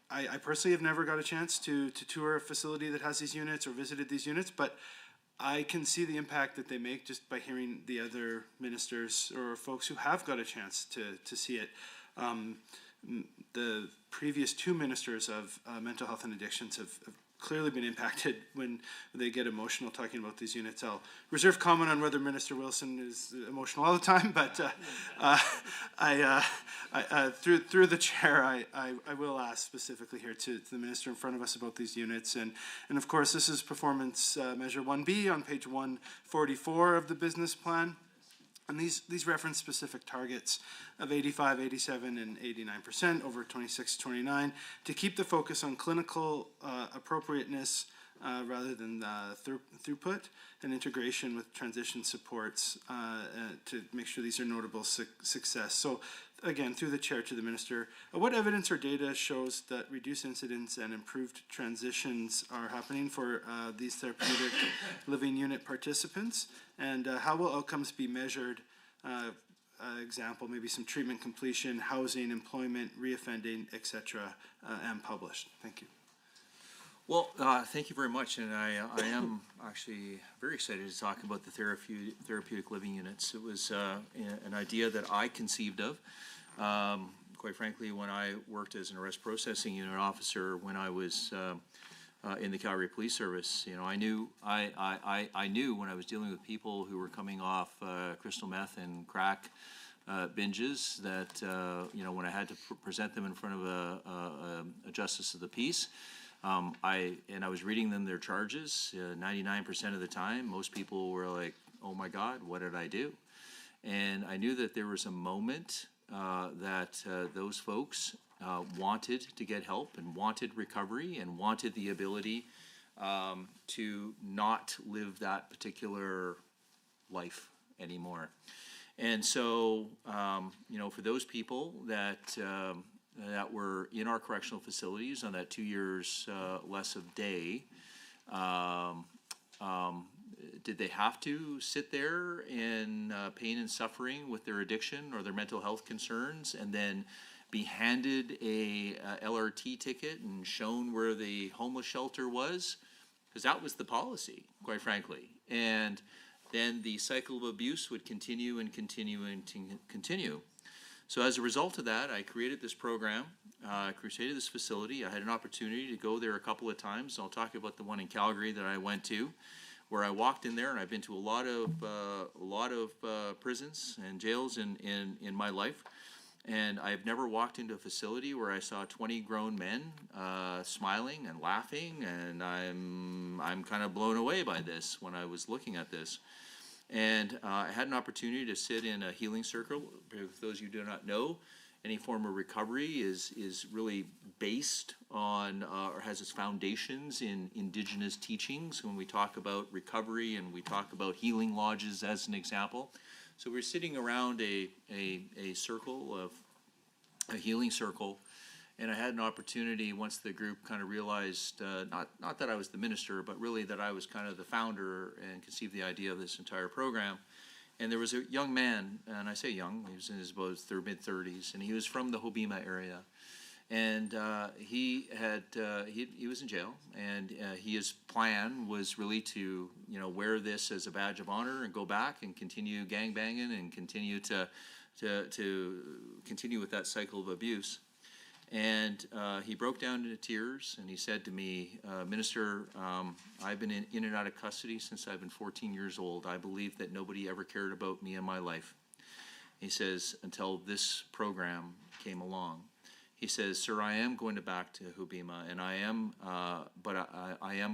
I personally have never got a chance to tour a facility that has these units or visited these units, but I can see the impact that they make just by hearing the other ministers or folks who have got a chance to see it. The previous 2 ministers of mental health and addictions have clearly been impacted when they get emotional talking about these units. I'll reserve comment on whether Minister Wilson is emotional all the time, but through the chair, I will ask specifically here to the minister in front of us about these units. And of course, this is performance measure 1B on page 144 of the business plan. And these reference specific targets of 85, 87, and 89% over 26-29 to keep the focus on clinical appropriateness rather than throughput and integration with transition supports to make sure these are notable success. So again, through the chair to the minister, what evidence or data shows that reduced incidents and improved transitions are happening for these therapeutic living unit participants? And how will outcomes be measured? Example, maybe some treatment completion, housing, employment, reoffending, etc., and published. Thank you. Well, thank you very much, and I am actually very excited to talk about the therapeutic living units. It was an idea that I conceived of, quite frankly, when I worked as an arrest processing unit officer when I was in the Calgary Police Service. You know, I knew when I was dealing with people who were coming off crystal meth and crack binges that, when I had to present them in front of a justice of the peace, I was reading them their charges 99% of the time. Most people were like, oh my God, what did I do? And I knew that there was a moment that those folks wanted to get help and wanted recovery and wanted the ability to not live that particular life anymore. And so, for those people that were in our correctional facilities on that 2 years less of day, did they have to sit there in pain and suffering with their addiction or their mental health concerns and then be handed a LRT ticket and shown where the homeless shelter was? Because that was the policy, quite frankly. And then the cycle of abuse would continue and continue and continue. So as a result of that, I created this program, created this facility. I had an opportunity to go there a couple of times. I'll talk about the one in Calgary that I went to, where I walked in there, and I've been to a lot of prisons and jails in my life. And I've never walked into a facility where I saw 20 grown men smiling and laughing, and I'm kind of blown away by this when I was looking at this. And I had an opportunity to sit in a healing circle. For those of you who do not know, any form of recovery is really based on or has its foundations in Indigenous teachings when we talk about recovery and we talk about healing lodges as an example. So we're sitting around a circle of a healing circle, and I had an opportunity once the group kind of realized, not that I was the minister, but really that I was kind of the founder and conceived the idea of this entire program. And there was a young man, and I say young, he was in his mid-30s, and he was from the Hobbema area. And he was in jail, and his plan was really to wear this as a badge of honor and go back and continue gangbanging and continue to continue with that cycle of abuse. And he broke down into tears, and he said to me, Minister, I've been in and out of custody since I've been 14 years old. I believe that nobody ever cared about me in my life. He says, until this program came along. He says, sir, I am going back to Hobbema, and I am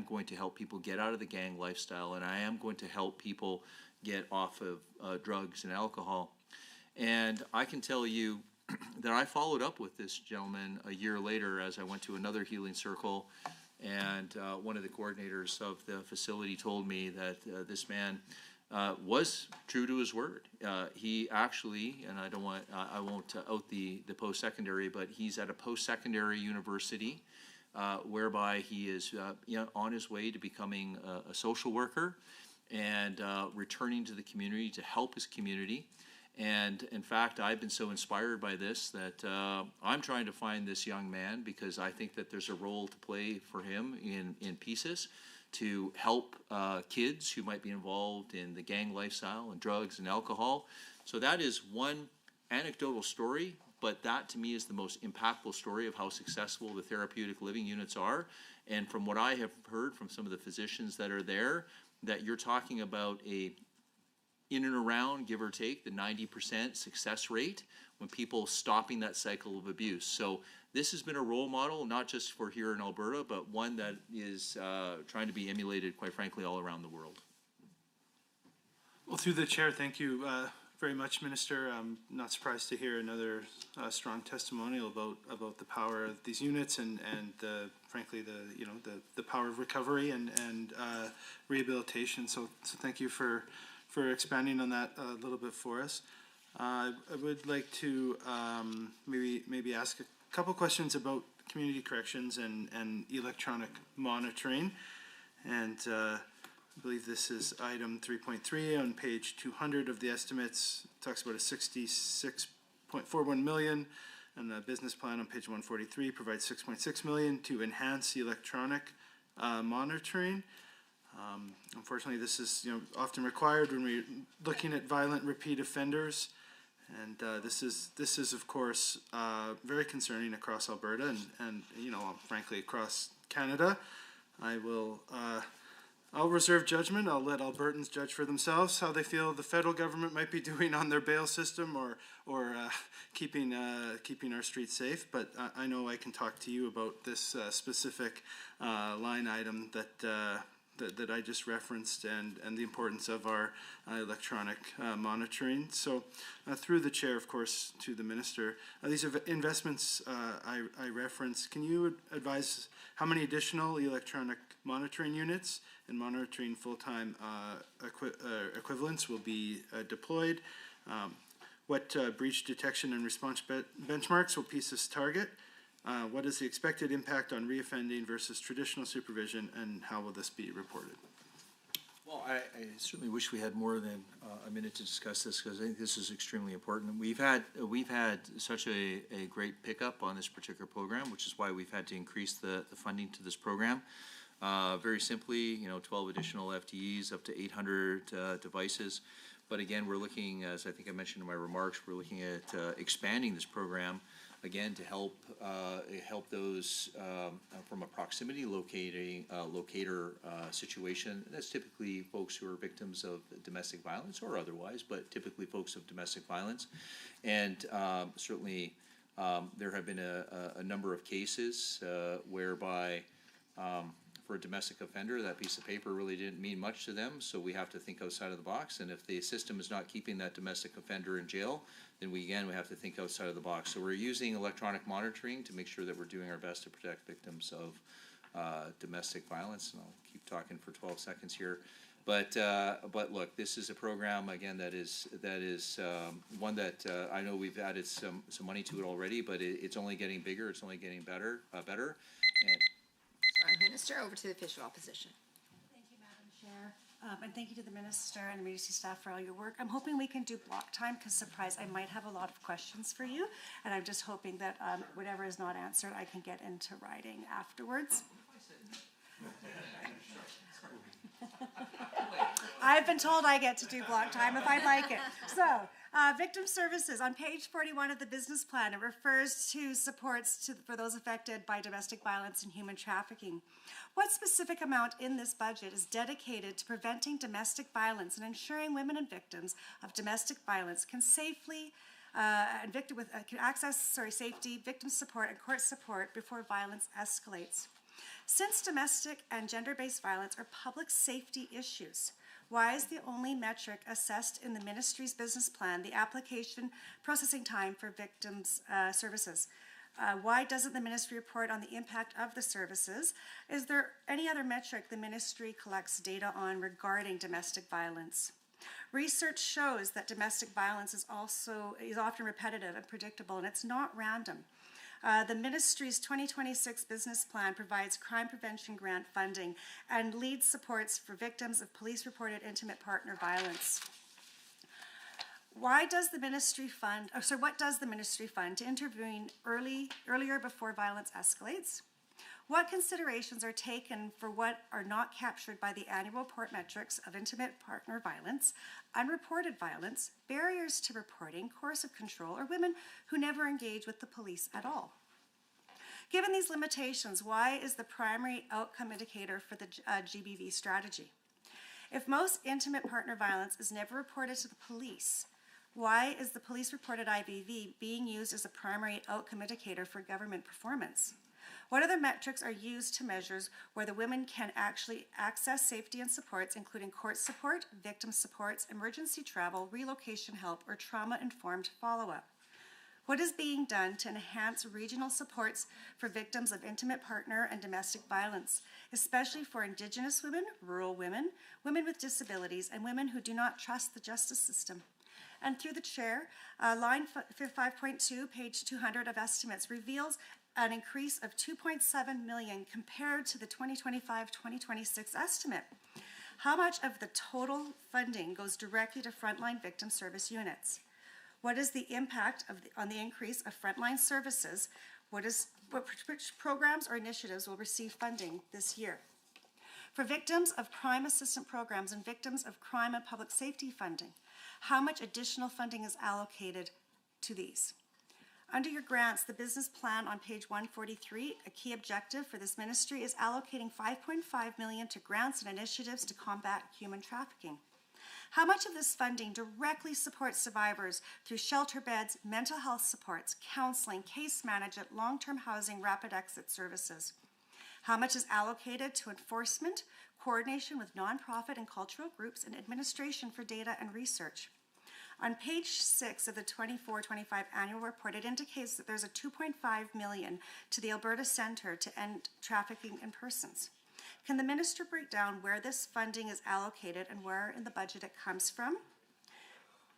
going to help people get out of the gang lifestyle, and I am going to help people get off of drugs and alcohol. And I can tell you that I followed up with this gentleman a year later as I went to another healing circle, and one of the coordinators of the facility told me that this man was true to his word. He actually, and I won't out the post-secondary, but he's at a post-secondary university whereby he is on his way to becoming a social worker and returning to the community to help his community. And in fact, I've been so inspired by this that I'm trying to find this young man because I think that there's a role to play for him in pieces to help kids who might be involved in the gang lifestyle and drugs and alcohol. So that is one anecdotal story, but that to me is the most impactful story of how successful the therapeutic living units are. And from what I have heard from some of the physicians that are there, that you're talking about in and around, give or take, the 90% success rate when people stopping that cycle of abuse. So this has been a role model, not just for here in Alberta, but one that is trying to be emulated, quite frankly, all around the world. Well, through the chair, thank you very much, Minister. I'm not surprised to hear another strong testimonial about the power of these units and frankly the power of recovery and rehabilitation. So thank you for expanding on that a little bit for us. I would like to maybe ask a couple questions about community corrections and electronic monitoring. And I believe this is item 3.3 on page 200 of the estimates. It talks about a 66.41 million, and the business plan on page 143 provides 6.6 million to enhance electronic monitoring. Unfortunately, this is often required when we're looking at violent repeat offenders, and this is of course very concerning across Alberta and frankly across Canada. I will I'll reserve judgment. I'll let Albertans judge for themselves how they feel the federal government might be doing on their bail system or keeping our streets safe. But I know I can talk to you about this specific line item that I just referenced and the importance of our electronic monitoring. So through the chair, of course, to the minister, these investments I referenced, can you advise how many additional electronic monitoring units and monitoring full-time equivalents will be deployed? What breach detection and response benchmarks will PCIS target? What is the expected impact on reoffending versus traditional supervision, and how will this be reported? Well, I certainly wish we had more than a minute to discuss this, because I think this is extremely important. We've had such a great pickup on this particular program, which is why we've had to increase the funding to this program. Very simply, 12 additional FTEs, up to 800 devices. But again, we're looking, as I think I mentioned in my remarks, we're looking at expanding this program again to help those from a proximity locator situation. That's typically folks who are victims of domestic violence or otherwise, but typically folks of domestic violence. And certainly there have been a number of cases whereby for a domestic offender, that piece of paper really didn't mean much to them, so we have to think outside of the box. And if the system is not keeping that domestic offender in jail, then we have to think outside of the box. So we're using electronic monitoring to make sure that we're doing our best to protect victims of domestic violence. And I'll keep talking for 12 seconds here. But look, this is a program again that is one that I know we've added some money to it already, but it's only getting bigger. It's only getting better. And Sorry, Minister, over to the official opposition. Thank you, Madam Chair. And thank you to the Minister and emergency staff for all your work. I'm hoping we can do block time because, surprise, I might have a lot of questions for you. And I'm just hoping that whatever is not answered, I can get into writing afterwards. I've been told I get to do block time if I'd like it. So, victim services, on page 41 of the business plan, it refers to supports for those affected by domestic violence and human trafficking. What specific amount in this budget is dedicated to preventing domestic violence and ensuring women and victims of domestic violence can safely can access safety, victim support, and court support before violence escalates? Since domestic and gender-based violence are public safety issues, why is the only metric assessed in the ministry's business plan the application processing time for victims' services? Why doesn't the ministry report on the impact of the services? Is there any other metric the ministry collects data on regarding domestic violence? Research shows that domestic violence is often repetitive and predictable, and it's not random. The ministry's 2026 business plan provides crime prevention grant funding and leads supports for victims of police-reported intimate partner violence. What does the ministry fund to intervene earlier before violence escalates? What considerations are taken for what are not captured by the annual report metrics of intimate partner violence, unreported violence, barriers to reporting, coercive control, or women who never engage with the police at all? Given these limitations, why is the primary outcome indicator for the GBV strategy? If most intimate partner violence is never reported to the police, why is the police-reported IVV being used as a primary outcome indicator for government performance? What other metrics are used to measure whether women can actually access safety and supports, including court support, victim supports, emergency travel, relocation help, or trauma-informed follow-up? What is being done to enhance regional supports for victims of intimate partner and domestic violence, especially for Indigenous women, rural women, women with disabilities, and women who do not trust the justice system? And through the chair, line 5.2, page 200 of estimates reveals an increase of 2.7 million compared to the 2025-2026 estimate. How much of the total funding goes directly to frontline victim service units? What is the impact on the increase of frontline services? Which programs or initiatives will receive funding this year? For victims of crime assistance programs and victims of crime and public safety funding, how much additional funding is allocated to these? Under your grants, the business plan on page 143, a key objective for this ministry is allocating $5.5 million to grants and initiatives to combat human trafficking. How much of this funding directly supports survivors through shelter beds, mental health supports, counseling, case management, long-term housing, rapid exit services? How much is allocated to enforcement, coordination with nonprofit and cultural groups, and administration for data and research? On page 6 of the 24-25 annual report, it indicates that there's a $2.5 million to the Alberta Centre to End Trafficking in Persons. Can the minister break down where this funding is allocated and where in the budget it comes from?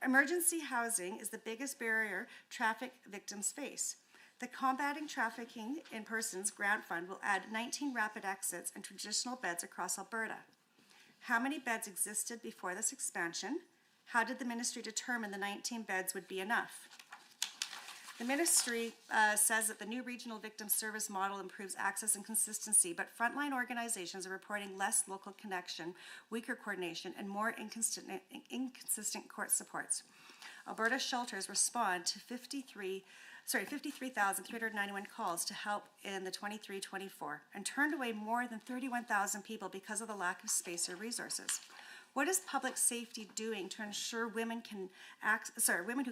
Emergency housing is the biggest barrier traffic victims face. The Combating Trafficking in Persons Grant Fund will add 19 rapid exits and transitional beds across Alberta. How many beds existed before this expansion? How did the ministry determine the 19 beds would be enough? The ministry says that the new regional victim service model improves access and consistency, but frontline organizations are reporting less local connection, weaker coordination, and more inconsistent court supports. Alberta shelters respond to 53,391 calls to help in the 23-24 and turned away more than 31,000 people because of the lack of space or resources. What is public safety doing to ensure women who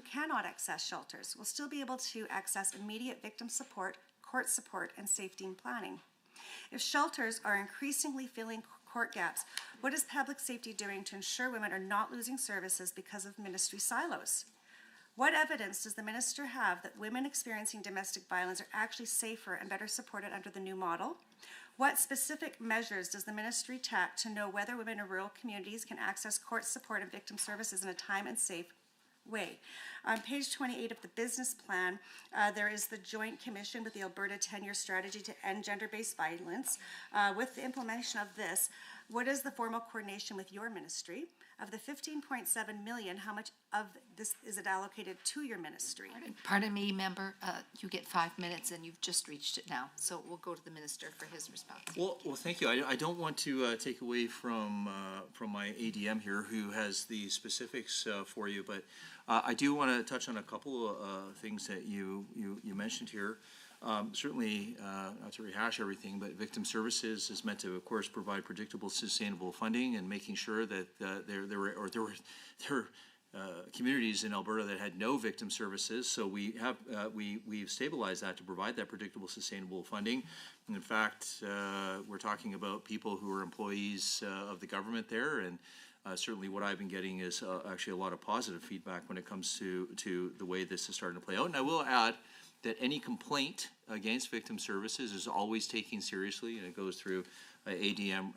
cannot access shelters will still be able to access immediate victim support, court support, and safety and planning? If shelters are increasingly filling court gaps, what is public safety doing to ensure women are not losing services because of ministry silos? What evidence does the minister have that women experiencing domestic violence are actually safer and better supported under the new model? What specific measures does the ministry take to know whether women in rural communities can access court support and victim services in a time and safe way? On page 28 of the business plan, there is the joint commission with the Alberta 10-year strategy to end gender-based violence. With the implementation of this, what is the formal coordination with your ministry? Of the $15.7 million, how much of this is it allocated to your ministry? Pardon me, member, you get 5 minutes and you've just reached it now. So we'll go to the minister for his response. Well, thank you. I don't want to take away from my ADM here, who has the specifics for you, but I do want to touch on a couple of things that you mentioned here. Certainly, not to rehash everything, but victim services is meant to, of course, provide predictable, sustainable funding and making sure that there were communities in Alberta that had no victim services. So we've stabilized that to provide that predictable, sustainable funding. And in fact, we're talking about people who are employees of the government there, and certainly what I've been getting is actually a lot of positive feedback when it comes to the way this is starting to play out. And I will add that any complaint against victim services is always taken seriously, and it goes through ADM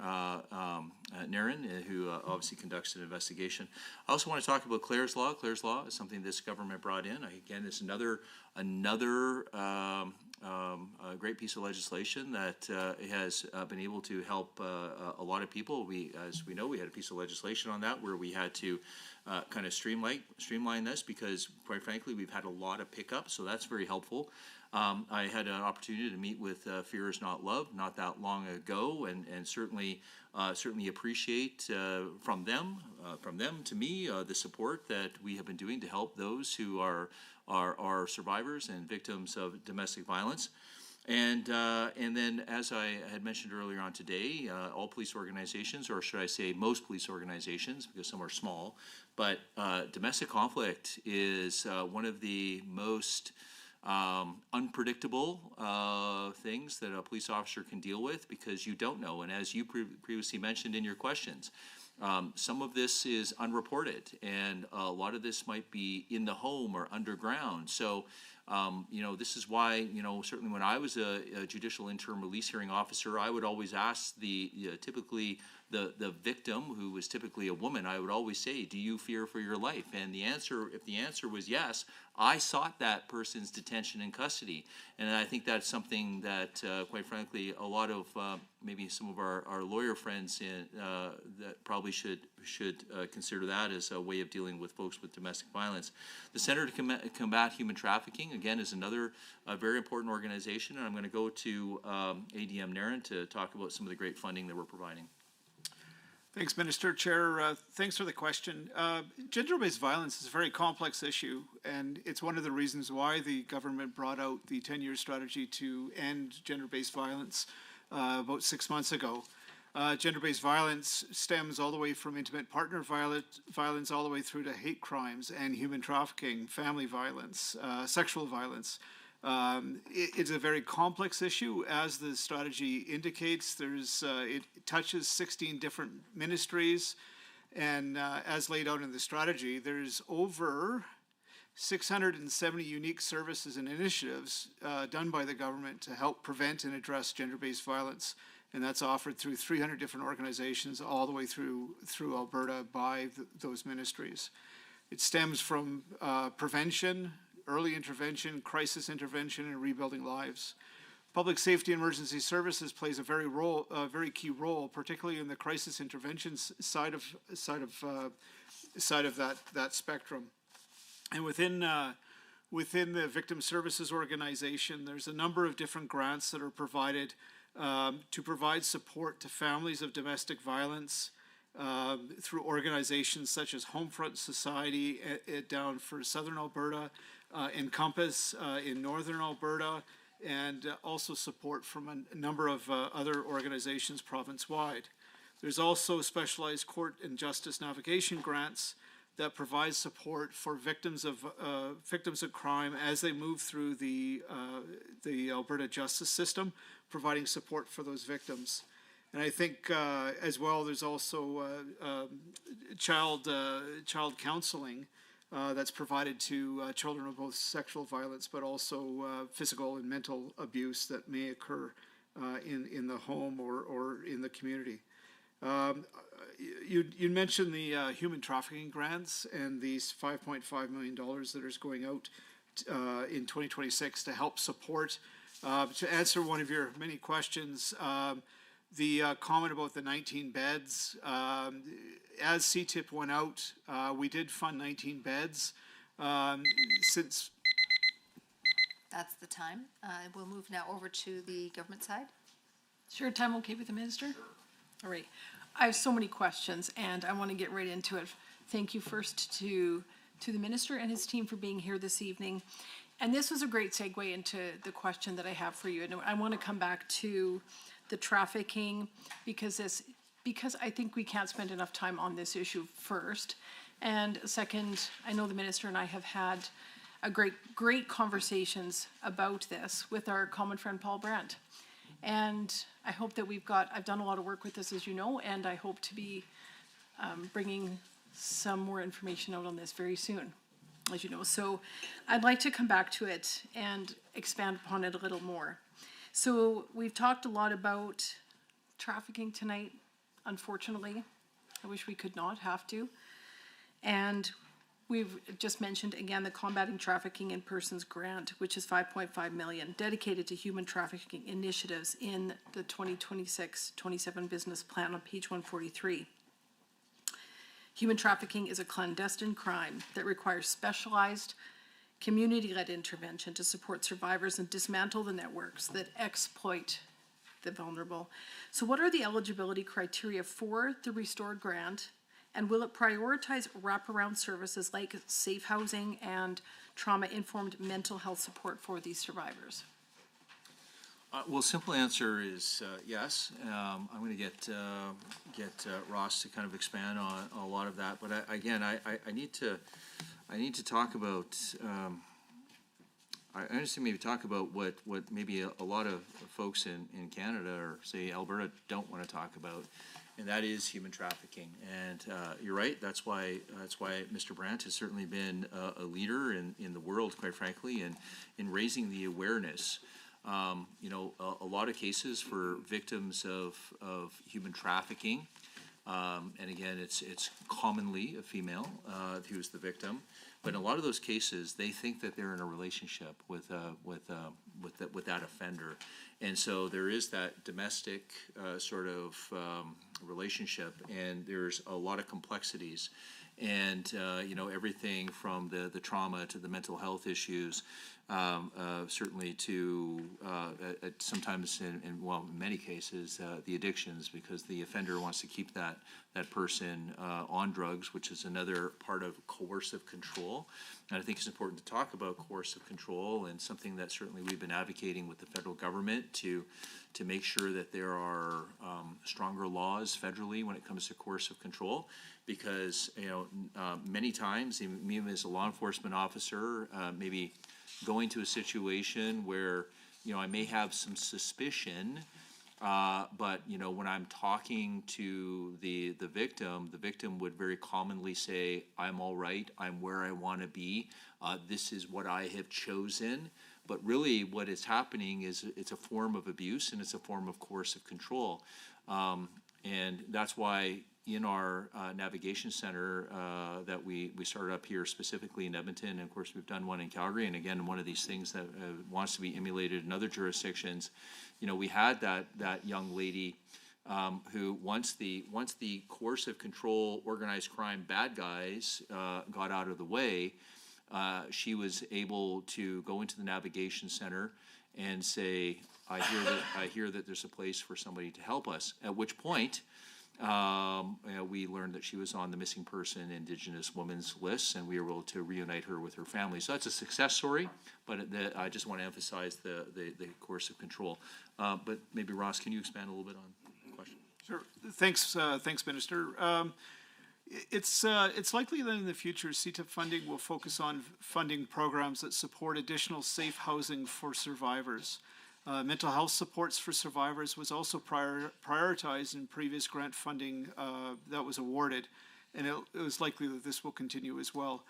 Naren, who obviously conducts an investigation. I also want to talk about Clare's Law. Clare's Law is something this government brought in. Again, it's another great piece of legislation that has been able to help a lot of people. As we know, we had a piece of legislation on that where we had to kind of streamline this because, quite frankly, we've had a lot of pickup, so that's very helpful. I had an opportunity to meet with Fear is Not Love not that long ago, and certainly appreciate from them to me the support that we have been doing to help those who are survivors and victims of domestic violence. And then, as I had mentioned earlier on today, all police organizations, or should I say most police organizations, because some are small, but domestic conflict is one of the most unpredictable things that a police officer can deal with, because you don't know. And as you previously mentioned in your questions, some of this is unreported, and a lot of this might be in the home or underground. So, this is why, certainly when I was a judicial interim release hearing officer, I would always ask typically the victim, who was typically a woman, I would always say, do you fear for your life? And if the answer was yes, I sought that person's detention and custody. And I think that's something that, quite frankly, a lot of maybe some of our lawyer friends that probably should consider that as a way of dealing with folks with domestic violence. The Center to Combat Human Trafficking, again, is another very important organization, and I'm going to go to ADM Naren to talk about some of the great funding that we're providing. Thanks, Minister. Chair, thanks for the question. Gender-based violence is a very complex issue, and it's one of the reasons why the government brought out the 10-year strategy to end gender-based violence about 6 months ago. Gender-based violence stems all the way from intimate partner violence all the way through to hate crimes and human trafficking, family violence, sexual violence. It's a very complex issue, as the strategy indicates. It touches 16 different ministries, and as laid out in the strategy, there's over 670 unique services and initiatives done by the government to help prevent and address gender-based violence, and that's offered through 300 different organizations all the way through Alberta by those ministries. It stems from prevention, early intervention, crisis intervention, and rebuilding lives. Public safety and emergency services plays a very key role, particularly in the crisis intervention side of that spectrum. And within the Victim Services Organization, there's a number of different grants that are provided to provide support to families of domestic violence, through organizations such as Homefront Society down for Southern Alberta, Encompass in Northern Alberta, and also support from a number of other organizations province-wide. There's also specialized court and justice navigation grants that provide support for victims of crime as they move through the Alberta justice system, providing support for those victims. And I think as well, there's also child counseling that's provided to children of both sexual violence, but also physical and mental abuse that may occur in the home or in the community. You mentioned the human trafficking grants and these $5.5 million that is going out in 2026 to help support. To answer one of your many questions, the comment about the 19 beds, as CTIP went out, we did fund 19 beds. Since That's the time. We'll move now over to the government side. Sure, time okay with the minister? All right. I have so many questions, and I want to get right into it. Thank you first to the minister and his team for being here this evening. And this was a great segue into the question that I have for you. And I want to come back to the trafficking because I think we can't spend enough time on this issue first. And second, I know the minister and I have had a great conversations about this with our common friend Paul Brandt. And I hope that I've done a lot of work with this, as you know, and I hope to be bringing some more information out on this very soon, as you know. So I'd like to come back to it and expand upon it a little more. So we've talked a lot about trafficking tonight, unfortunately. I wish we could not have to. And we've just mentioned, again, the Combating Trafficking in Persons grant, which is $5.5 million, dedicated to human trafficking initiatives in the 2026-27 business plan on page 143. Human trafficking is a clandestine crime that requires specialized, community-led intervention to support survivors and dismantle the networks that exploit the vulnerable. So what are the eligibility criteria for the Restored grant? And will it prioritize wraparound services like safe housing and trauma-informed mental health support for these survivors? Well, simple answer is yes. I'm going to get Ross to kind of expand on a lot of that. But I need to talk about. I understand maybe talk about what maybe a lot of folks in Canada or say Alberta don't want to talk about. And that is human trafficking. And you're right. That's why Mr. Brandt has certainly been a leader in the world, quite frankly, in raising the awareness. A lot of cases for victims of human trafficking, and again, it's commonly a female who's the victim. But in a lot of those cases, they think that they're in a relationship with that offender, and so there is that domestic sort of relationship, and there's a lot of complexities, and everything from the trauma to the mental health issues, certainly to sometimes in many cases the addictions, because the offender wants to keep that person on drugs, which is another part of coercive control. And I think it's important to talk about coercive control, and something that certainly we've been advocating with the federal government to make sure that there are stronger laws federally when it comes to coercive control, because many times, even as a law enforcement officer, maybe going to a situation where I may have some suspicion, but when I'm talking to the victim would very commonly say, "I'm all right. I'm where I want to be. This is what I have chosen." But really, what is happening is it's a form of abuse, and it's a form of coercive control, and that's why in our navigation center that we started up here specifically in Edmonton, and of course we've done one in Calgary, and again one of these things that wants to be emulated in other jurisdictions. We had that young lady who once the coercive control, organized crime bad guys got out of the way, she was able to go into the navigation center and say, I hear that there's a place for somebody to help us. At which point, we learned that she was on the missing person Indigenous women's list, and we were able to reunite her with her family. So that's a success story, but I just want to emphasize the coercive control. But maybe Ross, can you expand a little bit on the question? Sure. Thanks, Minister. It's likely that in the future, CTIP funding will focus on funding programs that support additional safe housing for survivors. Mental health supports for survivors was also prioritized in previous grant funding that was awarded, and it was likely that this will continue as well.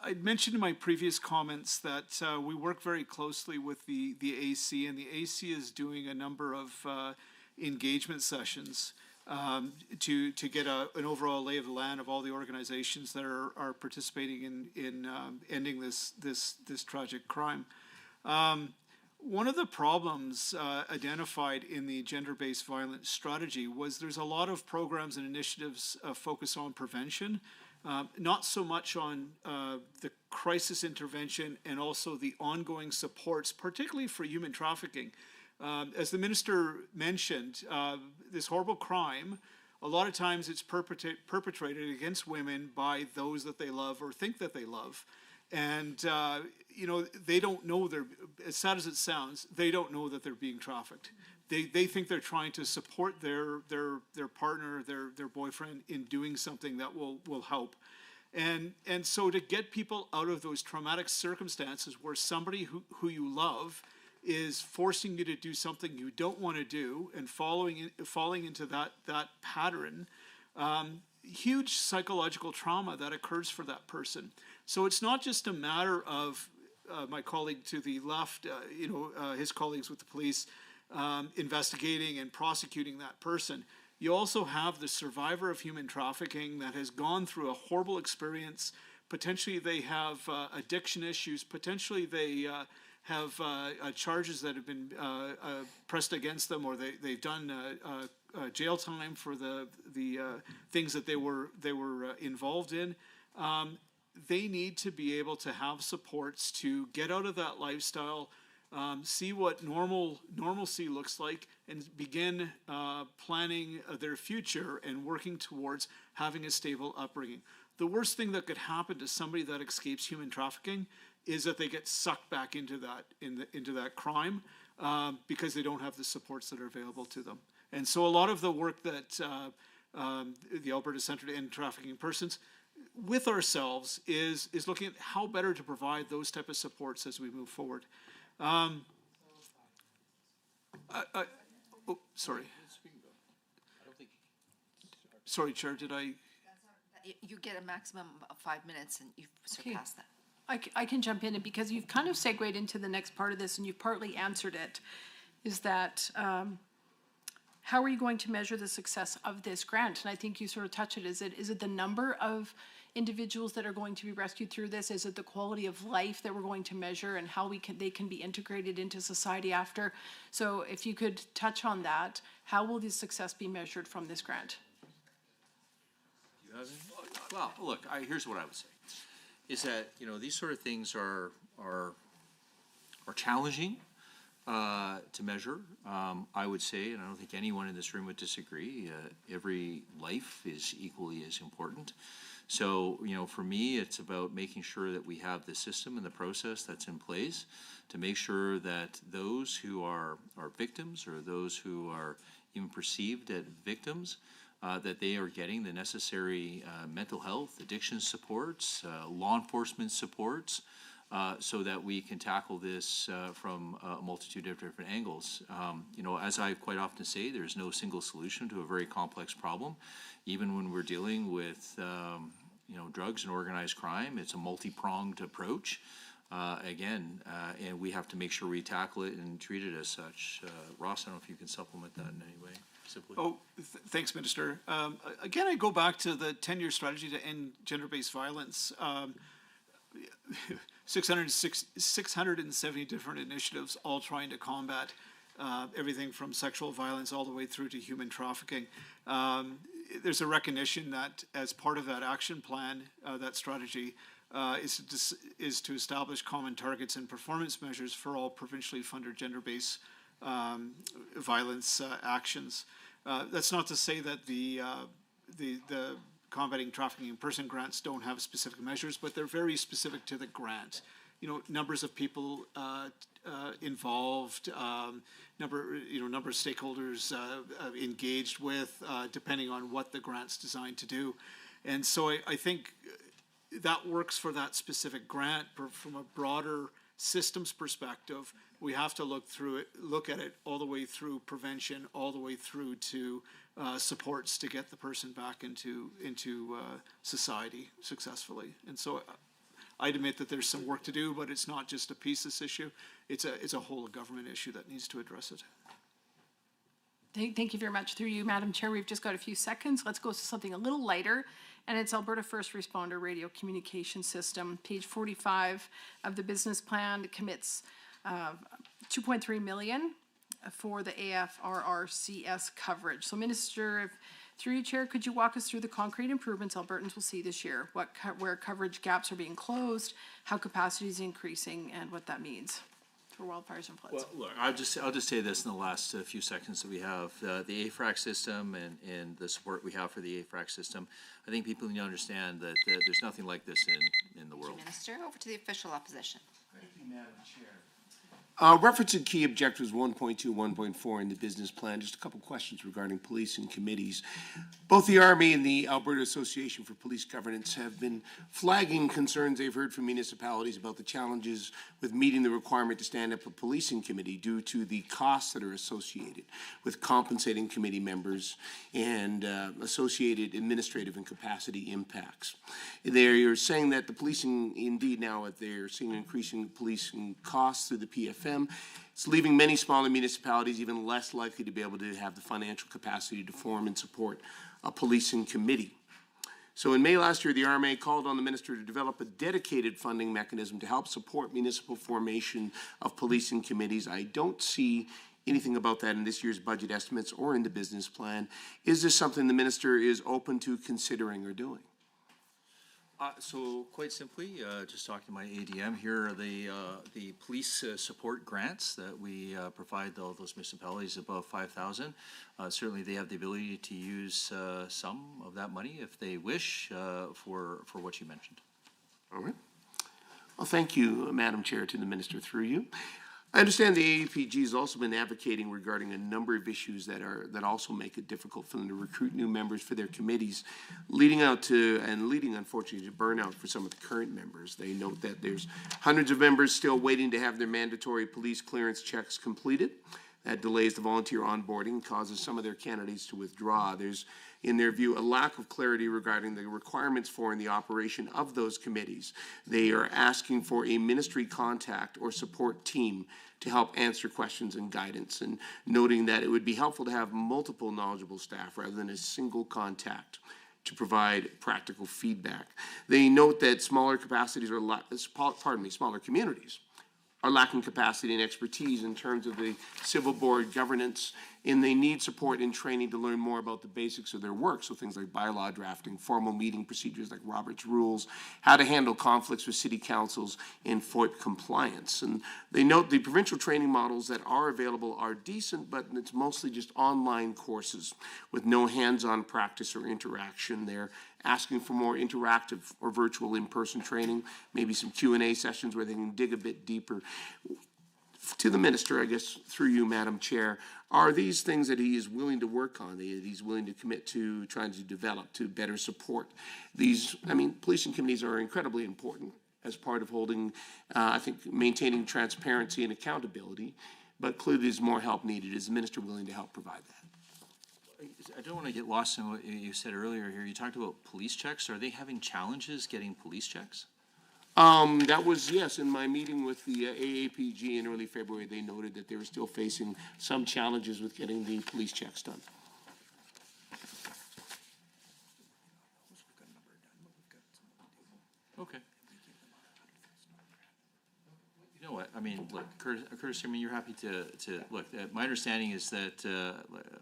I mentioned in my previous comments that we work very closely with the AC, and the AC is doing a number of engagement sessions to get an overall lay of the land of all the organizations that are participating in ending this tragic crime. One of the problems identified in the gender-based violence strategy was there's a lot of programs and initiatives focus on prevention, not so much on the crisis intervention and also the ongoing supports, particularly for human trafficking. As the minister mentioned, this horrible crime, a lot of times it's perpetrated against women by those that they love or think that they love. And, they don't know as sad as it sounds, they don't know that they're being trafficked. They think they're trying to support their partner, their boyfriend in doing something that will help. And so to get people out of those traumatic circumstances where somebody who you love is forcing you to do something you don't want to do and falling into that pattern, huge psychological trauma that occurs for that person. So it's not just a matter of my colleague to the left, his colleagues with the police investigating and prosecuting that person. You also have the survivor of human trafficking that has gone through a horrible experience. Potentially they have addiction issues. Potentially they have charges that have been pressed against them, or they've done jail time for the things that they were involved in. They need to be able to have supports to get out of that lifestyle, see what normalcy looks like, and begin planning their future and working towards having a stable upbringing. The worst thing that could happen to somebody that escapes human trafficking is that they get sucked back into that crime because they don't have the supports that are available to them. And so a lot of the work that the Alberta Centre to End Trafficking Persons with ourselves is looking at how better to provide those type of supports as we move forward. Sorry. Sorry, Chair, did I? You get a maximum of 5 minutes and you've surpassed that. I can jump in, and because you've kind of segued into the next part of this and you've partly answered it, is that how are you going to measure the success of this grant? And I think you sort of touched it. Is it the number of individuals that are going to be rescued through this? Is it the quality of life that we're going to measure and how they can be integrated into society after? So if you could touch on that, how will this success be measured from this grant? You have any? Well, look, here's what I would say. Is that, these sort of things are challenging to measure. I would say, and I don't think anyone in this room would disagree, every life is equally as important. So, for me, it's about making sure that we have the system and the process that's in place to make sure that those who are victims or those who are even perceived as victims, that they are getting the necessary mental health, addiction supports, law enforcement supports, so that we can tackle this from a multitude of different angles. As I quite often say, there's no single solution to a very complex problem. Even when we're dealing with drugs and organized crime, it's a multi-pronged approach. And we have to make sure we tackle it and treat it as such. Ross, I don't know if you can supplement that in any way. Simply. Thanks, Minister. Again, I go back to the 10-year strategy to end gender-based violence. 670 different initiatives, all trying to combat everything from sexual violence all the way through to human trafficking. There's a recognition that as part of that action plan, that strategy is to establish common targets and performance measures for all provincially funded gender-based violence actions. That's not to say that the combating trafficking in person grants don't have specific measures, but they're very specific to the grant. Numbers of people involved, number of stakeholders engaged with, depending on what the grant's designed to do. And so I think that works for that specific grant. But from a broader systems perspective, we have to look at it all the way through prevention, all the way through to supports to get the person back into society successfully. And so I'd admit that there's some work to do, but it's not just a pieces issue. It's a whole of government issue that needs to address it. Thank you very much. Through you, Madam Chair, we've just got a few seconds. Let's go to something a little lighter, and it's Alberta First Responder Radio Communication System. Page 45 of the business plan commits $2.3 million for the AFRRCS coverage. So, Minister, through you, Chair, could you walk us through the concrete improvements Albertans will see this year? Where coverage gaps are being closed, how capacity is increasing, and what that means for wildfires and floods? Well, look, I'll just say this in the last few seconds that we have. The AFRAC system and the support we have for the AFRAC system, I think people need to understand that there's nothing like this in the world. Minister, over to the official opposition. Thank you, Madam Chair. Referencing key objectives 1.2, 1.4 in the business plan, just a couple questions regarding police and committees. Both the Army and the Alberta Association for Police Governance have been flagging concerns they've heard from municipalities about the challenges with meeting the requirement to stand up a policing committee due to the costs that are associated with compensating committee members and associated administrative and capacity impacts. They're saying that the policing, indeed now they're seeing increasing policing costs through the PFM. It's leaving many smaller municipalities even less likely to be able to have the financial capacity to form and support a policing committee. So in May last year, the RMA called on the minister to develop a dedicated funding mechanism to help support municipal formation of policing committees. I don't see anything about that in this year's budget estimates or in the business plan. Is this something the minister is open to considering or doing? So quite simply, just talking to my ADM here, are the police support grants that we provide all those municipalities above 5,000. Certainly they have the ability to use some of that money if they wish for what you mentioned. All right. Well, thank you, Madam Chair, to the minister through you. I understand the AUPG has also been advocating regarding a number of issues that also make it difficult for them to recruit new members for their committees, leading unfortunately to burnout for some of the current members. They note that there's hundreds of members still waiting to have their mandatory police clearance checks completed. That delays the volunteer onboarding and causes some of their candidates to withdraw. There's, in their view, a lack of clarity regarding the requirements for and the operation of those committees. They are asking for a ministry contact or support team to help answer questions and guidance, and noting that it would be helpful to have multiple knowledgeable staff rather than a single contact to provide practical feedback. They note that smaller communities are lacking capacity and expertise in terms of the civil board governance and they need support and training to learn more about the basics of their work. So things like bylaw drafting, formal meeting procedures like Robert's Rules, how to handle conflicts with city councils, and FOIP compliance. And they note the provincial training models that are available are decent, but it's mostly just online courses with no hands-on practice or interaction. They're asking for more interactive or virtual in-person training, maybe some Q&A sessions where they can dig a bit deeper. To the minister, I guess, through you, Madam Chair, are these things that he is willing to work on, that he's willing to commit to trying to develop to better support these? I mean, policing committees are incredibly important as part of holding, I think, maintaining transparency and accountability, but clearly there's more help needed. Is the minister willing to help provide that? I don't want to get lost in what you said earlier here. You talked about police checks. Are they having challenges getting police checks? That was, yes, in my meeting with the AAPG in early February, they noted that they were still facing some challenges with getting the police checks done. Okay. You know what, I mean, look, Curtis, I mean, you're happy to look, my understanding is that,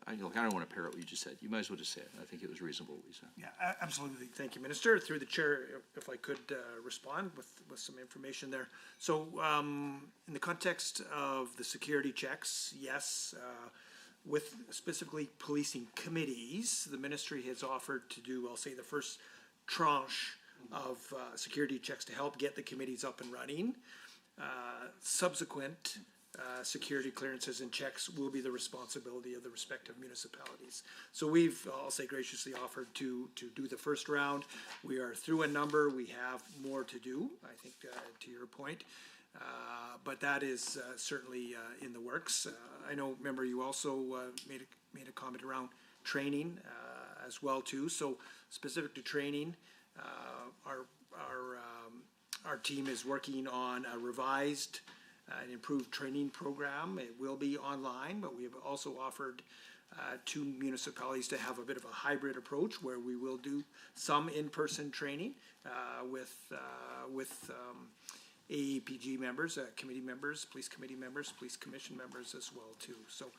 I don't want to parrot what you just said. You might as well just say it. I think it was reasonable what you said. Yeah, absolutely. Thank you, Minister. Through the chair, if I could respond with some information there. So in the context of the security checks, yes, with specifically policing committees, the ministry has offered to do, I'll say, the first tranche of security checks to help get the committees up and running. Subsequent security clearances and checks will be the responsibility of the respective municipalities. So we've, I'll say, graciously offered to do the first round. We are through a number. We have more to do, I think, to your point. But that is certainly in the works. I know, remember, you also made a comment around training as well, too. So specific to training, our team is working on a revised and improved training program. It will be online, but we have also offered to municipalities to have a bit of a hybrid approach where we will do some in-person training with AAPG members, committee members, police committee members, police commission members as well too. So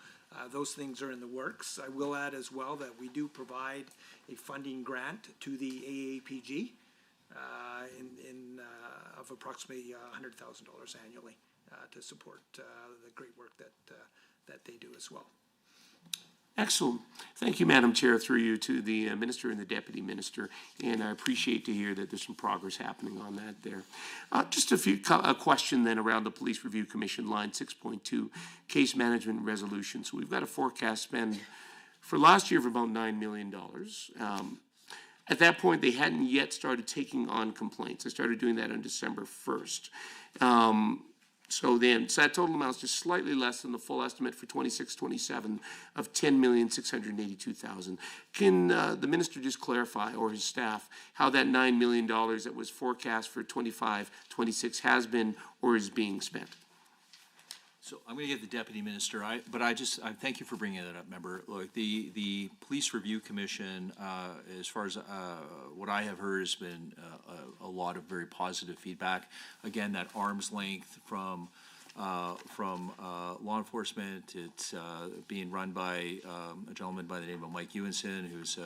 those things are in the works. I will add as well that we do provide a funding grant to the AAPG of approximately $100,000 annually to support the great work that they do as well. Excellent. Thank you, Madam Chair, through you to the Minister and the Deputy Minister, and I appreciate to hear that there's some progress happening on that there. Just a question then around the Police Review Commission line 6.2, case management resolution. So we've got a forecast spend for last year of about $9 million. At that point, they hadn't yet started taking on complaints. They started doing that on December 1st. So that total amount is just slightly less than the full estimate for 26-27 of $10,682,000. Can the minister just clarify, or his staff, how that $9 million that was forecast for 25-26 has been or is being spent? So I'm going to get the deputy minister, but I thank you for bringing that up, member. Look, the Police Review Commission, as far as what I have heard, has been a lot of very positive feedback. Again, that arm's length from law enforcement. It's being run by a gentleman by the name of Mike Ewenson, who's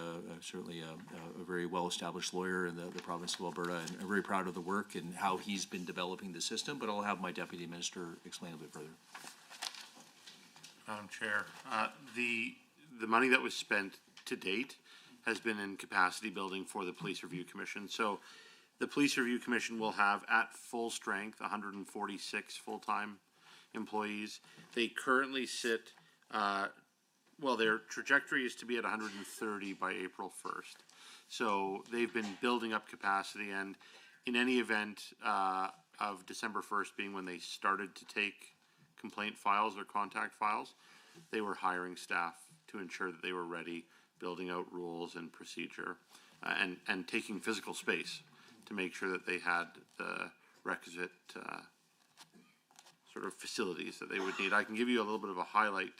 certainly a very well-established lawyer in the province of Alberta, and I'm very proud of the work and how he's been developing the system, but I'll have my deputy minister explain a bit further. Madam Chair, the money that was spent to date has been in capacity building for the Police Review Commission. So the Police Review Commission will have at full strength 146 full-time employees. They currently sit, well, their trajectory is to be at 130 by April 1st. So they've been building up capacity, and in any event of December 1st being when they started to take complaint files or contact files, they were hiring staff to ensure that they were ready, building out rules and procedure, and taking physical space to make sure that they had the requisite sort of facilities that they would need. I can give you a little bit of a highlight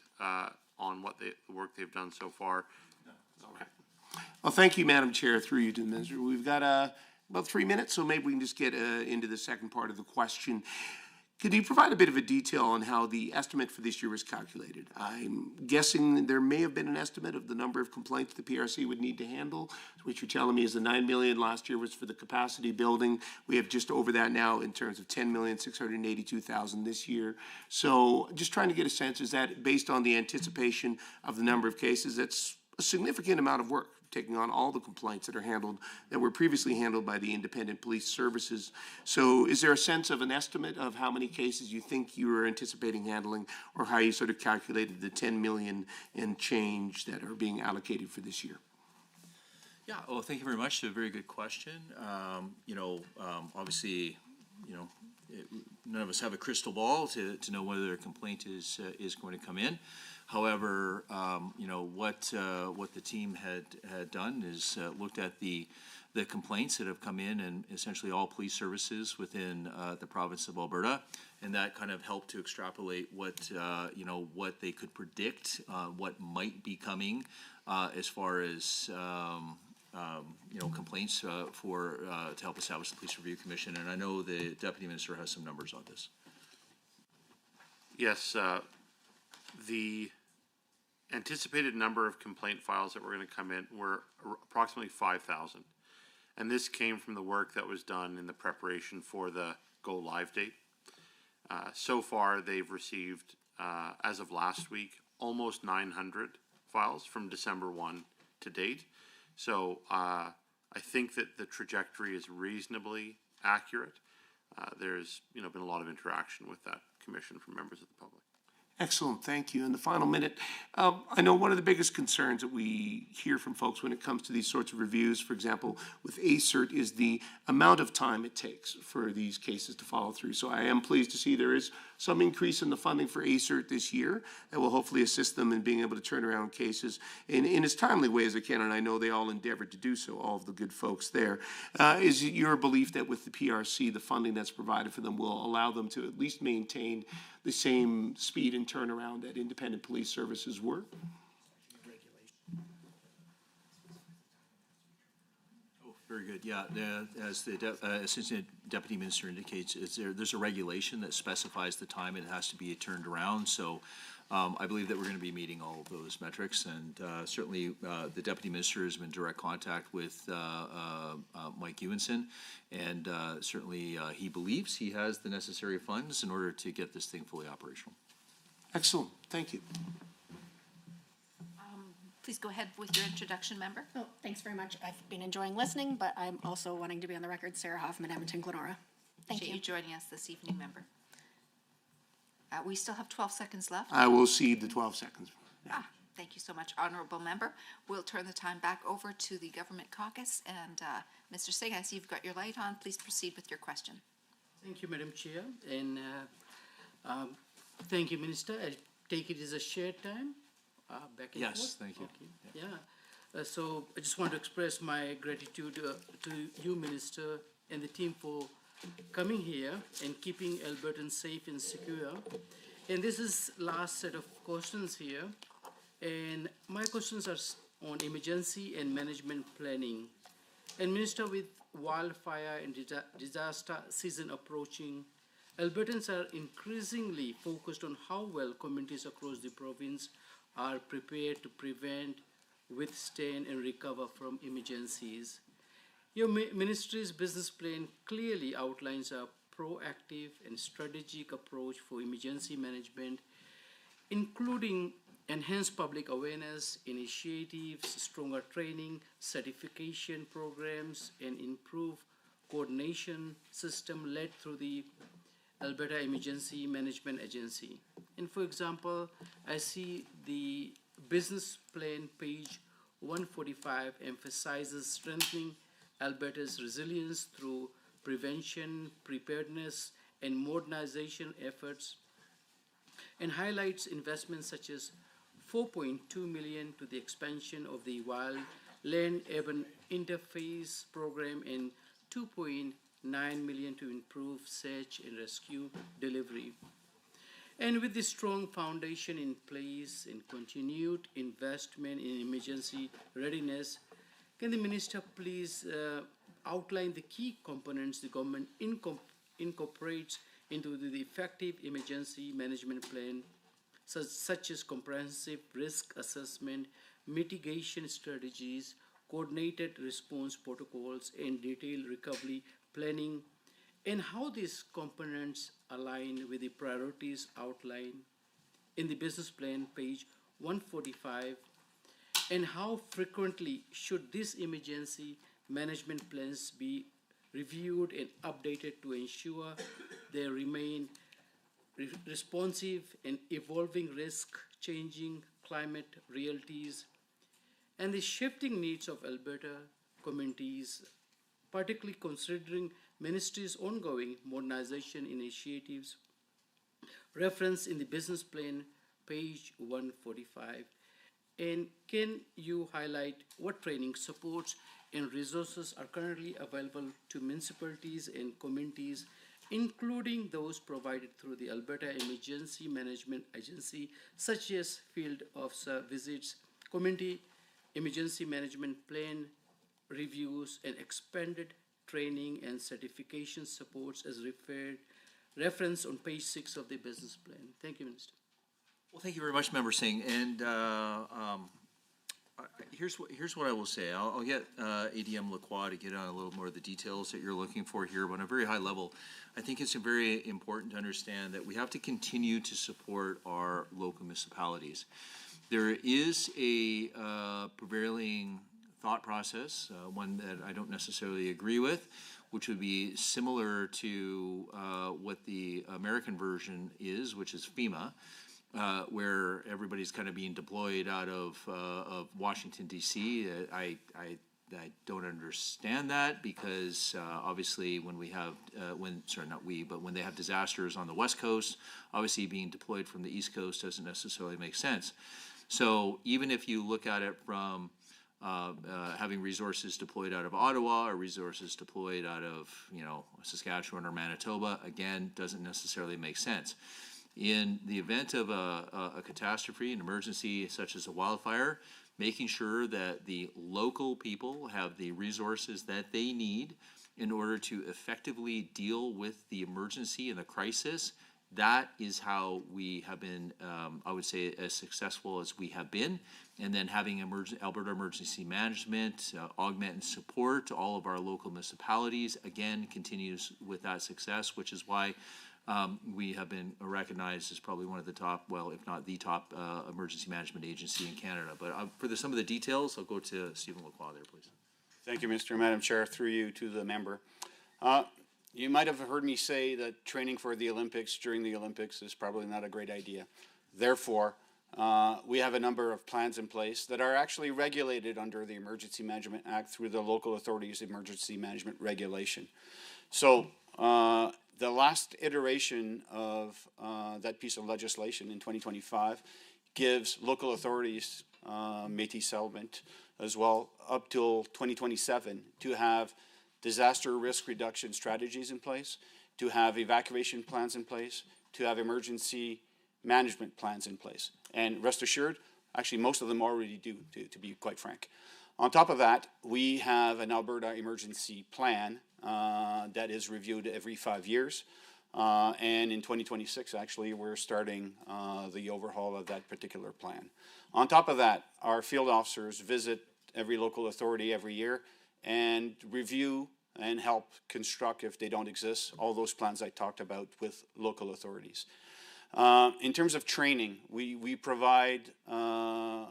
on what the work they've done so far. Okay. Well, thank you, Madam Chair, through you to the minister. We've got about 3 minutes, so maybe we can just get into the second part of the question. Could you provide a bit of a detail on how the estimate for this year was calculated? I'm guessing there may have been an estimate of the number of complaints the PRC would need to handle. What you're telling me is the 9 million last year was for the capacity building. We have just over that now in terms of 10,682,000 this year. So just trying to get a sense, is that based on the anticipation of the number of cases? That's a significant amount of work, taking on all the complaints that are handled, that were previously handled by the independent police services. So is there a sense of an estimate of how many cases you think you were anticipating handling, or how you sort of calculated the 10 million and change that are being allocated for this year? Yeah, well, thank you very much. A very good question. Obviously, none of us have a crystal ball to know whether a complaint is going to come in. However, what the team had done is looked at the complaints that have come in, and essentially all police services within the province of Alberta, and that kind of helped to extrapolate what they could predict, what might be coming as far as complaints to help establish the Police Review Commission. And I know the Deputy Minister has some numbers on this. Yes, the anticipated number of complaint files that were going to come in were approximately 5,000. And this came from the work that was done in the preparation for the go live date. So far, they've received, as of last week, almost 900 files from December 1 to date. So I think that the trajectory is reasonably accurate. There's been a lot of interaction with that commission from members of the public. Excellent, thank you. In the final minute, I know one of the biggest concerns that we hear from folks when it comes to these sorts of reviews, for example, with ACERT, is the amount of time it takes for these cases to follow through. So I am pleased to see there is some increase in the funding for ACERT this year that will hopefully assist them in being able to turn around cases in as timely way as they can, and I know they all endeavored to do so, all of the good folks there. Is it your belief that with the PRC, the funding that's provided for them will allow them to at least maintain the same speed and turnaround that independent police services were? Very good. Yeah, as the Assistant Deputy Minister indicates, there's a regulation that specifies the time it has to be turned around. So I believe that we're going to be meeting all of those metrics, and certainly the Deputy Minister has been in direct contact with Mike Ewenson, and certainly he believes he has the necessary funds in order to get this thing fully operational. Excellent. Thank you. Please go ahead with your introduction, member. Oh, thanks very much. I've been enjoying listening, but I'm also wanting to be on the record. Sarah Hoffman, Edmonton, Glenora. Thank Appreciate you. you joining us this evening, member. We still have 12 seconds left. I will cede the 12 seconds. Thank you so much, honorable member. We'll turn the time back over to the government caucus, and Mr. Singh, I see you've got your light on. Please proceed with your question. Thank you, Madam Chair, and thank you, Minister. I take it as a shared time. Back and forth? Yes, thank you. Okay. Yeah. So I just want to express my gratitude to you, Minister, and the team for coming here and keeping Albertans safe and secure. And this is last set of questions here. And my questions are on emergency and management planning. And Minister, with wildfire and disaster season approaching, Albertans are increasingly focused on how well communities across the province are prepared to prevent, withstand, and recover from emergencies. Your ministry's business plan clearly outlines a proactive and strategic approach for emergency management, including enhanced public awareness initiatives, stronger training, certification programs, and improved coordination system led through the Alberta Emergency Management Agency. And for example, I see the business plan page 145 emphasizes strengthening Alberta's resilience through prevention, preparedness, and modernization efforts, and highlights investments such as $4.2 million to the expansion of the Wildland-Urban Interface Program and $2.9 million to improve search and rescue delivery. And with this strong foundation in place and continued investment in emergency readiness, can the Minister please outline the key components the government incorporates into the effective emergency management plan, such as comprehensive risk assessment, mitigation strategies, coordinated response protocols, and detailed recovery planning, and how these components align with the priorities outlined in the business plan, page 145, and how frequently should these emergency management plans be reviewed and updated to ensure they remain responsive and evolving risk, changing climate realities, and the shifting needs of Alberta communities, particularly considering ministry's ongoing modernization initiatives referenced in the business plan, page 145. And can you highlight what training, supports, and resources are currently available to municipalities and communities, including those provided through the Alberta Emergency Management Agency, such as field officer visits, community emergency management plan reviews, and expanded training and certification supports as referenced on page 6 of the business plan. Thank you, Minister. Well, thank you very much, Member Singh. And here's what I will say. I'll get ADM Lacroix to get on a little more of the details that you're looking for here, but on a very high level, I think it's very important to understand that we have to continue to support our local municipalities. There is a prevailing thought process, one that I don't necessarily agree with, which would be similar to what the American version is, which is FEMA, where everybody's kind of being deployed out of Washington, D.C. I don't understand that because obviously when we have, when they have disasters on the West Coast, obviously being deployed from the East Coast doesn't necessarily make sense. So even if you look at it from having resources deployed out of Ottawa or resources deployed out of, Saskatchewan or Manitoba, again, doesn't necessarily make sense. In the event of a catastrophe, an emergency such as a wildfire, making sure that the local people have the resources that they need in order to effectively deal with the emergency and the crisis, that is how we have been, I would say, as successful as we have been. And then having Alberta Emergency Management augment and support all of our local municipalities, again, continues with that success, which is why we have been recognized as probably one of the top, well, if not the top emergency management agency in Canada. But for some of the details, I'll go to Stephen Lacroix there, please. Thank you, Mr. Madam Chair. Through you to the member. You might have heard me say that training for the Olympics during the Olympics is probably not a great idea. Therefore, we have a number of plans in place that are actually regulated under the Emergency Management Act through the Local Authorities Emergency Management Regulation. So the last iteration of that piece of legislation in 2025 gives local authorities, Métis settlement as well, up till 2027 to have disaster risk reduction strategies in place, to have evacuation plans in place, to have emergency management plans in place. And rest assured, actually most of them already do, to be quite frank. On top of that, we have an Alberta emergency plan that is reviewed every 5 years. And in 2026, actually, we're starting the overhaul of that particular plan. On top of that, our field officers visit every local authority every year and review and help construct, if they don't exist, all those plans I talked about with local authorities. In terms of training, we provide a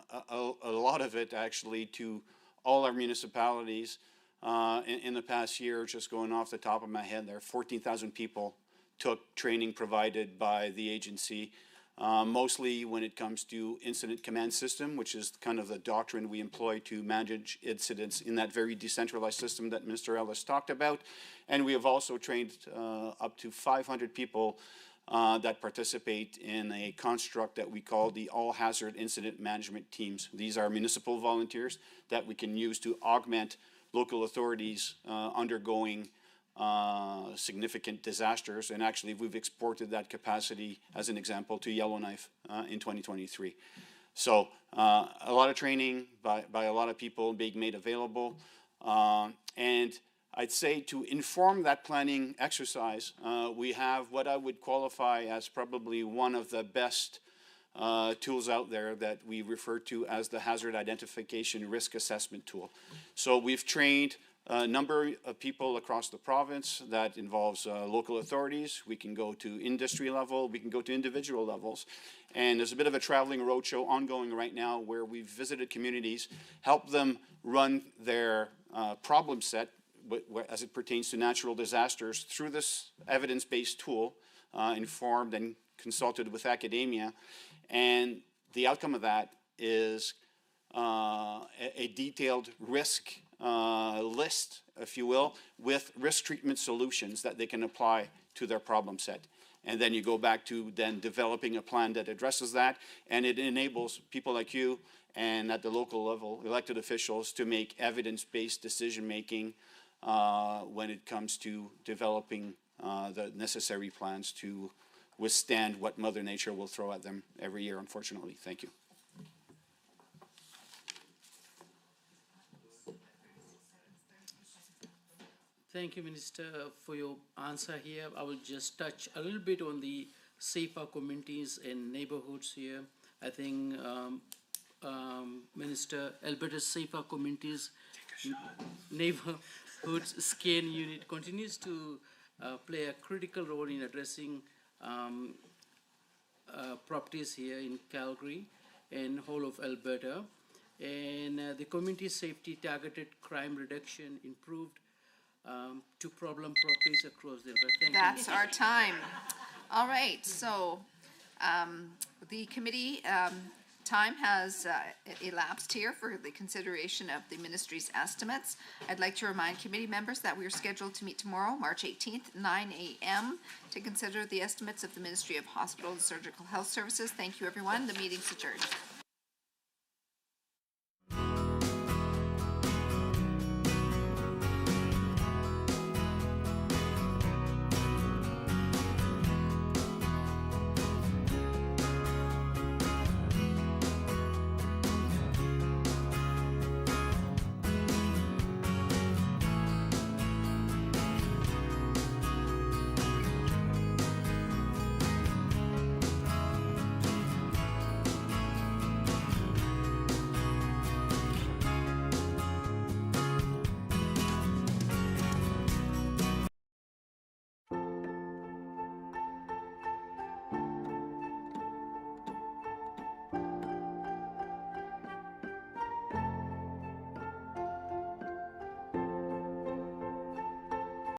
lot of it actually to all our municipalities. In the past year, just going off the top of my head, there are 14,000 people took training provided by the agency, mostly when it comes to incident command system, which is kind of the doctrine we employ to manage incidents in that very decentralized system that Mr. Ellis talked about. And we have also trained up to 500 people that participate in a construct that we call the All Hazard Incident Management Teams. These are municipal volunteers that we can use to augment local authorities undergoing significant disasters, and actually we've exported that capacity as an example to Yellowknife in 2023. So a lot of training by a lot of people being made available, and I'd say to inform that planning exercise, we have what I would qualify as probably one of the best tools out there that we refer to as the Hazard Identification Risk Assessment Tool. So we've trained a number of people across the province. That involves local authorities. We can go to industry level. We can go to individual levels. And there's a bit of a traveling roadshow ongoing right now where we've visited communities, helped them run their problem set as it pertains to natural disasters through this evidence-based tool, informed and consulted with academia. And the outcome of that is a detailed risk list, if you will, with risk treatment solutions that they can apply to their problem set. And then you go back to then developing a plan that addresses that, and it enables people like you and at the local level, elected officials, to make evidence-based decision-making when it comes to developing the necessary plans to withstand what Mother Nature will throw at them every year, unfortunately. Thank you. Thank you, Minister, for your answer here. I will just touch a little bit on the safer communities and neighborhoods here. I think Minister Alberta's Safer Communities Neighborhoods SCAN unit continues to play a critical role in addressing properties here in Calgary and whole of Alberta. And the community safety targeted crime reduction improved to problem properties across the river. Thank you. That's our time. All right, so the committee time has elapsed here for the consideration of the ministry's estimates. I'd like to remind committee members that we are scheduled to meet tomorrow, March 18th, 9 a.m. to consider the estimates of the Ministry of Hospital and Surgical Health Services. Thank you, everyone. The meeting's adjourned.